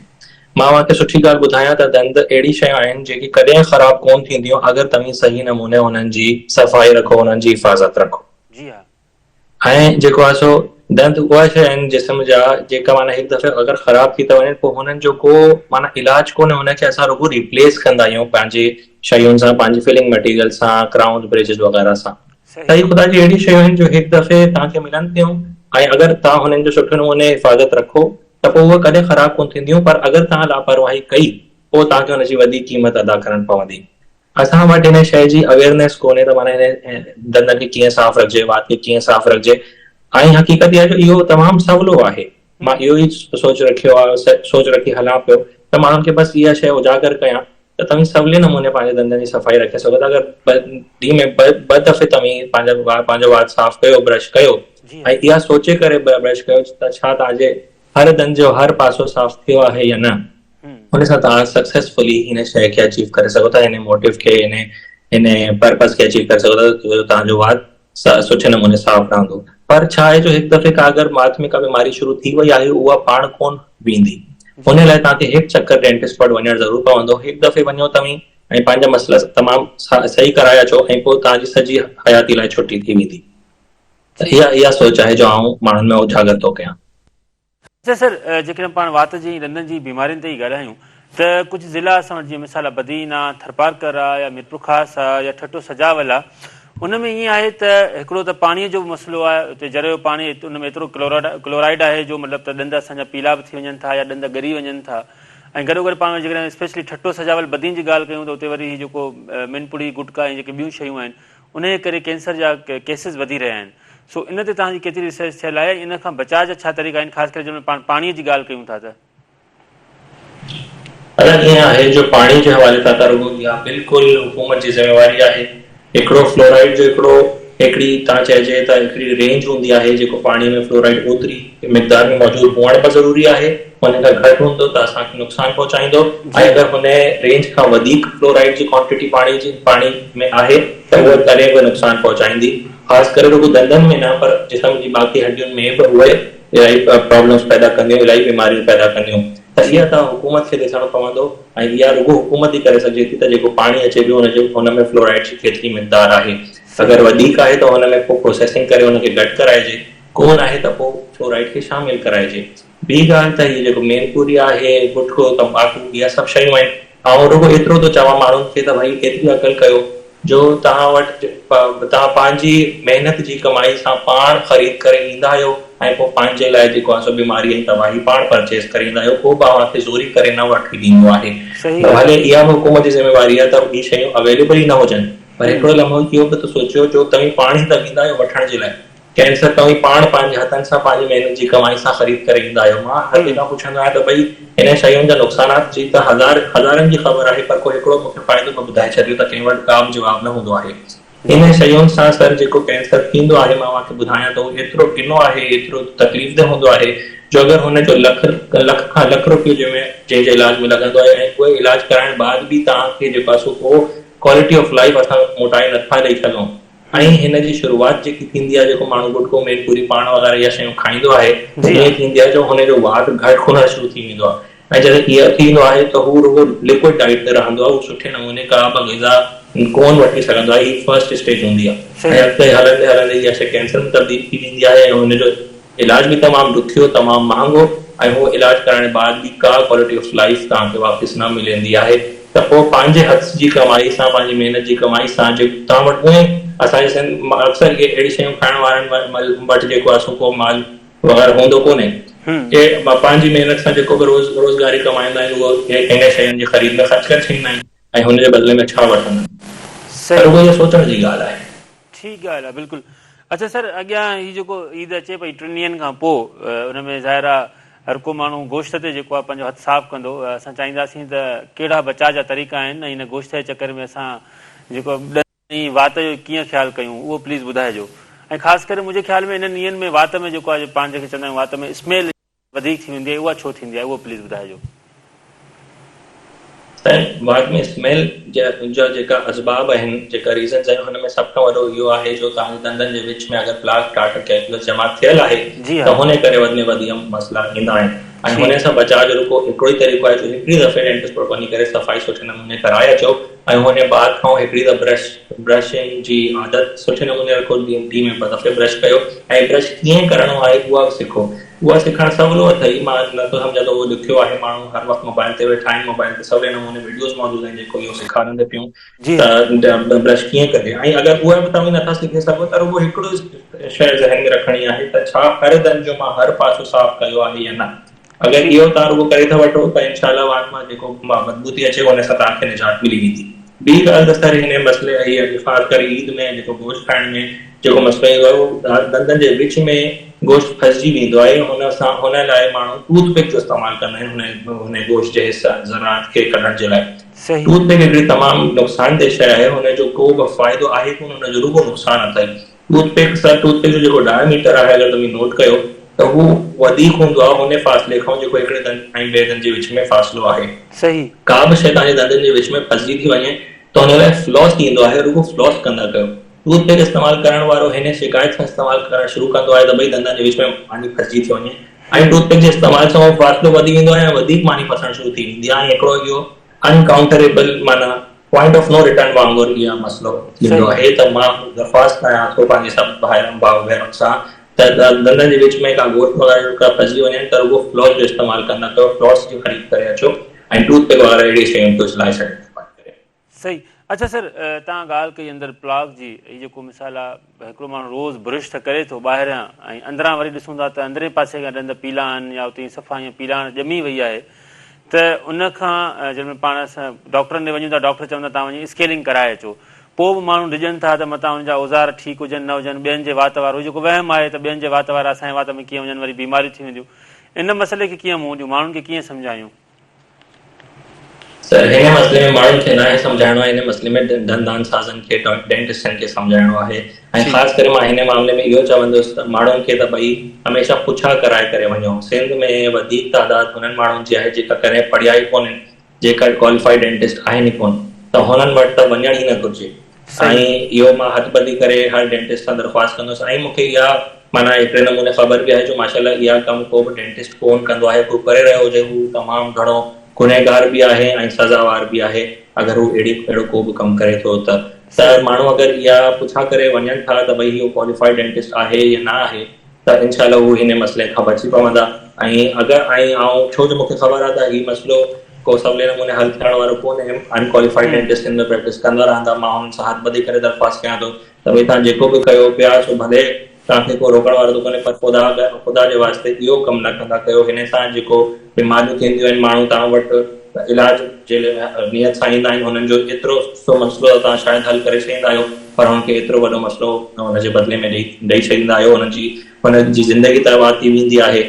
मां तव्हांखे सुठी ॻाल्हि ॿुधायां त दंद अहिड़ी शयूं आहिनि जेकी कॾहिं ख़राब कोन थींदियूं अगरि तव्हां सही नमूने हुननि जी सफ़ाई रखो, हुननि जी हिफ़ाज़त रखो। जी हा। ऐं जेको आहे सो दंद उहा शइ आहिनि जिस्म जा जेका माना हिकु दफ़े अगरि ख़राब थी था वञनि पोइ हुननि जो को माना इलाज कोन्हे, हुनखे असां रुॻो रिप्लेस कंदा आहियूं पंहिंजे शयुनि सां, पंहिंजी फिलिंग मटीरियल सां, क्राउन्स ब्रिजिस वग़ैरह सां। त हीअ ख़ुदा जी अहिड़ी शयूं आहिनि जो हिकु दफ़े तव्हांखे मिलनि थियूं ऐं अगरि तव्हां हुननि जो सुठे नमूने हिफ़ाज़त रखो त पोइ उहे कॾहिं ख़राब कोन थींदियूं, पर अगरि तव्हां लापरवाही कई पोइ तव्हांखे हुनजी वॾी क़ीमत अदा करणु पवंदी। असां वटि हिन शइ जी अवेयरनेस कोन्हे त माना हिन दंदनि खे कीअं साफ़ रखिजे, वात खे कीअं साफ़ रखिजे। ऐं हक़ीक़त इहा जो इहो तमामु सवलो आहे। मां इहो ई सोच रखियो आहे, सोच रखी हलां पियो त माण्हुनि खे बसि इहा शइ उजागर कयां त तव्हां सवले नमूने पंहिंजे दंदनि जी सफ़ाई रखे सघो था। अगरि ॾींहं में ॿ दफ़े तव्हां पंहिंजो वात साफ़ कयो, ब्रश कयो ऐं इहा सोचे करे ब्रश कयो त छा तव्हांजे हर दंद जो हर पासो साफ़ थियो आहे या न, हुन सां तव्हां सक्सेसफुली हिन शइ खे अचीव करे सघो था, हिन मोटिव खे, हिन पर्पस खे अचीव करे सघो था। तव्हांजो वात सुठे नमूने साफ़ रहंदो। पर छा आहे जो हिकु दफ़े का अगरि वात में का बीमारी शुरू थी वई आहे, उहा पाण कोन वेंदी। हुन लाइ तव्हांखे हिकु चकर डेंटिस्ट वटि वञणु ज़रूरु पवंदो। हिकु दफ़े वञो तव्हां ऐं पंहिंजा मसइला तमामु सही कराए अचो ऐं पोइ तव्हांजी सॼी हयाती लाइ छुटी थी वेंदी। त इहा सोच आहे जो आउं माण्हुनि में उजागर थो कयां। सर, जेकॾहिं पाण वात जी दंदनि जी बीमारियुनि ते ई ॻाल्हायूं त कुझु ज़िला असां वटि जीअं मिसाल बदीन आहे, थरपारकर आहे, या मीरपुरख़ास आहे, या ठट्टो सजावल आहे, उन में ईअं आहे त हिकिड़ो त पाणीअ जो मसइलो आहे। उते जरियो पाणी, उन में एतिरो क्लोराइड आहे जो मतिलबु त ॾंद असांजा पीला बि थी वञनि था या ॾंद ॻरी वञनि था। ऐं गॾो गॾु पाण जेकॾहिं स्पेशली ठट्टो सजावल बदीन जी ॻाल्हि कयूं त उते वरी जेको मिनपुड़ी, गुटका ऐं जेके ॿियूं शयूं आहिनि, उन जे करे कैंसर जा केसिस वधी रहिया आहिनि। सो इन ते तव्हांजी केतिरी रिसर्च थियल आहे? इन खां बचाव जा छा तरीक़ा आहिनि, ख़ासि करे जंहिंमहिल पाण पाणीअ जी ॻाल्हि कयूं था त? ईअं आहे जो पाणी जे हवाले सां त रुॻो इहा बिल्कुलु हुकूमत जी ज़िम्मेवारी आहे। हिकिड़ो फ्लोराइड जो हिकिड़ी तव्हां चइजे त हिकिड़ी रेंज हूंदी आहे जेको पाणी में फ्लोराइड ओतिरी मिक़दार में मौजूदु हुअण बि ज़रूरी आहे। हुन खां घटि हूंदो त असांखे नुक़सानु पहुचाईंदो, ऐं अगरि हुन रेंज खां वधीक फ्लोराइड जी क्वांटिटी पाणी में आहे त उहा तॾहिं बि नुक़सानु पहुचाईंदी। ख़ासि करे रुॻो दंदनि में न, पर जिस्म जी बाक़ी हड्डियुनि में बि उहे इलाही प्रॉब्लम्स पैदा कंदियूं, इलाही बीमारियूं पैदा कंदियूं। त इहा त हुकूमत खे ॾिसणो पवंदो, ऐं इहा रुॻो हुकूमत ई करे सघे थी त जेको पाणी अचे पियो हुन में फ्लोराइड जी केतिरी मिक़दार आहे। अगरि वधीक आहे त हुन में पोइ प्रोसेसिंग करे हुनखे घटि कराइजे, कोन आहे त पोइ फ्लोराइड खे शामिल कराइजे। ॿी ॻाल्हि त हीअ जेको मेनपुरी आहे, गुटखो, तंबाकू, इहा सभु शयूं आहिनि। ऐं रुॻो एतिरो थो चवां माण्हुनि खे त भई एतिरी अकल कयो जो तव्हां वटि तव्हां पंहिंजी महिनत जी कमाई सां पाण ख़रीद करे ईंदा आहियो ऐं पोइ पंहिंजे लाइ जेको आहे सो बीमारी ऐं तबाही पाण परचेस करे ईंदा आहियो। को बि अव्हांखे ज़ोरी करे न वठी ॾींदो आहे। भले इहा बि हुकूमत जी ज़िम्मेवारी आहे त ॿी शयूं अवेलेबल ई न हुजनि, पर हिकिड़ो लम्हो इहो बि त सोचियो जो तव्हां पाण ई त वेंदा आहियो वठण जे लाइ। कैंसर तव्हां पाण पंहिंजे हथनि सां पंहिंजी महिनत जी कमाई सां ख़रीद करे ईंदा आहियो। मां हर जेका पुछंदो आहियां त भई हिन शयुनि जा नुक़सानात जी त हज़ारनि जी ख़बर आहे, पर को हिकिड़ो मूंखे फ़ाइदो बि ॿुधाए छॾियो त कंहिं वटि का बि जवाबु न हूंदो आहे। हिन शयुनि सां सर जेको कैंसर थींदो आहे, मां तव्हांखे ॿुधायां थो, एतिरो किनो आहे, एतिरो तकलीफ़ देह हूंदो आहे जो अगरि हुनजो लख खां लख रुपयो जंहिंजे इलाज में लॻंदो आहे, ऐं उहे इलाज कराइण बाद बि तव्हांखे जेको आहे सो को क्वालिटी ऑफ लाइफ असां मोटाए नथा ॾेई सघूं। ऐं हिन जी शुरूआत जेकी थींदी आहे, जेको माण्हू गुटको में पूरी पाण वग़ैरह इहा शयूं खाईंदो आहे, ईअं थींदी आहे जो हुनजो वात घटि खुलणु शुरू थी वेंदो आहे। ऐं जॾहिं इहो थींदो आहे त हू रुॻो लिक्विड डाइट ते रहंदो आहे, हू सुठे नमूने का बि ग़िज़ा कोन वठी सघंदो आहे। हीअ फर्स्ट स्टेज हूंदी आहे, ऐं अॻिते हलंदे हलंदे इहा शइ कैंसर में तब्दील थी वेंदी आहे, ऐं हुनजो इलाज बि तमामु ॾुखियो, तमामु महांगो, ऐं उहो इलाज कराइण बाद बि का क्वालिटी ऑफ लाइफ तव्हांखे वापसि न मिलंदी आहे। त पोइ पंहिंजे हथ जी कमाई सां, पंहिंजी महिनत जी कमाई सां जेको तव्हां वटि उहे असांजे अक्सर इहे अहिड़ी शयूं खाइण वारनि वटि जेको आहे सो को माल वग़ैरह हूंदो कोन्हे। पंहिंजी महिनत सां जेको बि रोज़गारी कमाईंदा आहिनि उहो हिन शयुनि जी ख़रीद में ख़र्च करे छॾींदा आहिनि, ऐं हुनजे बदिले में छा वठंदा। सोचण जी ॻाल्हि आहे। ठीकु ॻाल्हि आहे, बिल्कुलु। अच्छा सर, अॻियां हीउ जेको ईद अचे पई 3 ॾींहंनि खां पोइ, हुन में ज़ाहिर आहे हर को माण्हू गोश्त ते जेको आहे पंहिंजो हथु साफ़ु कंदो। असां चाहींदासीं त कहिड़ा बचाव जा तरीक़ा आहिनि, ऐं हिन गोश्त जे चकर में असां जेको वात जो कीअं ख़्यालु कयूं, उहो प्लीज़ ॿुधाइजो। ऐं ख़ासि करे मुंहिंजे ख़्याल में हिननि ॾींहंनि में वात में जेको आहे पाण जेके चवंदा आहियूं वात में स्मेल वधीक थी वेंदी आहे, उहा छो थींदी आहे, उहो प्लीज़ ॿुधाइजो। वात में स्मेल जा जेका असबाब आहिनि, जेका रीज़न्स आहिनि, हुन में सभ खां वॾो इहो आहे जो तव्हांजे दंदनि जे विच में अगरि प्लाक, टाट, कैल्कुलस जमा थियल आहे त हुन करे वधि में वधि मसइला ईंदा आहिनि। ऐं हुन सां बचाव जो रुॻो हिकिड़ो ई तरीक़ो आहे जो हिकिड़ी दफ़े डेंटिस्ट वटि वञी करे सफ़ाई सुठे नमूने कराए अचो, ऐं हुन बाद खां हिकिड़ी त ब्रशिंग जी आदत सुठे नमूने रखो। ॾींहं में 2 दफ़े ब्रश कयो, ऐं ब्रश कीअं करणो आहे उहा बि सिखो। उहा सिखणु सवलो अथई। मां नथो सम्झां त उहो ॾुखियो आहे। माण्हू हर वक़्तु मोबाइल ते वेठा आहिनि, मोबाइल ते सवले नमूने वीडियोस मौजूदु आहिनि जेको इहो सेखारनि पियूं जी त ब्रश कीअं कजे। ऐं अगरि उहा बि तव्हां नथा सिखी सघो त रुॻो हिकिड़ो शइ ज़हन में रखणी आहे त छा हर दंद जो मां हर पासो साफ़ कयो आहे या न। अगरि इहो तव्हां रुॻो करे था वठो त इनशाला वात मां जेको मज़बूती अचे हुन सां तव्हांखे निजात मिली वेंदी। ॿी ॻाल्हि त सर हिन मसइले ख़ासि करे ईद में जेको गोश्त खाइण में जेको मसइलो ईंदो आहे उहो दंदनि जे विच में गोश्त फसिजी वेंदो आहे। हुन लाइ माण्हू टूथपिक जो इस्तेमालु कंदा आहिनि हुन गोश्त जे हिसा ज़रात खे कढण जे लाइ। सही टूथपिक हिकिड़ी तमामु नुक़सानदेह शइ आहे, हुनजो को बि फ़ाइदो आहे कोन, हुनजो रुॻो नुक़सानु अथई। टूथपिक जो जेको डायमीटर आहे अगरि तव्हां नोट कयो त हू वधीक हूंदो आहे हुन फ़ासिले खां जेको हिकिड़े दंद ऐं ॿिए दंद जे विच में फ़ासिलो आहे। सही का बि शइ तव्हांजे दंदनि जे विच में फसिजी थी वञे त हुन लाइ फ्लॉस थींदो आहे, रुॻो फ्लॉस कंदा कयो। टूथपिक इस्तेमालु करण वारो हिन शिकायत सां इस्तेमालु करणु शुरू कंदो आहे त भई दंदनि जे विच में मानी फसिजी थी वञे ऐं टूथपिक जे इस्तेमाल सां फ़ासिलो वधी वेंदो आहे ऐं वधीक मानी फसणु शुरू थी वेंदी आहे। हिकिड़ो इहो अनकाउंटरेबल माना पॉइंट ऑफ नो रिटर्न वांगुरु इहा मसइलो थींदो आहे। त मां दरख़्वास्त कयां थो पंहिंजे सभु भाउ भेनरुनि सां त दंदनि जे विच में का गोश्त वग़ैरह का फसिजी वञे त रुॻो फ्लॉस जो इस्तेमालु कंदा कयो, फ्लॉस जो ख़रीद करे अचो ऐं टूथपिक वग़ैरह अहिड़ी शयूं खे उछलाए छॾियो। सही। अच्छा सर, तव्हां ॻाल्हि कई अंदरि प्लाक जी, हीअ जेको मिसाल आहे हिकिड़ो माण्हू रोज़ ब्रश त करे थो ॿाहिरियां ऐं अंदरां वरी ॾिसूं था त अंदरे पासे खां ॾंद पीला आहिनि या उते सफ़ा ईअं पीला ॼमी वई आहे त उनखां जंहिंमें पाण असां डॉक्टरनि ॾे वञूं था, डॉक्टर चवंदा तव्हां वञी स्केनिंग कराए अचो। पोइ बि माण्हू ॾिजनि था त मथां हुनजा औज़ार ठीकु हुजनि न हुजनि, ॿियनि जे वात वारो जेको वहम आहे त ॿियनि जे वात वारा असांजे वात में कीअं वञनि, वरी बीमारियूं थी वेंदियूं। इन मसइले खे कीअं मुंहुं ॾियूं, माण्हुनि खे कीअं सम्झायूं? सर हिन मसइले में माण्हुनि खे न सम्झाइणो आहे, हिन मसइले में दंदान साज़नि खे डेंटिस्टनि खे सम्झाइणो आहे। ऐं ख़ासि करे मां हिन मामले में इहो चवंदुसि त माण्हुनि खे त भई हमेशह पुछा कराए करे वञो। सिंध में वधीक तादाद हुननि माण्हुनि जी आहे जेका कॾहिं पढ़िया ई कोन्हनि, जेका क्वालिफाइड डेंटिस्ट आहिनि ई कोन, त हुननि वटि त वञण ई न घुरिजे। ऐं इहो मां हथ ॿधी करे हर डेंटिस्ट सां दरख़्वास्त कंदुसि। ऐं मूंखे इहा माना हिकिड़े नमूने ख़बर बि आहे जो माशाल्लाह इहा कमु को बि डेंटिस्ट कोन कंदो आहे। को करे रहियो हुजे हू तमामु घणो गुनहगार बि आहे ऐं सज़ावार बि आहे अगरि हू अहिड़ो को बि कमु करे थो त माण्हू अगरि इहा पुछा करे वञनि था त भई इहो क्वालिफाइड डेंटिस्ट आहे या न आहे त इनशाला हू हिन मसइले खां बची पवंदा। ऐं अगरि छो जो मूंखे ख़बर आहे त हीउ मसइलो को सवले नमूने हल थियण वारो कोन्हे, अनक्वालिफाइड डेंटिस्ट हिन में प्रैक्टिस कंदा रहंदा। मां हुननि सां हथ ॿधी करे दरख़्वास्त कयां थो त भई तव्हां जेको बि कयो पिया सो भले तव्हांखे को रोकण वारो त कोन्हे, पर ख़ुदा जे वास्ते इहो कमु न कंदा कयो। हिन सां जेको बीमारियूं थींदियूं आहिनि, माण्हू तव्हां वटि इलाज जे नियत सां ईंदा आहिनि, हुननि जो एतिरो सो मसइलो तव्हां शायदि हल करे छॾींदा आहियो, पर हुनखे एतिरो वॾो मसइलो हुनजे बदिले में ॾेई छॾींदा आहियो। हुनजी ज़िंदगी तबाह थी वेंदी आहे।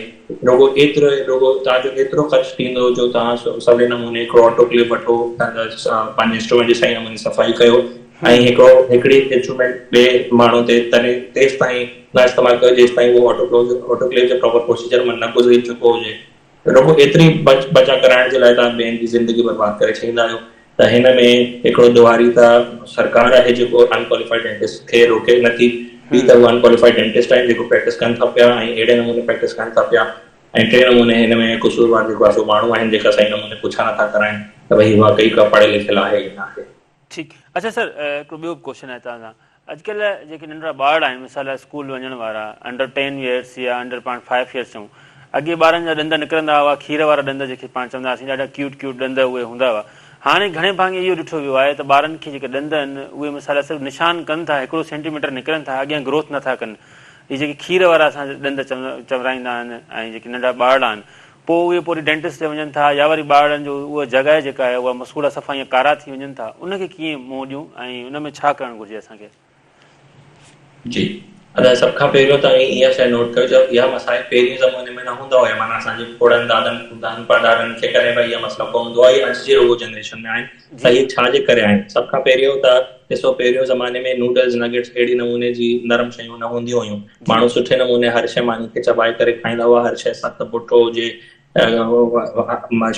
रुॻो तव्हांजो एतिरो ख़र्चु थींदो जो तव्हां सवले नमूने हिकिड़ो ऑटोक्लेव वठो, पंहिंजे इंस्ट्रूमेंट जी सही नमूने सफ़ाई कयो ऐं हिकिड़ी इंस्ट्रूमेंट ॿिए माण्हू ते तेसि ताईं न इस्तेमालु कयो जेसि ताईं उहो ऑटोक्लेव जो प्रॉपर प्रोसीजर में न गुज़री चुको हुजे। रुॻो एतिरी बचा कराइण जे लाइ तव्हां ॿियनि जी ज़िंदगी बर्बाद करे छॾींदा आहियो। त हिन में हिकिड़ो दुआरी त सरकार आहे जेको अनक्वालिफाइड डेंटिस्ट खे रोके नथी, ॿी त उहे अनक्वालिफाइड डेंटिस्ट आहिनि जेको प्रैक्टिस कनि था पिया ऐं अहिड़े नमूने प्रैक्टिस कनि था पिया, ऐं टे नमूने हिन में क़सूरवार जेको आहे सो माण्हू आहिनि जेका सही नमूने पुछा नथा कराइनि त भई वाकई का पढ़ियल लिखियल आहे या न आहे। ठीकु। अच्छा सर, हिकिड़ो ॿियो क्वेश्चन आहे तव्हां सां। अॼुकल्ह जेके नंढड़ा ॿार आहिनि, मिसाल स्कूल वञण वारा अंडर 10 ईयर्स या अंडर 5 ईयर्स चऊं, अॻे ॿारनि जा ॾंद निकिरंदा हुआ, खीर वारा ॾंद जेके पाण चवंदा हुआसीं, ॾाढा क्यूट ॾंद उहे हूंदा हुआ। हाणे घणे भाङे इहो ॾिठो वियो आहे त ॿारनि खे जेके ॾंद आहिनि उहे मिसाल सिर्फ़ु निशान कनि था, 1 सेंटीमीटर निकिरनि था, अॻियां ग्रोथ नथा कनि। इहे जेके खीर वारा असां ॾंद चवराईंदा आहिनि ऐं जेके नंढा ॿार आहिनि, पोइ उहे पूरी डेंटिस्ट ते वञनि था या वरी ॿारनि जो उहा जॻह जेका आहे उहा मसूड़ा सफ़ा ईअं कारा थी वञनि था, उनखे कीअं मुंहुं ॾियूं ऐं उन में छा करणु घुरिजे असांखे? जी, सभ खां पहिरियों तव्हां इहा शइ नोट कयो जो इहा मसाइल पहिरीं ज़माने में न हूंदा हुया, माना असांजे पुड़नि दादनि परदादनि खे कॾहिं भई इहा मसइला कोन हूंदो आहे, अॼु जी रुॻो जनरेशन में आहिनि। त इहे छाजे करे आहिनि? सभ खां पहिरियों त ॾिसो, पहिरियों ज़माने में नूडल्स नगेट्स अहिड़ी नमूने जी नरम शयूं न हूंदियूं हुयूं। माण्हू सुठे नमूने हर शइ मानी खे चबाए करे खाईंदा हुआ, हर शइ सख़्तु बुटो हुजे,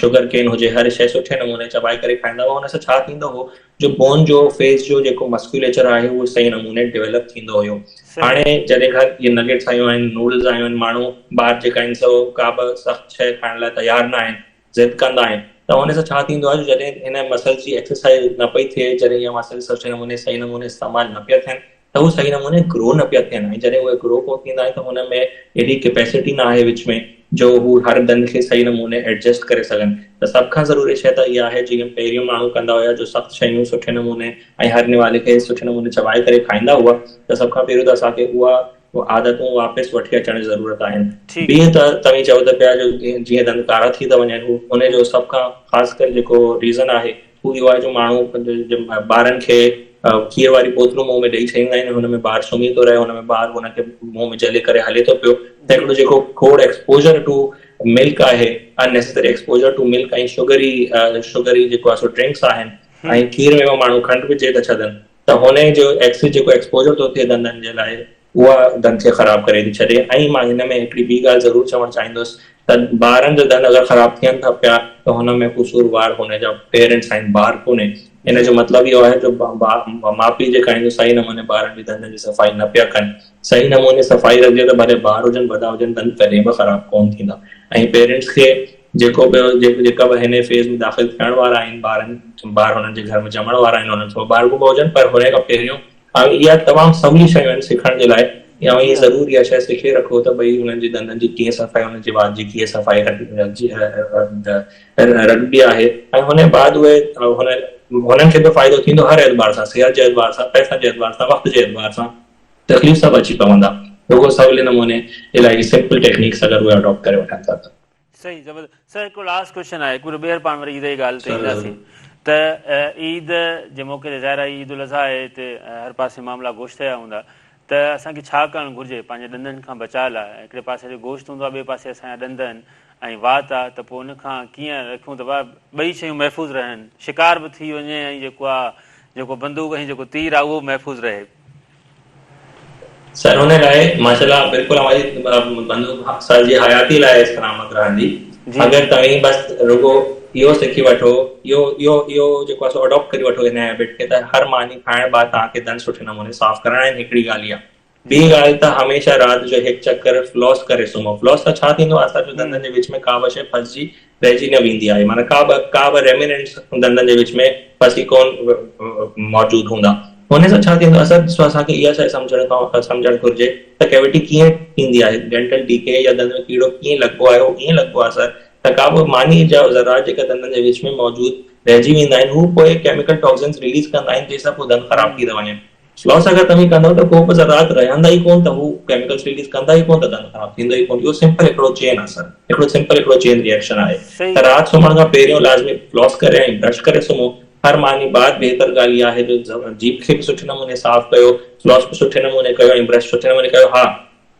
शुगर केन हुजे, हर शइ सुठे नमूने चबाए करे खाईंदा हुआ। हुन सां छा थींदो हो जो बोन जो फेस जो जेको मस्कुलेचर आहे उहो सही नमूने डेवलप थींदो हुयो। हाणे जॾहिं खां इहे नगेट्स आयूं आहिनि, नूडल्स आयूं आहिनि, माण्हू ॿार जेका आहिनि सो का बि सख़्तु शइ खाइण लाइ तयारु न आहिनि, ज़िद कंदा आहिनि। त हुन सां छा थींदो आहे, जॾहिं हिन मसल जी एक्सरसाइज़ न पई थिए, जॾहिं इहा मसल सुठे नमूने सही नमूने इस्तेमालु न पिया थियनि, त उहे सही नमूने ग्रो न पिया थियनि, ऐं जॾहिं उहे ग्रो कोन थींदा आहिनि त हुन में एॾी कैपेसिटी न आहे विच में जो हू हर दंद खे सही नमूने एडजस्ट करे सघनि। त सभ खां ज़रूरी शइ त इहा आहे, जीअं पहिरियों माण्हू कंदा हुया जो सख़्तु शयूं सुठे नमूने ऐं हर निवाले खे सुठे नमूने चबाए करे खाईंदा हुआ, त सभ खां पहिरियों त असांखे उहा आदतूं वापसि वठी अचण जी ज़रूरत आहिनि। ॿी त तव्हीं चओ त पिया जो जीअं दंद कारा थी था वञनि, हुनजो सभ खां ख़ासि करे जेको रीज़न आहे हू इहो आहे जो माण्हू ॿारनि खे खीर वारी बोतलूं मुंहं में ॾेई छॾींदा आहिनि, हुन में ॿारु सुम्ही थो रहे, हुन में ॿारु हुनखे मुंहं में जले करे हले थो पियो। त हिकिड़ो जेको खोड़ एक्सपोजर टू मिल्क आहे, अननेसेसरी एक्सपोजर टू मिल्क ऐं शुगरी जेको आहे सो ड्रिंक्स आहिनि, ऐं खीर में माण्हू खंडु विझे था छॾनि, त हुन जो जेको एक्सपोजर थो थिए दंदनि जे लाइ, उहा दंद खे ख़राबु करे थी छॾे। ऐं मां हिन में हिकिड़ी ॿी ॻाल्हि ज़रूरु चवणु चाहींदुसि त ॿारनि जा दंद अगरि ख़राबु थियनि था पिया त हुन में कसूरवार हुनजा पेरेंट्स आहिनि, ॿारु कोन्हे। हिन जो मतिलबु इहो आहे जो माउ पीउ जेका आहिनि सही नमूने ॿारनि जी दंदनि जी सफ़ाई न पिया कनि। सही नमूने सफ़ाई रखिजे त भले ॿार हुजनि वॾा हुजनि, दंद कॾहिं बि ख़राबु कोन थींदा। ऐं पेरेंट्स खे जेका बि हिन फेज़ में दाख़िल थियण वारा आहिनि, ॿार हुननि जे घर में ॼमण वारा आहिनि, हुननि सां ॿार बि हुजनि, पर हुन खां पहिरियों इहा तमामु सवली शयूं आहिनि सिखण जे लाइ। या इहा ज़रूरी आहे शइ सिखे रखो त भई हुननि जी दंदनि जी कीअं सफ़ाई, हुननि जे वात जी कीअं सफ़ाई रखबी आहे, ऐं हुन बाद उहे हुननि खे बि फ़ाइदो थींदो हर एतबार सां, सिहत जे एतबार सां, पैसा जे एतबार सां, वक़्त जे एतबार सां। तकलीफ़ सभु अची पवंदा, रुगो सवले नमूने इलाही सिंपल टेक्निक्स अगरि उहे अडॉप्ट करे वठनि था त। सही, ज़बरदस्त। सर हिकिड़ो लास्ट क्वेश्चन आहे, हिकिड़ो ॿीहर पाण वरी ईद जी ॻाल्हि ते ईंदासीं त ईद जे मौक़े ते ज़ाहिर आहे ईद उल अज़हा आहे, हिते हर पासे मामला गोश्त जा हूंदा, त असांखे छा करणु घुरिजे पंहिंजे ॾंदनि खां बचाव लाइ? हिकिड़े पासे ते गोश्त हूंदो आहे, ॿिए पासे असांजा ॾंद आहिनि ऐं वात आहे, त पोइ हुन खां कीअं रखूं त ॿई शयूं महफ़ूज़ रहनि, शिकार बि थी वञे ऐं जेको बंदूक ऐं जेको तीर आहे उहो महफ़ूज़ रहे? सर हुन लाइ माशाल्लाह बिल्कुलु हमारी बंदूक सर जी हयाती लाइ सलामत रहंदी अगरि तव्हीं बसि रुगो इहो सिखी वठो, इहो जेको आहे सो अडॉप्ट करे वठो हिन हैबिट खे, त हर मानी खाइण बाद तव्हांखे दंद सुठे नमूने साफ़ करणा आहिनि। हिकिड़ी ॻाल्हि आहे। ॿी ॻाल्हि त हमेशह राति जो हिकु चकर फ्लॉस करे सुम्हो। फ्लॉस सां छा थींदो आहे, असांजो दंदनि जे विच में का बि शइ फंसिजी रहिजी न वेंदी आहे, माना का बि रेमिनेंट्स दंदनि जे विच में फंसी कोन मौजूदु हूंदा। हुन सां छा थींदो आहे, असांखे इहा शइ सम्झणु घुरिजे त कैविटी कीअं थींदी आहे, डेंटल डीके या दंद में कीड़ो कीअं लॻबो आहे, उहो कीअं लॻबो आहे। सर त का बि मानी जा ज़रात जेका दंदनि जे विच में मौजूदु रहिजी वेंदा आहिनि, हू पोइ केमिकल टॉक्सिन्स रिलीज़ कंदा आहिनि, जंहिंसां पोइ दंद ख़राब थी था वञनि। फ्लॉस अगरि तव्हीं कंदव त को बि ज़रात रहंदा ई कोन, त हू केमिकल्स रिलीज़ कंदा ई कोन, त दंद ख़राब थींदो ई कोन। इहो सिंपल हिकिड़ो चेन आहे सर, हिकिड़ो चेन रिएक्शन आहे। त राति सुम्हण खां पहिरियों लाज़मी फ्लॉस करे ऐं ब्रश करे सुम्हो। हर मानी बाद बेहतर ॻाल्हि इहा आहे जो जीभ खे बि सुठे नमूने साफ़ कयो, फ्लॉस बि सुठे नमूने कयो ऐं ब्रश सुठे नमूने कयो। हा,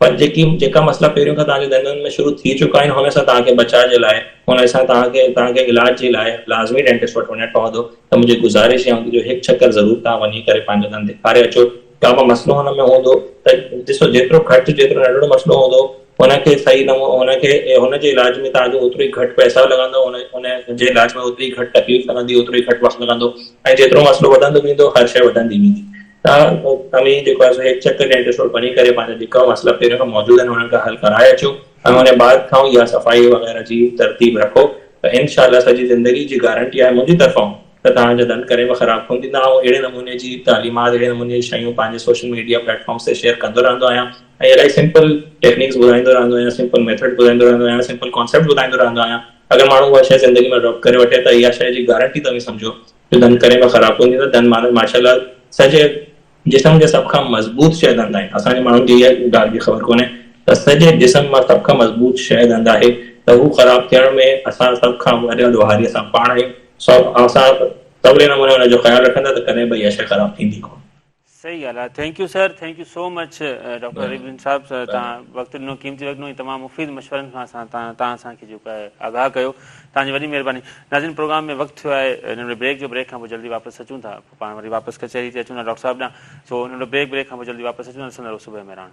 पर जेका मसला पहिरियों खां तव्हांजे दंदनि में शुरू थी चुका आहिनि, हुन सां तव्हांखे बचाव जे लाइ, हुन सां तव्हांखे इलाज जे लाइ लाज़मी डेंटिस्ट वटि वञणु पवंदो। त मुंहिंजी गुज़ारिश आहे जो हिकु चकर ज़रूरु तव्हां वञी करे पंहिंजो दंद ॾेखारे अचो। का बि मसलो हुन में हूंदो त ॾिसो, जेतिरो घटि जेतिरो नंढड़ो मसलो हूंदो हुनखे सही नमूने हुनजे इलाज में तव्हांजो ओतिरो ई घटि पैसा लॻंदो, हुनजे इलाज में ओतिरी घटि तकलीफ़ लॻंदी, ओतिरो ई घटि वक़्तु लॻंदो, ऐं जेतिरो मसलो वधंदो वेंदो हर शइ वधंदी वेंदी। त तव्हीं जेको आहे हिकु चकर डेंटिस्ट वटि वञी करे पंहिंजा जेका मसला पहिरियों खां मौजूदु आहिनि हुननि खां हल कराए अचो, ऐं हुन बाद खां इहा सफ़ाई वग़ैरह जी तरतीब रखो, त इनशाला सॼी ज़िंदगी जी गारंटी आहे मुंहिंजी तरफ़ां त तव्हांजा दंद करे बि ख़राबु कोन थींदा। ऐं अहिड़े नमूने जी तालीमात, अहिड़े नमूने जी शयूं पंहिंजे सोशल मीडिया प्लेटफॉर्म्स ते शेयर कंदो रहंदो आहियां, ऐं इलाही सिंपल टेक्निक्स ॿुधाईंदो रहंदो आहियां, सिंपल मेथड ॿुधाईंदो रहंदो आहियां, सिंपल कॉन्सेप्ट ॿुधाईंदो रहंदो आहियां। अगरि माण्हू उहा शइ ज़िंदगी में अडॉप्ट करे वठे त इहा शइ जी गारंटी तव्हीं सम्झो जो दंद करे बि ख़राबु कोन थींदा। दंद माशाल्लाह सॼे जिस्म जे सभ खां मज़बूत शइ दंद आहिनि। असांजे माण्हुनि खे इहा ॻाल्हि जी ख़बर कोन्हे त सॼे जिस्म मां सभ खां मज़बूत शइ दंद आहे, त हू ख़राबु थियण में असां सभ खां वॾो ॾोहारी असां पाण आहियूं। असां सवले नमूने हुनजो ख़्यालु रखंदा त कॾहिं बि इहा शइ ख़राबु थींदी कोन। सही ॻाल्हि आहे। Thank you sir, thank you so much doctor Ribuddin साहब। तव्हां वक़्तु ॾिनो, क़ीमती वक़्तु ॾिनो, तमामु मुफ़ीद मशवरनि खां तव्हां असांखे जेको आहे आगाह कयो। तव्हांजी वॾी महिरबानी। नाज़रीन, प्रोग्राम में वक़्तु थियो आहे हिन ब्रेक खां पोइ जल्दी वापसि अचूं था, पाण वरी वापसि कचहरी ते अचूं था डॉक्टर साहिब ॾांहुं। सो हिन ब्रेक खां पोइ जल्दी वापसि अचूं था। ॾिसंदा रहो सुबुह में रहण।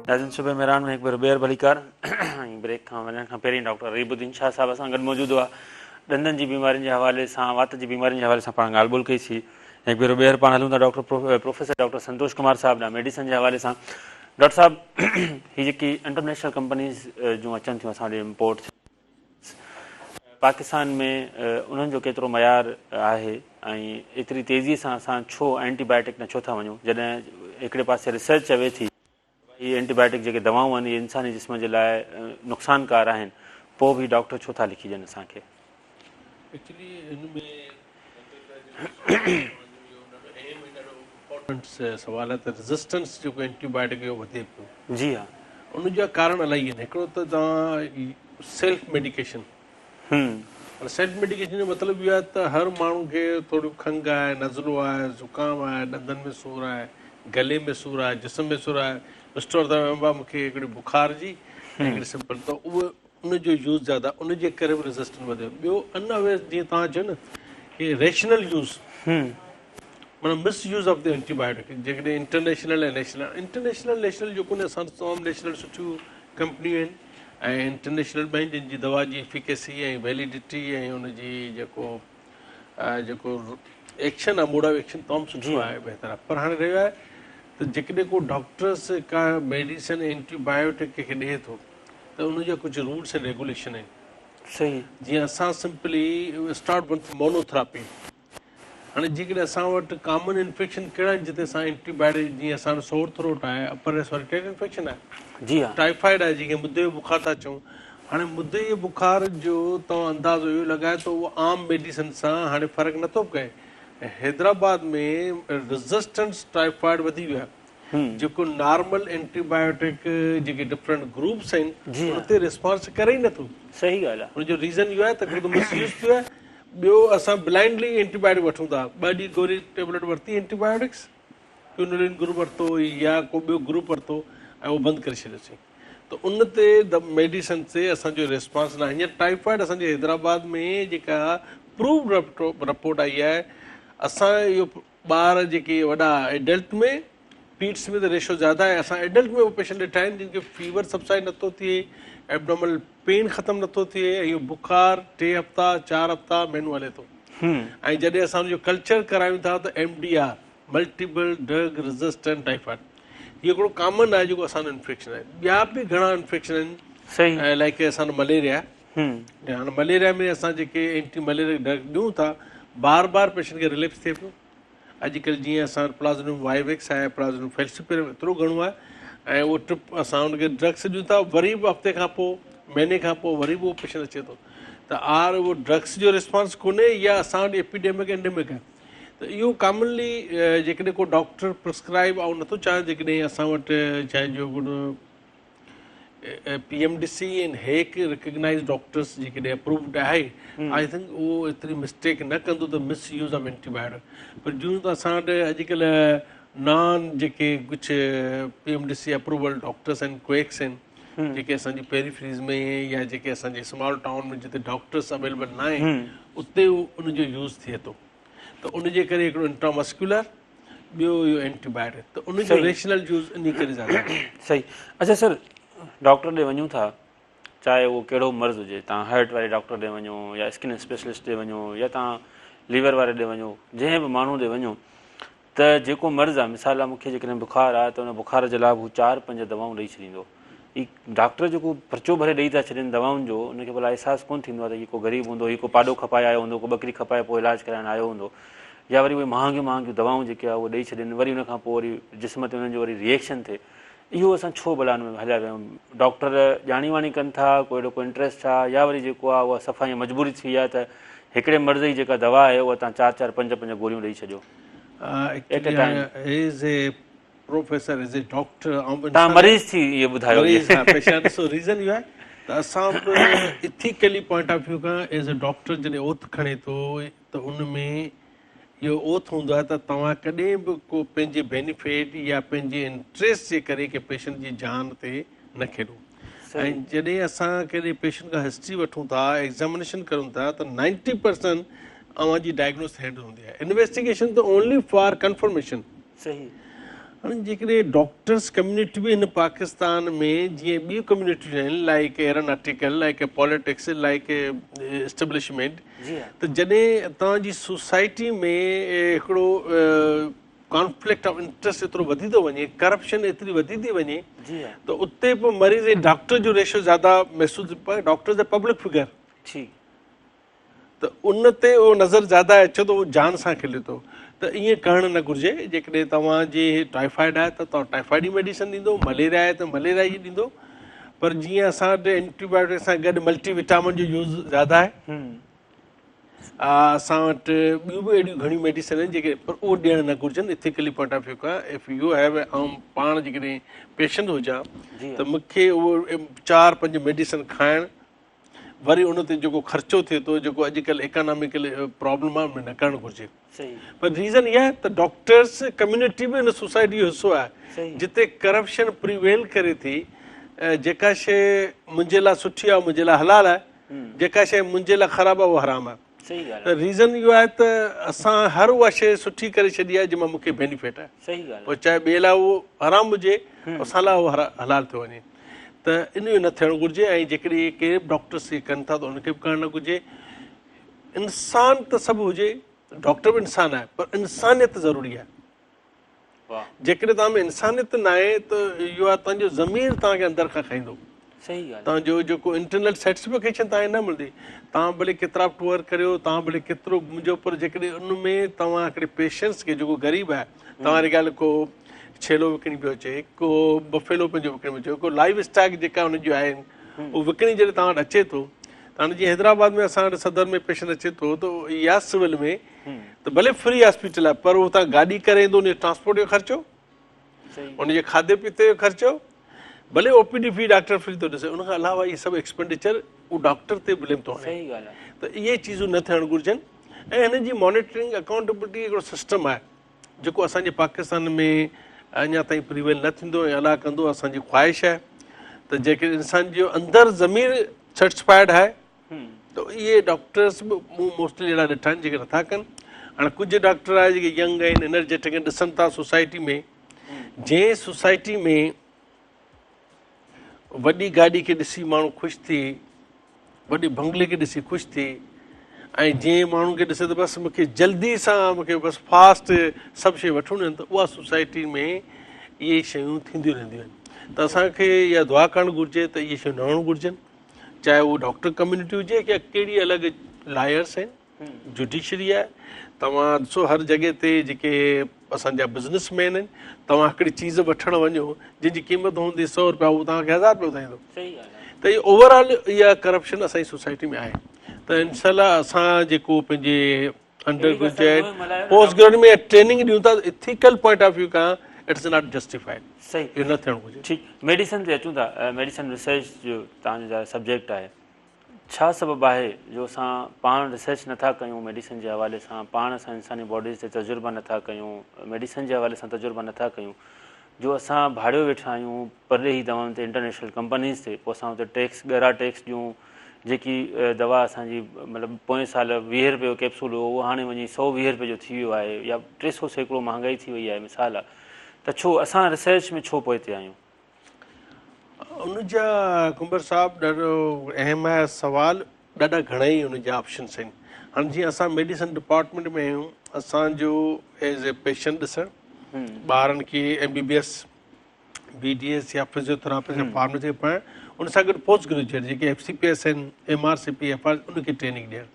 नाज़रीन, सुबह मेरान में हिकु बार ॿीहर भलीकार। ऐं ब्रेक खां वञण खां पहिरीं डॉक्टर रिबुद्दीन शाह साहब असां गॾु मौजूदु हुआ। ॾंदनि जी बीमारियुनि जे हवाले सां, वात जी बीमारियुनि जे हवाले सां पाण ॻाल्हि ॿोल कईसीं। हिकु भेरो ॿीहर पाण हलूं था doctor professor doctor Santosh Kumar साहब ॾांहुं मेडिसन जे हवाले सां। डॉक्टर साहब, ही जेकी इंटरनेशनल कंपनीज़ जूं अचनि थियूं असां ॾे इम्पोर्ट पाकिस्तान में उन्हनि जो केतिरो मयार आहे ऐं एतिरी तेज़ीअ सां असां छो एंटीबायोटिक न छो था वञूं, जॾहिं हिकिड़े पासे रिसर्च चवे थी हीअ एंटीबायोटिक जेके दवाऊं आहिनि इहे इंसानी जिस्म जे लाइ नुक़सानकार आहिनि, पोइ बि डॉक्टर छो था लिखी ॾियनि असांखे? एक्चुअली हिन में सवाल आहे त रेज़िस्टेंस जेको एंटीबायोटिक जो वधे पियो। जी हा, उनजा कारण इलाही आहिनि। हिकिड़ो त तव्हां सेल्फ मेडिकेशन, सेल्फ मेडिकेशन जो मतिलबु इहो आहे त हर माण्हू खे थोरी खंघि आहे, नज़लो आहे, ज़ुकाम आहे, ॾंदनि में सूरु आहे, गले में सूरु आहे, जिस्म में सूरु आहे, स्टोर था वञा मूंखे हिकिड़ी बुखार जी हिकिड़ी सिंपल, त उहो उनजो यूज़ ज़्यादा, उनजे करे बि रेज़िस्टेंस वधियो। ॿियो अनअवेयर, जीअं तव्हां चयो न कि रेशनल यूज़, माना मिसयूज़ ऑफ द एंटीबायोटिक, जेकॾहिं इंटरनेशनल ऐं नेशनल, इंटरनेशनल नेशनल जेको न असां तमामु नेशनल सुठियूं कंपनियूं आहिनि ऐं इंटरनेशनल में आहिनि जिन जी दवा जी एफिकेसी ऐं वैलिडिटी ऐं उनजी जेको एक्शन आहे, मोड ऑफ एक्शन तमामु सुठो आहे, बहितर आहे। पर हाणे रहियो आहे त जेकॾहिं को डॉक्टर्स का मेडिसिन एंटीबायोटिक कंहिंखे ॾिए थो त उनजा कुझु रूल्स एंड रेगुलेशन आहिनि। सही, जीअं असां सिंपली स्टार्ट विथ मोनोथेरापी। हाणे जेकॾहिं असां वटि कॉमन इन्फेक्शन कहिड़ा आहिनि जिते असां एंटीबायोटिक, जीअं असां सोर थ्रोट आहे, अपर रेस्पिरेटरी इन्फेक्शन आहे, जी हा, टाइफाइड आहे जंहिंखे मुदे जो बुखार था चऊं। हाणे मुदे जे बुखार जो तव्हां अंदाज़ो इहो लॻाए त उहो आम मेडिसिन सां हाणे फ़र्क़ु नथो पए। हैदराबाद में रेज़िस्टेंस टाइफाइड वधी वियो आहे, जेको नॉर्मल एंटीबायोटिक जेके डिफरेंट ग्रुप्स आहिनि उते रिस्पॉन्स करे ई नथो। सही ॻाल्हि आहे। हुनजो रीज़न इहो आहे त हिकिड़ो मिसयूज़ थियो आहे, ॿियो असां ब्लाइंडली एंटीबायोटिक वठूं था। 2 ॾींहं गोरी टेबलेट वरिती एंटीबायोटिक्स, क्यूनोलिन ग्रुप वरितो या को ॿियो ग्रुप वरितो ऐं उहो बंदि करे छॾियोसीं, त उन ते मेडिसन ते असांजो रिस्पॉन्स न आहे। हींअर टाइफाइड असांजे हैदराबाद में जेका प्रूव रिपोर्ट आई आहे, असां इहो ॿार जेके वॾा एडल्ट में, पीड्स में त रेशो ज़्यादा आहे, असां एडल्ट में उहे पेशेंट ॾिठा आहिनि जिन खे फीवर सबसाइड नथो थिए, एब्डोमिनल पेन ख़तमु नथो थिए, ऐं इहो बुखार 3 हफ़्ता 4 हफ़्ता महीनो हले थो। ऐं जॾहिं असां हुनजो कल्चर करायूं था त MDR, multiple drug resistant typhoid, इहो हिकिड़ो कॉमन आहे जेको असांजो इन्फेक्शन आहे। ॿिया बि घणा इन्फेक्शन आहिनि, सही, लाइक असांजो मलेरिया। हाणे मलेरिया में असां जेके एंटी मलेरिया ड्रग ॾियूं था, बार बार पेशेंट खे रिलैप्स थिए पियो। अॼुकल्ह जीअं असां प्लाज़ोनिम वाइवेक्स आहे, प्लाज़ोनिम फेल्सिपिरम एतिरो घणो आहे, ऐं उहो ट्रिप असां हुनखे ड्रग्स ॾियूं था, वरी बि हफ़्ते खां पोइ, महीने खां पोइ वरी बि उहो पेशेंट अचे थो, त उहो ड्रग्स जो रिस्पॉन्स कोन्हे या असां वटि एपिडेमिक एंडेमिक आहे। त इहो कॉमनली जेकॾहिं को डॉक्टर प्रिस्क्राइब ऐं नथो चाहे, जेकॾहिं असां वटि चाहे जो PMDC एंड हेक रिकग्नाइज़ डॉक्टर्स जेकॾहिं अप्रूव्ड आहे, आई थिंक उहो एतिरी मिस्टेक न कंदो त मिस यूज़ ऑफ एंटीबायोटिक। पर जूं त असां वटि अॼुकल्ह नॉन जेके कुझु PMDC अप्रूवल डॉक्टर्स आहिनि, क्वेक्स आहिनि, जेके असांजी पेरीफ्रीज़ में या जेके असांजे स्मॉल टाउन में जिते डॉक्टर्स अवेलेबल न आहिनि उते उनजो यूज़ थिए थो, त उनजे करे हिकिड़ो इंट्रामस्कुलर, ॿियो इहो एंटीबायोटिक, त उनजो रेशनल यूज़ इन करे ज़्यादा आहे। सही। अच्छा सर, डॉक्टर ॾे वञूं था, चाहे उहो कहिड़ो मर्ज़ु हुजे, तव्हां हार्ट वारे डॉक्टर ॾे वञो या स्किन स्पेशलिस्ट ॾे वञो या तव्हां लीवर वारे ॾे वञो, जंहिं बि माण्हू ॾे वञो, त जेको मर्ज़ु आहे, मिसाल आहे मूंखे जेकॾहिं बुखार आहे त उन बुखार जे लाइ हू 4-5 दवाऊं ॾेई छॾींदो। ही डॉक्टर जेको पर्चो भरे ॾेई था छॾनि दवाउनि जो, उनखे भला अहसासु कोन्ह थींदो आहे त हीअ को ग़रीब हूंदो, हीअ को पाॾो खपाए आयो हूंदो, को ॿकरी खपाए पोइ इलाजु कराइणु आयो हूंदो, या वरी उहे महांगियूं दवाऊं जेके आहे उहे ॾेई छॾनि, वरी उनखां पोइ वरी जिस्म ते उन्हनि जो वरी रिएक्शन थिए। इहो असां छो भला हुन में हलिया विया आहियूं? डॉक्टर ॼाणी वाणी कनि था, कोई अहिड़ो को इंट्रस्ट आहे, या वरी जेको आहे उहा सफ़ा ईअं मजबूरी थी आहे त हिकिड़े मर्ज़ जी जेका दवा आहे उहा तव्हां 4-4, 5-5 गोरियूं ॾेई छॾियो? प्रोफेसर एज़ ए डॉक्टर तव्हां मरीज़ थी इहो ॿुधायो। रीज़न इहो आहे त असां बि इथिकली पॉइंट ऑफ व्यू खां एज़ ए डॉक्टर जॾहिं ओथ खणे थो त उन में इहो ओथ हूंदो आहे त तव्हां कॾहिं बि को पंहिंजे बेनिफिट या पंहिंजे इंट्रस्ट जे करे के पेशेंट जी जान ते न खेॾो। ऐं जॾहिं असां कहिड़े पेशेंट खां हिस्ट्री वठूं था, एग्ज़ामिनेशन करूं था, त 90% अव्हां जी डायग्नोस थियण हूंदी आहे। इन्वेस्टिगेशन त ओनली फॉर कंफर्मेशन। सही। हाणे जेकॾहिं डॉक्टर्स कम्यूनिटी बि हिन पाकिस्तान में जीअं ॿियूं कम्यूनिटियूं आहिनि, like aeronautical, like politics, like establishment, त जॾहिं तव्हांजी सोसाइटी में हिकिड़ो कॉन्फ्लिक्ट ऑफ इंट्रस्ट एतिरो वधी थो वञे, करप्शन एतिरी वधी थी वञे, जी हाँ, त उते पोइ मरीज़ ऐं डॉक्टर जो रेशो ज़्यादा महसूस पए। डॉक्टर द पब्लिक फिगर, ठीक, त उन ते उहो नज़र ज़्यादा अचे थो, उहो जान सां खिले थो। त ईअं करणु न घुरिजे। जेकॾहिं तव्हांजे टाइफाइड आहे त तव्हां टाइफाइड जी मेडिसिन ॾींदो, मलेरिया आहे त मलेरिया जी ॾींदो, पर जीअं असां वटि एंटीबायोटिक सां गॾु मल्टीविटामिन जो यूज़ ज़्यादा आहे, असां वटि ॿियूं बि अहिड़ियूं घणियूं मेडिसिन आहिनि जेके, पर उहो ॾियणु न घुरिजनि इथिकली पॉइंट ऑफ व्यू खां। इफ यू हैव पाण जेकॾहिं पेशेंट हुजां त मूंखे उहो 4-5 मेडिसिन खाइणु, वरी उन ते जेको ख़र्चो थिए थो, जेको अॼुकल्ह इकोनॉमिकल प्रॉब्लम आहे, उन न करणु घुरिजे। पर रीज़न इहा आहे त डॉक्टर्स कम्युनिटी बि हिन सोसाइटी जो हिसो आहे जिते करप्शन प्रिवेल करे थी। जेका शइ मुंहिंजे लाइ सुठी आहे मुंहिंजे लाइ हलाल आहे, जेका शइ मुंहिंजे लाइ ख़राबु आहे उहा हराम आहे। त रीज़न इहो आहे त असां हर उहा शइ सुठी करे छॾी आहे जंहिंमां मूंखे बेनिफिट आहे, पोइ चाहे ॿिए लाइ उहो हराम हुजे, असां लाइ उहो हलाल थो वञे। त इन जो न थियणु घुरिजे। ऐं जेकॾहिं के बि डॉक्टर्स इहे कनि था त उनखे बि करणु न घुरिजे। इंसान त सभु हुजे, डॉक्टर बि इंसान आहे, पर इंसानियत ज़रूरी आहे। जेकॾहिं तव्हां में इंसानियत न आहे त इहो आहे तव्हांजो ज़मीर तव्हांखे अंदरि खां खाईंदो। तव्हांजो जेको इंटरनल सेटिस्फिकेशन तव्हांखे न मिलंदी। तव्हां भले केतिरा बि टूअर करियो, तव्हां भले केतिरो मुंहिंजो, पर जेकॾहिं उन में तव्हां हिकिड़े पेशेंट्स खे, जेको ग़रीब आहे, तव्हांजी ॻाल्हि को छेलो विकिणी पियो अचे, को बफेलो पंहिंजो विकिणी पियो अचे, को लाइव स्टॉक जेका हुन जूं आहिनि उहो विकिणी जॾहिं तव्हां वटि अचे थो, त हाणे जीअं हैदराबाद में असां वटि सदर में पेशेंट अचे थो त या सिविल में त भले फ्री हॉस्पिटल आहे, पर उहो तव्हां गाॾी करे ईंदो, उनजो ट्रांसपोर्ट जो ख़र्चो, उनजे खाधे पीते जो ख़र्चो, भले ओपीडी फी डॉक्टर फ्री थो ॾिसे, उनखां अलावा इहे सभु एक्सपेंडिचर उहो डॉक्टर ते ब्लेम थो हणे। त इहे चीज़ूं न थियणु घुरिजनि। ऐं हिन जी मॉनिटरिंग अकाउंटेबिलिटी हिकिड़ो सिस्टम आहे जेको असांजे पाकिस्तान में अञा ताईं प्रिवेल न थींदो ऐं अला कंदो। असांजी ख़्वाहिश आहे त जेके इंसान जो अंदरि ज़मीर सेटिस्फाइड आहे त इहे डॉक्टर्स बि मूं मोस्टली अहिड़ा ॾिठा आहिनि जेके नथा कनि। हाणे कुझु डॉक्टर आहे जेके यंग आहिनि, एनर्जेटिक आहिनि, ॾिसनि था सोसाइटी में, जंहिं सोसाइटी में वॾी गाॾी खे ॾिसी माण्हू ख़ुशि थिए, वॾे बंगले खे ॾिसी ख़ुशि थिए, ऐं जंहिं माण्हू खे ॾिसे त बसि मूंखे जल्दी सां, मूंखे बसि फास्ट सभु शइ वठणियूं आहिनि, त उहा सोसाइटी में इहे शयूं थींदियूं रहंदियूं आहिनि। त असांखे इहा दुआ करणु घुरिजे त इहे शयूं न हुअणु घुरिजनि, चाहे उहो डॉक्टर कम्यूनिटी हुजे या कहिड़ी अलॻि लायर्स आहिनि, जुडिशरी आहे। तव्हां ॾिसो हर जॻह ते जेके असांजा बिज़नेसमैन आहिनि, तव्हां हिकिड़ी चीज़ वठणु वञो जंहिंजी क़ीमत हूंदी 100 रुपया, उहो तव्हांखे 1000 रुपया ॿुधाईंदो। त इहा ओवरऑल इहा करप्शन असांजी सोसाइटी में आहे। त इनशाला असां जेको पंहिंजे अंडर ग्रेजुएट पोस्ट ग्रेजुएट में ट्रेनिंग ॾियूं था, इथिकल पॉइंट ऑफ व्यू खां इट्स नॉट जस्टिफाइड। सही, इहो न थियणु घुरिजे। ठीकु, मेडिसिन ते अचूं था। मेडिसिन रिसर्च जो तव्हांजो सब्जेक्ट आहे, छा सबबु आहे जो असां पाण रिसर्च नथा कयूं मेडिसिन जे हवाले सां, पाण असां इंसानी बॉडीज़ ते तजुर्बा नथा कयूं, मेडिसिन जे हवाले सां तजुर्बा नथा कयूं, जो असां भाड़ियो वेठा आहियूं परे ई दवाउनि ते, इंटरनेशनल कंपनीज़ ते, पोइ असां हुते टैक्स ॻरा टैक्स ॾियूं। जेकी दवा असांजी मतिलबु पोएं साल 20 रुपए जो कैप्सूल हो, उहो हाणे वञी 120 रुपए जो थी वियो आहे, या 300 सैकड़ो महांगाई थी वई आहे, मिसाल आहे। त छो असां रिसर्च में छो पोइ ते आहियूं? उनजा कुंबर साहब ॾाढो अहम आहे सवाल। ॾाढा घणेई उनजा ऑप्शन्स आहिनि। हाणे जीअं असां मेडिसिन डिपार्टमेंट में आहियूं, असांजो एज़ ए पेशेंट ॾिसणु, ॿारनि खे MBBS BDS या फिजियोथेरापी या फार्मेसी पढ़णु, उन सां गॾु पोस्ट ग्रेजुएट जेके FCPS आहिनि, MRCP FR, उनखे ट्रेनिंग ॾियणु।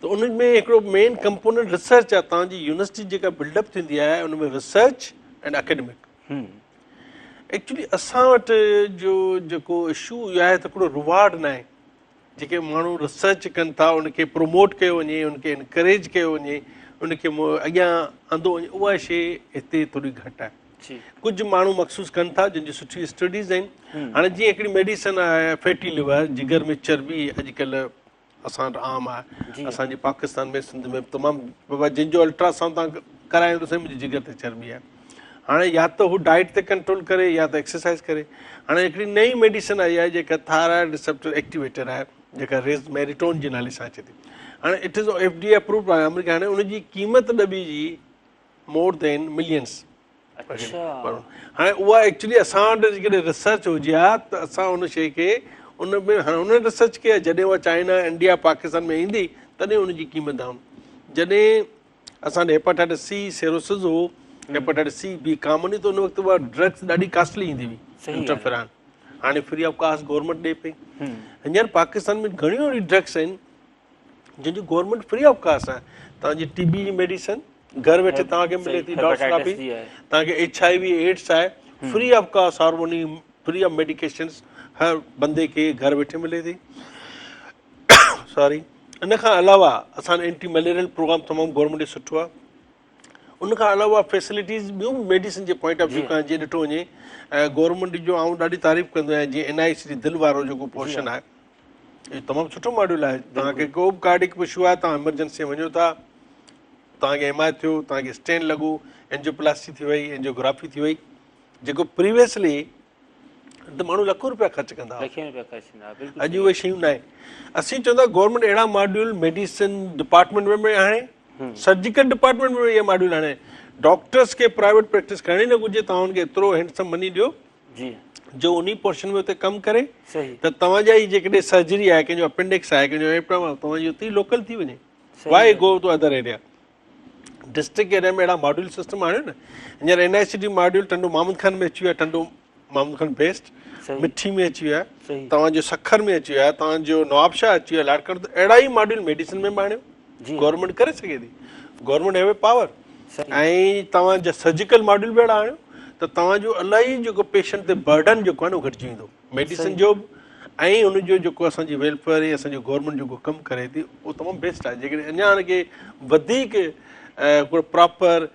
त उन में हिकिड़ो मेन कंपोनेंट रिसर्च आहे। तव्हांजी यूनिवर्सिटी जेका बिल्डअप थींदी आहे उन में रिसर्च एंड एकेडमिक। एक्चुअली असां वटि जो जेको इशू इहो आहे त हिकिड़ो रिवार्ड न आहे। जेके माण्हू रिसर्च कनि था उनखे प्रमोट कयो वञे, उनखे इनकरेज कयो वञे, उनखे अॻियां आंदो वञे, उहा शइ हिते थोरी घटि आहे। कुझु माण्हू मखसूस कनि था जंहिंजी सुठी स्टडीज़ आहिनि। हाणे जीअं हिकिड़ी मेडिसिन आहे फैटी लिवर, जिगर में चर्बी, अॼुकल्ह असां वटि आम आहे। असांजे पाकिस्तान में, सिंध में तमामु, बाबा जंहिंजो अल्ट्रासाउंड तव्हां करायो त साईं मुंहिंजी जिगर ते चर्बी आहे। हाणे या त हू डाइट ते कंट्रोल करे या त एक्सरसाइज़ करे। हाणे हिकिड़ी नई मेडिसिन आई आहे जेका थायराइड रिसेप्टर एक्टिवेटर आहे, जेका रेज़मेरिटोन जे नाले सां अचे थी। हाणे इट इज़ FDA अप्रूव्ड आहे अमेरिका। हाणे उनजी क़ीमत ॾबी जी मोर देन मिलियंस। हाणे उहा एक्चुअली असां वटि जेकॾहिं रिसर्च हुजे हा त असां उन शइ खे उन में, हाणे उन रिसर्च कई आहे। जॾहिं उहा चाइना, इंडिया, पाकिस्तान में ईंदी तॾहिं उनजी क़ीमत डाउन। जॾहिं असांजो हेपाटाइटिस C, सेरोसिस हो, हेपेटाइटिस C बि कॉमन हुई, त उन वक़्तु उहा ड्रग्स ॾाढी कॉस्टली ईंदी हुई, इंटरफेरान। हाणे फ्री ऑफ कास्ट गवर्नमेंट ॾे पई। हींअर पाकिस्तान में घणियूं अहिड़ियूं ड्रग्स आहिनि जंहिंजी गवर्नमेंट फ्री ऑफ कास्ट आहे। तव्हांजी TB जी मेडिसिन घर वेठे तव्हांखे मिले थी, डॉक्टरस्कोपी, तव्हांखे HIV एड्स आहे, फ्री ऑफ कास्ट हार्मोनी, फ्री ऑफ मेडिकेशंस हर बंदे खे घर वेठे मिले थी। सॉरी, इन खां अलावा असां एंटी मलेरियल प्रोग्राम तमामु गवर्नमेंट जो सुठो आहे। उन खां अलावा फैसिलिटीज़ ॿियूं medicine J point of view खां जीअं ॾिठो वञे, गवर्नमेंट जो आउं ॾाढी तारीफ़ कंदो आहियां, जीअं NICD दिलि वारो जेको पोर्शन आहे, इहो तमामु सुठो मॉड्यूल आहे। तव्हांखे को बि कार्डिक इशू आहे, तव्हां एमरजेंसी वञो था, तव्हांखे MI थियो, तव्हांखे स्टेन लॻो, एंजियोप्लास्टी थी वई, एंजियोग्राफी थी वई, जेको प्रीवियसली त माण्हू लखों रुपया ख़र्च कंदा हुआ, अॼु उहे शयूं न आहे। असीं चवंदा गवर्नमेंट अहिड़ा मॉड्यूल मेडिसिन डिपार्टमेंट में बि आणे, सर्जिकल डिपार्टमेंट में इहे मॉड्यूल आणे। डॉक्टर्स खे प्राइवेट प्रैक्टिस करणी न घुरिजे, तव्हां हुनखे एतिरो हैंडसम मनी ॾियो जो उन पोर्शन में उते कमु करे, त तव्हांजा ई जेकॾहिं सर्जरी आहे, कंहिंजो अपेंडिक्स आहे, कंहिंजो एप्टम आहे, तव्हांजी उते ई लोकल थी वञे। Why go to other area? District area में अहिड़ा मॉड्यूल सिस्टम आणियो न। हींअर NICD module Tando Mamud Khan में अची वियो आहे, टंडो मामूद खान बेस्ट, मिठी में अची वियो आहे, तव्हांजो सखर में अची वियो आहे, तव्हांजो नवाबशाह अची वियो आहे, लाड़काने, त अहिड़ा ई मॉड्यूल मेडिसिन में आणियो। गवर्नमेंट करे सघे थी, गवर्नमेंट हैव ए पावर। ऐं तव्हांजा सर्जिकल मॉड्यूल बि अहिड़ा आणियो त तव्हांजो इलाही जेको पेशेंट ते बर्डन जेको आहे न उहो घटिजी वेंदो मेडिसिन जो बि, ऐं उनजो जेको असांजी वेलफेयर ऐं असांजो गवर्नमेंट जेको कमु करे थी उहो तमामु बेस्ट आहे। जेकॾहिं अञा हुनखे वधीक प्रॉपर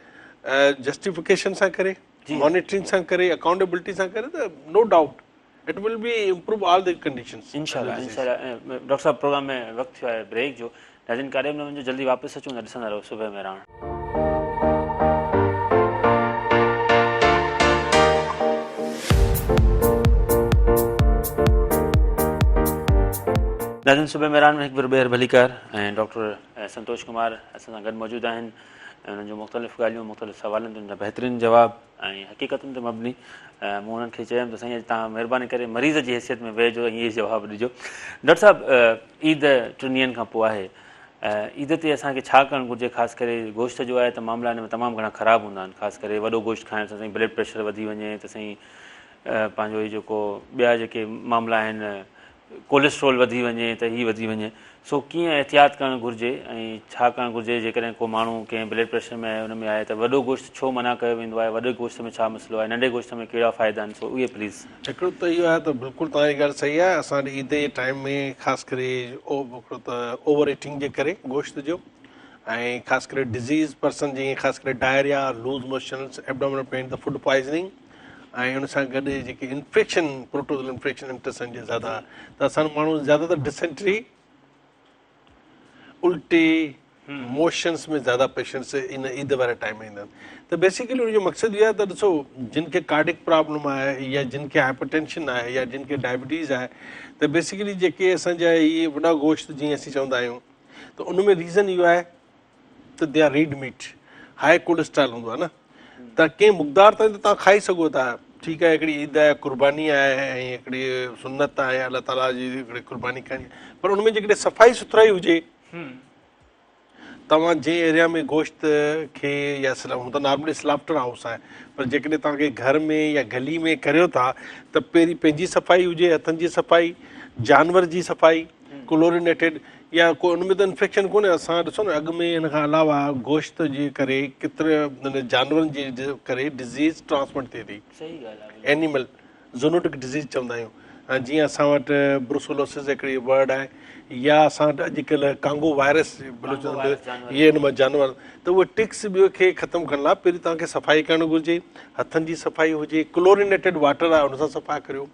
जस्टिफिकेशन सां करे, मॉनिटरिंग सां करे, अकाउंटेबिलिटी सां करे, त no doubt it will be improve all the conditions. इंशाल्लाह डॉक्टर साहब, प्रोग्राम में वक़्तु थियो आहे ब्रेक जो, नाज़रीन काॾे बि न वञो, जल्दी वापसि अचूं था, ॾिसंदा रहो सुबह में रहण। नाज़रीन सुबह में रहण में हिकु ॿीहर भलीकार ऐं डॉक्टर संतोष कुमार असां सां गॾु मौजूदु आहिनि, ऐं उन्हनि जो मुख़्तलिफ़ ॻाल्हियूं, मुख़्तलिफ़ सवालनि ते बहितरीनु जवाब ऐं हक़ीक़तुनि ते मबनी। मूं उन्हनि खे चयुमि त साईं अॼु तव्हां महिरबानी करे मरीज़ जी हैसियत में वेहिजो ऐं इहे जवाबु ॾिजो। डॉक्टर साहिबु, ईद 3 ॾींहंनि खां पोइ आहे, ईद ते असांखे छा करणु घुरिजे? ख़ासि करे गोश्त जो आहे त मामला हिन में तमामु घणा ख़राबु हूंदा आहिनि, ख़ासि करे वॾो गोश्त खाइण सां साईं ब्लड प्रेशर वधी वञे त साईं पंहिंजो इहो जेको ॿिया जेके मामला आहिनि, कोलेस्ट्रोल वधी वञे त हीअ वधी वञे। सो कीअं एहतियात करणु घुरिजे ऐं छा करणु घुरिजे जेकॾहिं को माण्हू कंहिं ब्लड प्रेशर में आहे, हुन में आहे त वॾो गोश्त छो मना कयो वेंदो आहे? वॾे गोश्त में छा मसइलो आहे? नंढे गोश्त में कहिड़ा फ़ाइदा आहिनि? सो उहे प्लीज़। हिकिड़ो त इहो आहे त बिल्कुलु तव्हांजी ॻाल्हि सही आहे। असां ईद जे टाइम में ख़ासि करे हिकिड़ो त ओवर ईटिंग जे करे गोश्त जो, ऐं ख़ासि करे डिज़ीज़ पर्सन जीअं ख़ासि करे diarrhoea, loose motions, abdominal pain, त फूड पॉइज़निंग, ऐं हुन सां गॾु जेके इन्फेक्शन, प्रोटोज़ोल इन्फेक्शन इंटेस्टाइन जे ज़्यादा, त असांजो माण्हू ज़्यादातर डिसेंट्री, उल्टी, मोशन्स में ज़्यादा पेशेंट्स इन ईद वारे टाइम में ईंदा आहिनि। त बेसिकली हुनजो मक़सदु इहो आहे त ॾिसो, जिन खे कार्डिक प्रॉब्लम आहे या जिन खे हाइपरटेंशन आहे या जिन खे डायबिटीज़ आहे, त बेसिकली जेके असांजा इहे वॾा गोश्त जीअं असीं चवंदा आहियूं, त उन में रीज़न इहो आहे त they are red meat, high cholesterol हूंदो आहे न, त कंहिं मुक़दार ताईं त तव्हां खाई सघो था। ठीकु आहे, हिकिड़ी ईद आहे, कुर्बानी आहे, ऐं हिकिड़ी सुन्नत आहे, अलाह ताला जी हिकिड़ी कुर्बानी करणी, पर उन में जेकॾहिं सफ़ाई सुथराई हुजे, तव्हां जंहिं एरिया में गोश्त खे या हूं त नॉर्मली स्लॉटर हाउस आहे, पर जेकॾहिं तव्हांखे घर में या गली में करियो था त पहिरीं पंहिंजी सफ़ाई हुजे, हथनि जी सफ़ाई, जानवर जी सफ़ाई, क्लोरिनेटेड, या को उन में त इन्फेक्शन कोन्हे। असां ॾिसो न अॻु में हिन खां अलावा गोश्त जे करे केतिरे जानवरनि जे करे डिज़ीज़ ट्रांसमिट थिए थी, एनिमल ज़ूनोटिक डिज़ीज़ चवंदा आहियूं। जीअं असां वटि ब्रुसोलोसिस हिकिड़ी वर्ड आहे, या असां वटि अॼुकल्ह कांगो वायरस इहे हिन मां जानवर, त उहे टिक्स ॿियो खे ख़तमु करण लाइ पहिरीं तव्हांखे सफ़ाई करणु घुरिजे, हथनि जी सफ़ाई हुजे, क्लोरिनेटेड वाटर आहे उन सां सफ़ा करियो।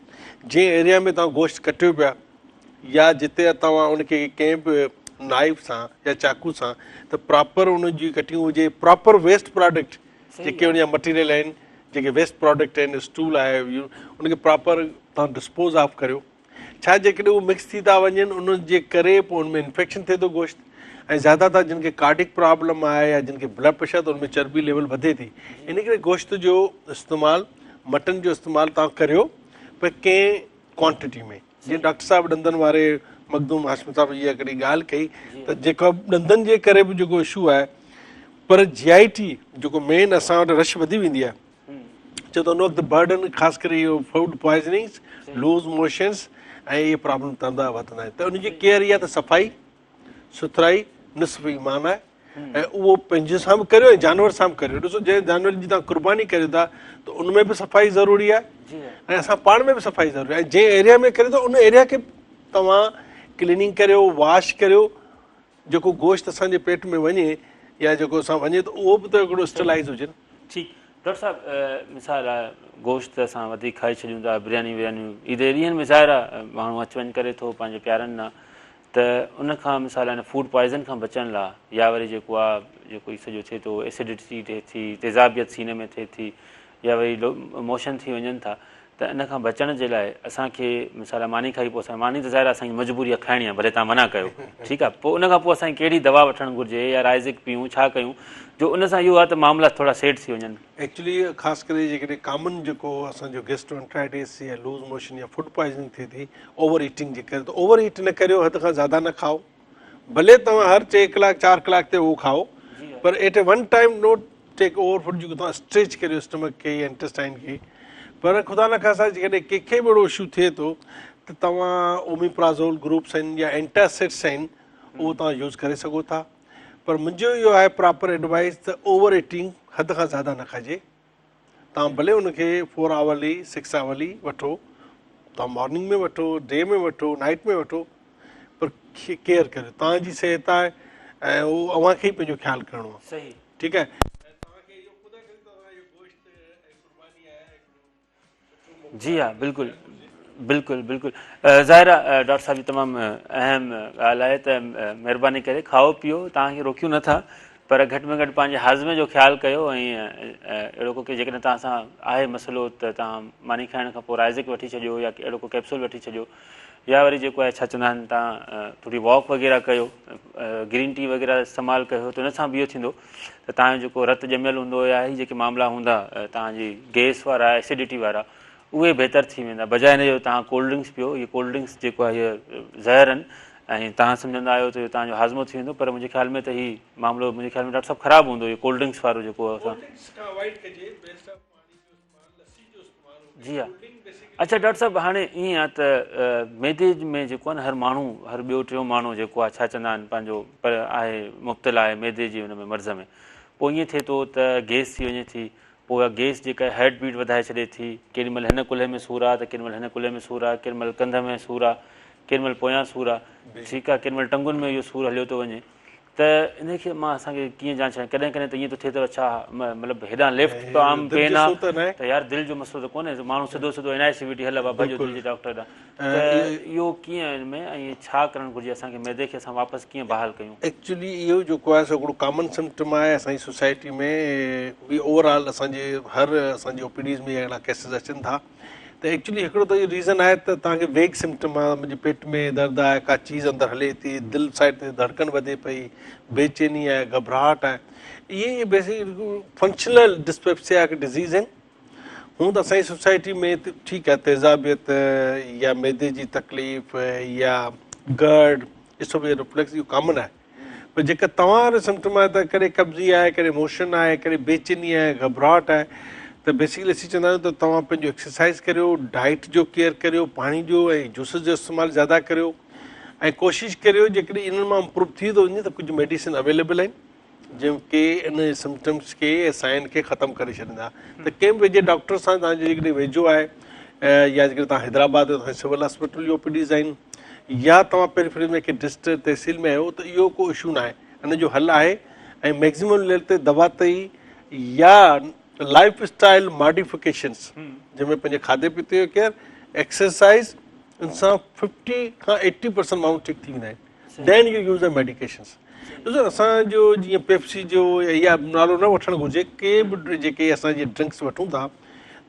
जंहिं एरिया में तव्हां गोश्त कटियो पिया, या जिते तव्हां उनखे कंहिं बि नाइफ सां या चाकू सां, त प्रॉपर उनजी कटिंग हुजे, प्रॉपर वेस्ट प्रोडक्ट जेके उनजा मटीरियल आहिनि, जेके वेस्ट प्रोडक्ट आहिनि, स्टूल आहे, उनखे प्रॉपर तव्हां डिस्पोज ऑफ करियो। छा जेकॾहिं उहे मिक्स थी था वञनि, उन जे करे पोइ उनमें इन्फेक्शन थिए थो गोश्त, ऐं ज़्यादातर जिन खे कार्डिक प्रॉब्लम आहे या जिन खे ब्लड प्रेशर, त उनमें चर्बी लेवल वधे थी। इन करे गोश्त जो इस्तेमालु, मटन जो इस्तेमालु तव्हां करियो, पर कंहिं क्वांटिटी में। जीअं डॉक्टर साहिबु ॾंदनि वारे मखदूम हाशमी साहिब इहा हिकिड़ी ॻाल्हि कई, त जेको ॾंदनि जे करे बि जेको इशू आहे, पर GIT जेको मेन असां वटि रश वधी वेंदी आहे छो त उन वक़्तु बर्डन ख़ासि करे इहो फूड पॉइज़निंग्स लूज़ मोशन्स ऐं इहे प्रॉब्लम तंदा वधंदा आहिनि त उनजी केयर इहा त सफ़ाई सुथराई निस्फ़ ईमान आहे ऐं उहो पंहिंजे सां बि करियो ऐं जानवर सां बि करियो ॾिसो जंहिं जानवर जी तव्हां कुर्बानी करियो था त उन में बि सफ़ाई ज़रूरी आहे ऐं असां पाण में बि सफ़ाई ज़रूरी आहे ऐं जंहिं एरिया में करियो था उन एरिया खे तव्हां क्लीनिंग करियो वॉश करियो जेको गोश्त असांजे पेट में वञे या जेको असां वञे त उहो बि त हिकिड़ो स्टरलाइज़ हुजे ठीकु डॉक्टर साहिबु मिसाल आहे गोश्त असां वधीक खाई छॾियूं था बिरयानी विरयानियूं ईदे ॾींहंनि में ज़ाहिर आहे माण्हू अचु वञु करे थो पंहिंजे प्यारनि लाइ त उनखां मिसाल आहे फूड पॉइज़न खां बचण लाइ या वरी जेको आहे जेको ई सॼो थिए थो एसिडिटी थिए थी तेज़ाबियत सीने में थिए थी या वरी मोशन थी वञनि था त इन खां बचण जे लाइ असांखे मिसाल आहे मानी खाई पोइ असां मानी त ज़ाहिर असांजी मजबूरी आहे खाइणी आहे भले तव्हां मना कयो ठीकु आहे पोइ उनखां पोइ असांखे कहिड़ी दवा वठणु घुरिजे या राइज़िक पियूं छा कयूं जो उन सां इहो आहे त मामला थोरा सेट थी वञनि एक्चुअली ख़ासि करे जेकॾहिं कॉमन जेको असांजो गैस्ट्रोएंटराइटिस या लूज़ मोशन या फूड पॉइज़निंग थिए थी ओवर ईटिंग जे करे त ओवर ईट न करियो हद खां ज़्यादा न खाओ भले तव्हां हर 3 कलाक 4 कलाक ते उहो खाओ पर at a one time not take over food जेको तव्हां स्ट्रेच करियो स्टमक खे या इंटेस्टाइन खे पर ख़ुदा न ख़ासा जेकॾहिं कंहिंखे बि अहिड़ो इशू थिए थो त तव्हां ओमिप्राज़ोल ग्रुप्स आहिनि या एंटासिड्स आहिनि उहो तव्हां यूज़ करे सघो था पर मुंहिंजो इहो आहे प्रॉपर एडवाइस त ओवर ईटिंग हद खां ज़्यादा न खाइजे तव्हां भले उनखे 4 आवरली 6 आवरली वठो तव्हां मॉर्निंग में वठो डे में वठो नाइट में वठो पर केयर करियो तव्हांजी सिहत आहे ऐं उहो अव्हांखे ई पंहिंजो ख़्यालु करिणो आहे सही ठीकु आहे जी हाँ बिल्कुलु बिल्कुलु बिल्कुलु ज़ाहिर आहे डॉक्टर साहिब जी तमामु अहम ॻाल्हि आहे त महिरबानी करे खाओ पीओ तव्हांखे रोकियूं नथा पर घटि में घटि पंहिंजे हाज़मे जो ख़्यालु कयो ऐं अहिड़ो को की जेकॾहिं तव्हां सां आहे मसइलो त तव्हां मानी खाइण खां पोइ राइज़िक वठी छॾियो या अहिड़ो को कैप्सूल वठी छॾियो या वरी जेको आहे छा चवंदा आहिनि तव्हां थोरी वॉक वग़ैरह कयो ग्रीन टी वग़ैरह इस्तेमालु कयो त उन सां बि इहो थींदो त तव्हांजो जेको रत ॼमियल हूंदो या ही जेके मामला हूंदा तव्हांजी गैस वारा एसिडिटी वारा उहे बहितर थी वेंदा बजाए हिन जो तव्हां कोल्ड ड्रिंक्स पियो इहे कोल्ड ड्रिंक्स जेको आहे इहे ज़हर आहिनि ऐं तव्हां सम्झंदा आहियो त इहो तव्हांजो हाज़मो थी वेंदो पर मुंहिंजे ख़्याल में त हीउ मामिलो मुंहिंजे ख़्याल में ॾाढो सभु ख़राबु हूंदो इहो कोल्ड ड्रिंक्स वारो जेको असां जी हा अच्छा डॉक्टर साहिबु हाणे ईअं आहे त मैदे में जेको आहे न हर माण्हू हर ॿियो टियों माण्हू जेको आहे छा चवंदा आहिनि पंहिंजो पर आहे मुब्तला आहे मैदे जी हुन में मर्ज़ में पोइ ईअं थिए थो त गैस थी वञे थी पोइ गैस जेका हार्ट बीट वधाए छॾे थी केॾी महिल हिन कुल्हे में सूरु आहे त केॾी महिल हिन कुल्हे में सूरु आहे केॾी महिल कंध में सूरु आहे केॾी महिल पोयां सूरु आहे ठीकु आहे केॾी महिल टंगुनि में इहो सूरु हलियो थो वञे त इनखे मां असांखे कीअं जांच कयां कॾहिं कॾहिं त ईअं थो थिए त छा मतिलबु हेॾां लेफ्ट त आम पेन आहे त यार दिलि जो मसइलो त कोन्हे माण्हू सिधो सिधो NICVT हल बाबा जो दिलि जे डॉक्टर ॾांहुं त इहो कीअं हिन में ऐं छा करणु घुरिजे असांखे मैदे खे असां वापसि कीअं बहाल कयूं एक्चुअली इहो जेको आहे सो हिकिड़ो कॉमन सिम्टम आहे असांजी सोसाइटी में बि ओवरऑल असांजे हर असांजी OPDs में अहिड़ा केसिस अचनि था त एक्चुअली हिकिड़ो त इहो रीज़न आहे त तव्हांखे वेग सिम्टम आहे मुंहिंजे पेट में दर्द आहे का चीज़ अंदरि हले थी दिलि साइड ते धड़कन वधे पई बेचैनी आहे घबराहट आहे इहे बेसिकली फंक्शनल डिस्पेप्सिया हिकु डिज़ीज़ आहिनि हूअं त असांजी सोसाइटी में ठीकु आहे तेज़ाबियत या मैदे जी तकलीफ़ या गर्ड इहो सभु रिफ्लेक्स इहो कॉमन आहे पर जेका तव्हां वारो सिम्टम आहे त कॾहिं कब्ज़ी आहे कॾहिं मोशन आहे कॾहिं बेचैनी आहे घबराहट आहे त बेसिकली असीं चवंदा आहियूं त तव्हां पंहिंजो एक्सरसाइज़ करियो डाइट जो केयर करियो पाणी जो ऐं जूसिस जो इस्तेमालु ज़्यादा करियो ऐं कोशिशि करियो जेकॾहिं इन्हनि मां इम्प्रूव थी थो वञे त कुझु मेडिसिन अवेलेबल आहिनि जेके इन सिम्टम्स खे ऐं साइन खे ख़तमु करे छॾींदा त कंहिं बि वेझे डॉक्टर सां तव्हांजो जेकॾहिं वेझो आहे या जेकॾहिं तव्हां हैदराबाद में सिविल हॉस्पिटल जो OPDs आहिनि या तव्हां पेरिफेरी में कंहिं डिस्ट्रिक्ट तहसील में आहियो त इहो को इशू न आहे इन जो हल आहे ऐं मैक्सिमम लेवल ते दवा तई या लाइफ स्टाइल मॉडिफिकेशन्स जंहिंमें पंहिंजे खाधे पीते जो केयर एक्सरसाइज़ इनसां 50 खां 80% माण्हू ठीकु थी वेंदा आहिनि देन यू यूज़ द मेडिकेशन्स ॾिसो असांजो जीअं पेप्सी जो या नालो न वठणु घुरिजे के बि जेके असां जीअं ड्रिंक्स वठूं था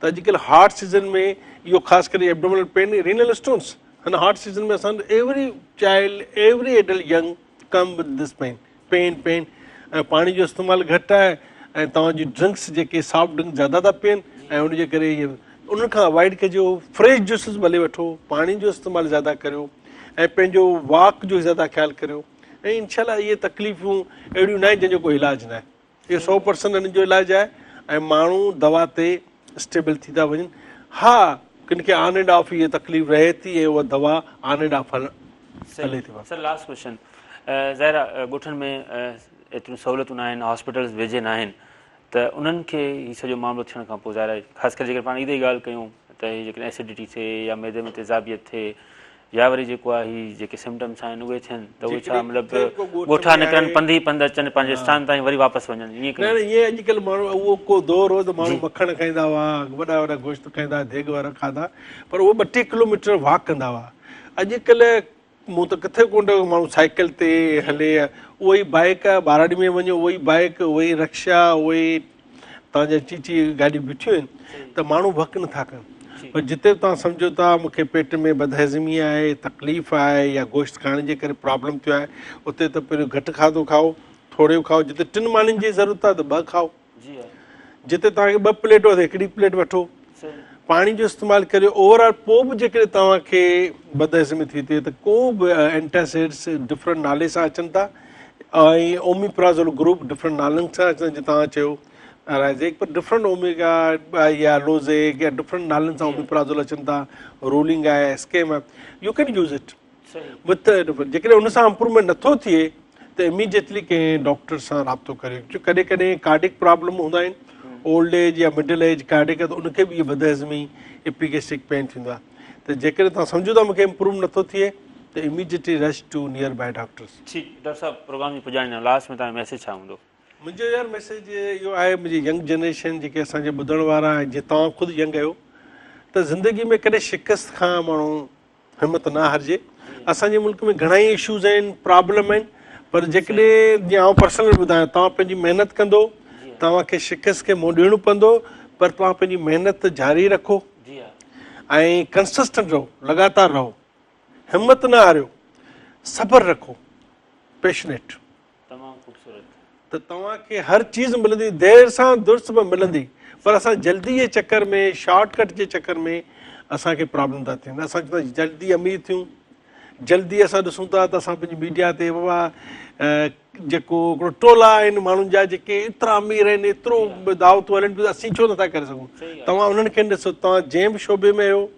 त अॼुकल्ह हार्ट सीज़न में इहो ख़ासि करे एब्डोमिनल पेन रीनल स्टोन्स हिन हार्ट सीज़न में असां every child every adult young come with this pain ऐं पाणी जो इस्तेमालु घटि आहे ऐं तव्हांजी ड्रिंक्स जेके सॉफ्ट ड्रिंक्स ज़्यादा था पीअनि ऐं उनजे करे इहे उनखां अवॉइड कजो फ्रेश जूसिस भले वठो पाणी जो इस्तेमालु ज़्यादा करियो ऐं पंहिंजो वॉक जो ज़्यादा ख़्यालु करियो ऐं इनशाला इहे तकलीफ़ूं अहिड़ियूं न आहिनि जंहिंजो कोई इलाजु न आहे इहो 100% हिननि जो इलाजु आहे ऐं माण्हू दवा ते स्टेबल थी था वञनि। हा, किन खे ऑन एंड ऑफ इहा तकलीफ़ रहे थी ऐं उहा दवा ऑन एंड ऑफ हले थी। सर लास्ट क्वेश्चन, ज़ाहिर ॻोठनि में एतिरियूं सहूलियतूं न आहिनि, हॉस्पिटल्स वेझे न आहिनि, त उन्हनि खे हीउ सॼो मामिलो थियण खां पोइ ज़ाहिर आहे ख़ासि करे जेकर पाण इहा ॻाल्हि कयूं त हीअ जेकॾहिं एसिडिटी थिए या मैदे में तेज़ाबियत थिए या वरी जेको आहे हीअ जेके सिम्टम्स आहिनि उहे थियनि त उहे छा मतिलबु ॻोठा निकिरनि, पंधु अचनि पंहिंजे स्थान ताईं वरी वापसि वञनि, ईअं न न ईअं अॼुकल्ह माण्हू उहो को दौर हो त माण्हू मखण खाईंदा हुआ, वॾा वॾा गोश्त खाईंदा, देग वारा खाधा, पर उहो 2-3 किलोमीटर वॉक कंदा हुआ। अॼुकल्ह मूं त किथे कोन माण्हू साइकिल ते हले, उहो ई बाइक आहे, ॿारहं में वञो उहो ई बाइक, उहो ई रिक्शा, उहो ई तव्हांजा चीची गाॾियूं बीठियूं आहिनि त माण्हू वक नथा कनि। पर जिते तव्हां सम्झो था मूंखे पेट में बदहज़मी आहे, तकलीफ़ आहे या गोश्त खाइण जे करे प्रॉब्लम थियो आहे, उते त पहिरियों घटि खाधो खाओ, थोरो खाओ, जिते 3 माण्हुनि जी ज़रूरत आहे त 2 खाओ, जिते तव्हांखे 2 प्लेट त 1 प्लेट वठो, पाणी जो इस्तेमालु करियो। ओवरऑल पोइ बि जेकॾहिं तव्हांखे बदहज़मी थी थिए त को बि एंटासिड्स डिफरेंट नाले सां अचनि था ऐं ओमिप्राज़ोल ग्रुप डिफरेंट नालनि सां अचनि, जीअं तव्हां चयो राइज़ेक, पर डिफरेंट ओमेगा या लोज़ेक या डिफरेंट नालनि सां ओमिप्राज़ोल अचनि था, रोलिंग आहे, स्केम आहे, U can use it with. जेकॾहिं उन सां इम्प्रूवमेंट नथो थिए त इमीडिएटली कंहिं डॉक्टर सां राब्तो करियो, छो कॾहिं कॾहिं कार्डिक प्रॉब्लम हूंदा आहिनि, ओल्ड एज या मिडिल एज कार्डिक आहे त उनखे बि इहा बदहज़मी एपिगेस्ट्रिक पेन थींदो आहे। त जेकॾहिं तव्हां सम्झो था मूंखे इम्प्रूव नथो थिए त immediately rush to nearby doctors. ठीकु, डॉक्टर साहिबु प्रोग्राम जी पुॼाणींदा, लास्ट में तव्हांजो मैसेज छा हूंदो? मुंहिंजो यार मैसेज इहो आहे, मुंहिंजी यंग जनरेशन जेके असांजे ॿुधण वारा आहिनि, जीअं तव्हां ख़ुदि यंग आहियो, त ज़िंदगी में कॾहिं शिकस्त खां माण्हू हिमत न हारिजे। असांजे मुल्क में घणा ई इशूज़ आहिनि, प्रॉब्लम आहिनि, पर जेकॾहिं जीअं आउं पर्सनल ॿुधायां, तव्हां पंहिंजी महिनत कंदो, तव्हांखे शिकस्त खे मुंहुं ॾियणो पवंदो, पर तव्हां पंहिंजी महिनत जारी रखो ऐं कंसिस्टेंट रहो, लगातार रहो, हिमत न हारियो, सब्र रखो, पैशनेट, त तव्हांखे हर चीज़ मिलंदी, देरि सां दुरुस्त में मिलंदी। पर असां जल्दी जे चकर में, शॉर्टकट जे चकर में असांखे प्रॉब्लम था थियनि। असां जल्दी अमीर थियूं, जल्दी असां ॾिसूं था त असां पंहिंजी मीडिया ते बाबा जेको हिकिड़ो टोला आहिनि माण्हुनि जा जेके एतिरा अमीर आहिनि, एतिरो दावतूं हलनि पियूं, असीं छो नथा करे सघूं? तव्हां उन्हनि खे ॾिसो, तव्हां जंहिं बि शोबे में आहियो,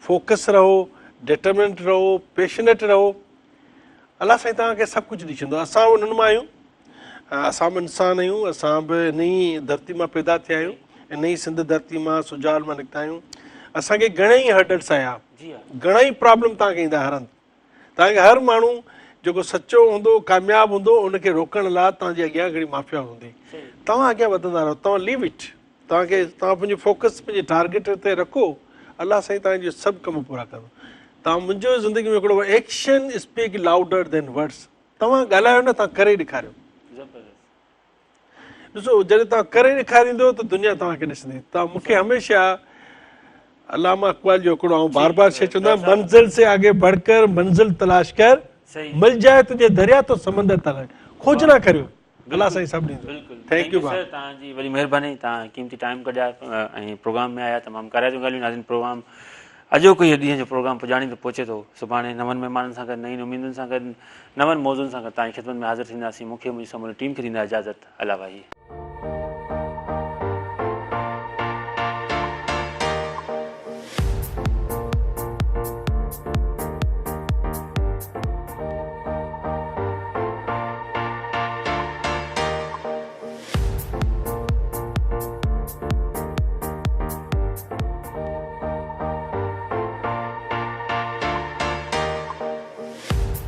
फोकस रहो, डिटरमिनेंट रहो, पेशनेट रहो, अलाह साईं तव्हांखे सभु कुझु ॾेई छॾींदो। असां उन्हनि मां आहियूं, असां बि इंसान आहियूं, असां बि इन ई धरती मां पैदा थिया आहियूं, इन ई सिंध धरती मां सुजाल मां निकिता आहियूं। असांखे घणेई हर्डल्स आया, घणेई प्रॉब्लम तव्हांखे ईंदा हर हंधि। तव्हांखे हर माण्हू जेको सचो हूंदो, कामयाबु हूंदो, उनखे रोकण लाइ तव्हांजे अॻियां हिकिड़ी माफ़िया हूंदी। तव्हां अॻियां वधंदा रहो, तव्हां लीव इट, तव्हां पंहिंजो फोकस पंहिंजे टारगेट ते रखो, अलाह साईं तव्हांजो सभु कम पूरा कंदो। तव्हां मुंहिंजो ज़िंदगी में हिकिड़ो action speak louder than words. तव्हां ॻाल्हायो न, तव्हां करे ॾेखारियो। ॾिसो, जॾहिं तव्हां करे ॾेखारींदो त दुनिया तव्हांखे ॾिसंदी। तव्हां मूंखे हमेशह अलामा इक़बाल जो हिकिड़ो आउं बार बार शइ चवंदो आहियां, मंज़िल से आगे बढ़कर मंज़िल तलाश कर, मिल जाए तुझे दरिया तो समंदर तलाश, खोज ना करियो, अलाह साईं सभु ॾींदो। थैंक यू सर, तव्हांजी वॾी महिरबानी, तव्हां क़ीमती टाइम कढिया ऐं प्रोग्राम में आया, तमामु कराए जूं ॻाल्हियूं। नाज़रीन, प्रोग्राम अॼोको इहो ॾींहं जो प्रोग्राम पुॼाणी पहुचे थो। सुभाणे नवनि महिमाननि सां गॾु, नईं उमीदुनि सां गॾु, नवनि मौज़ुनि सां गॾु तव्हांजी ख़िदमत में हाज़िर थींदासीं। मूंखे मुंहिंजी समूरी टीम खे ॾींदा इजाज़त। अला भाई।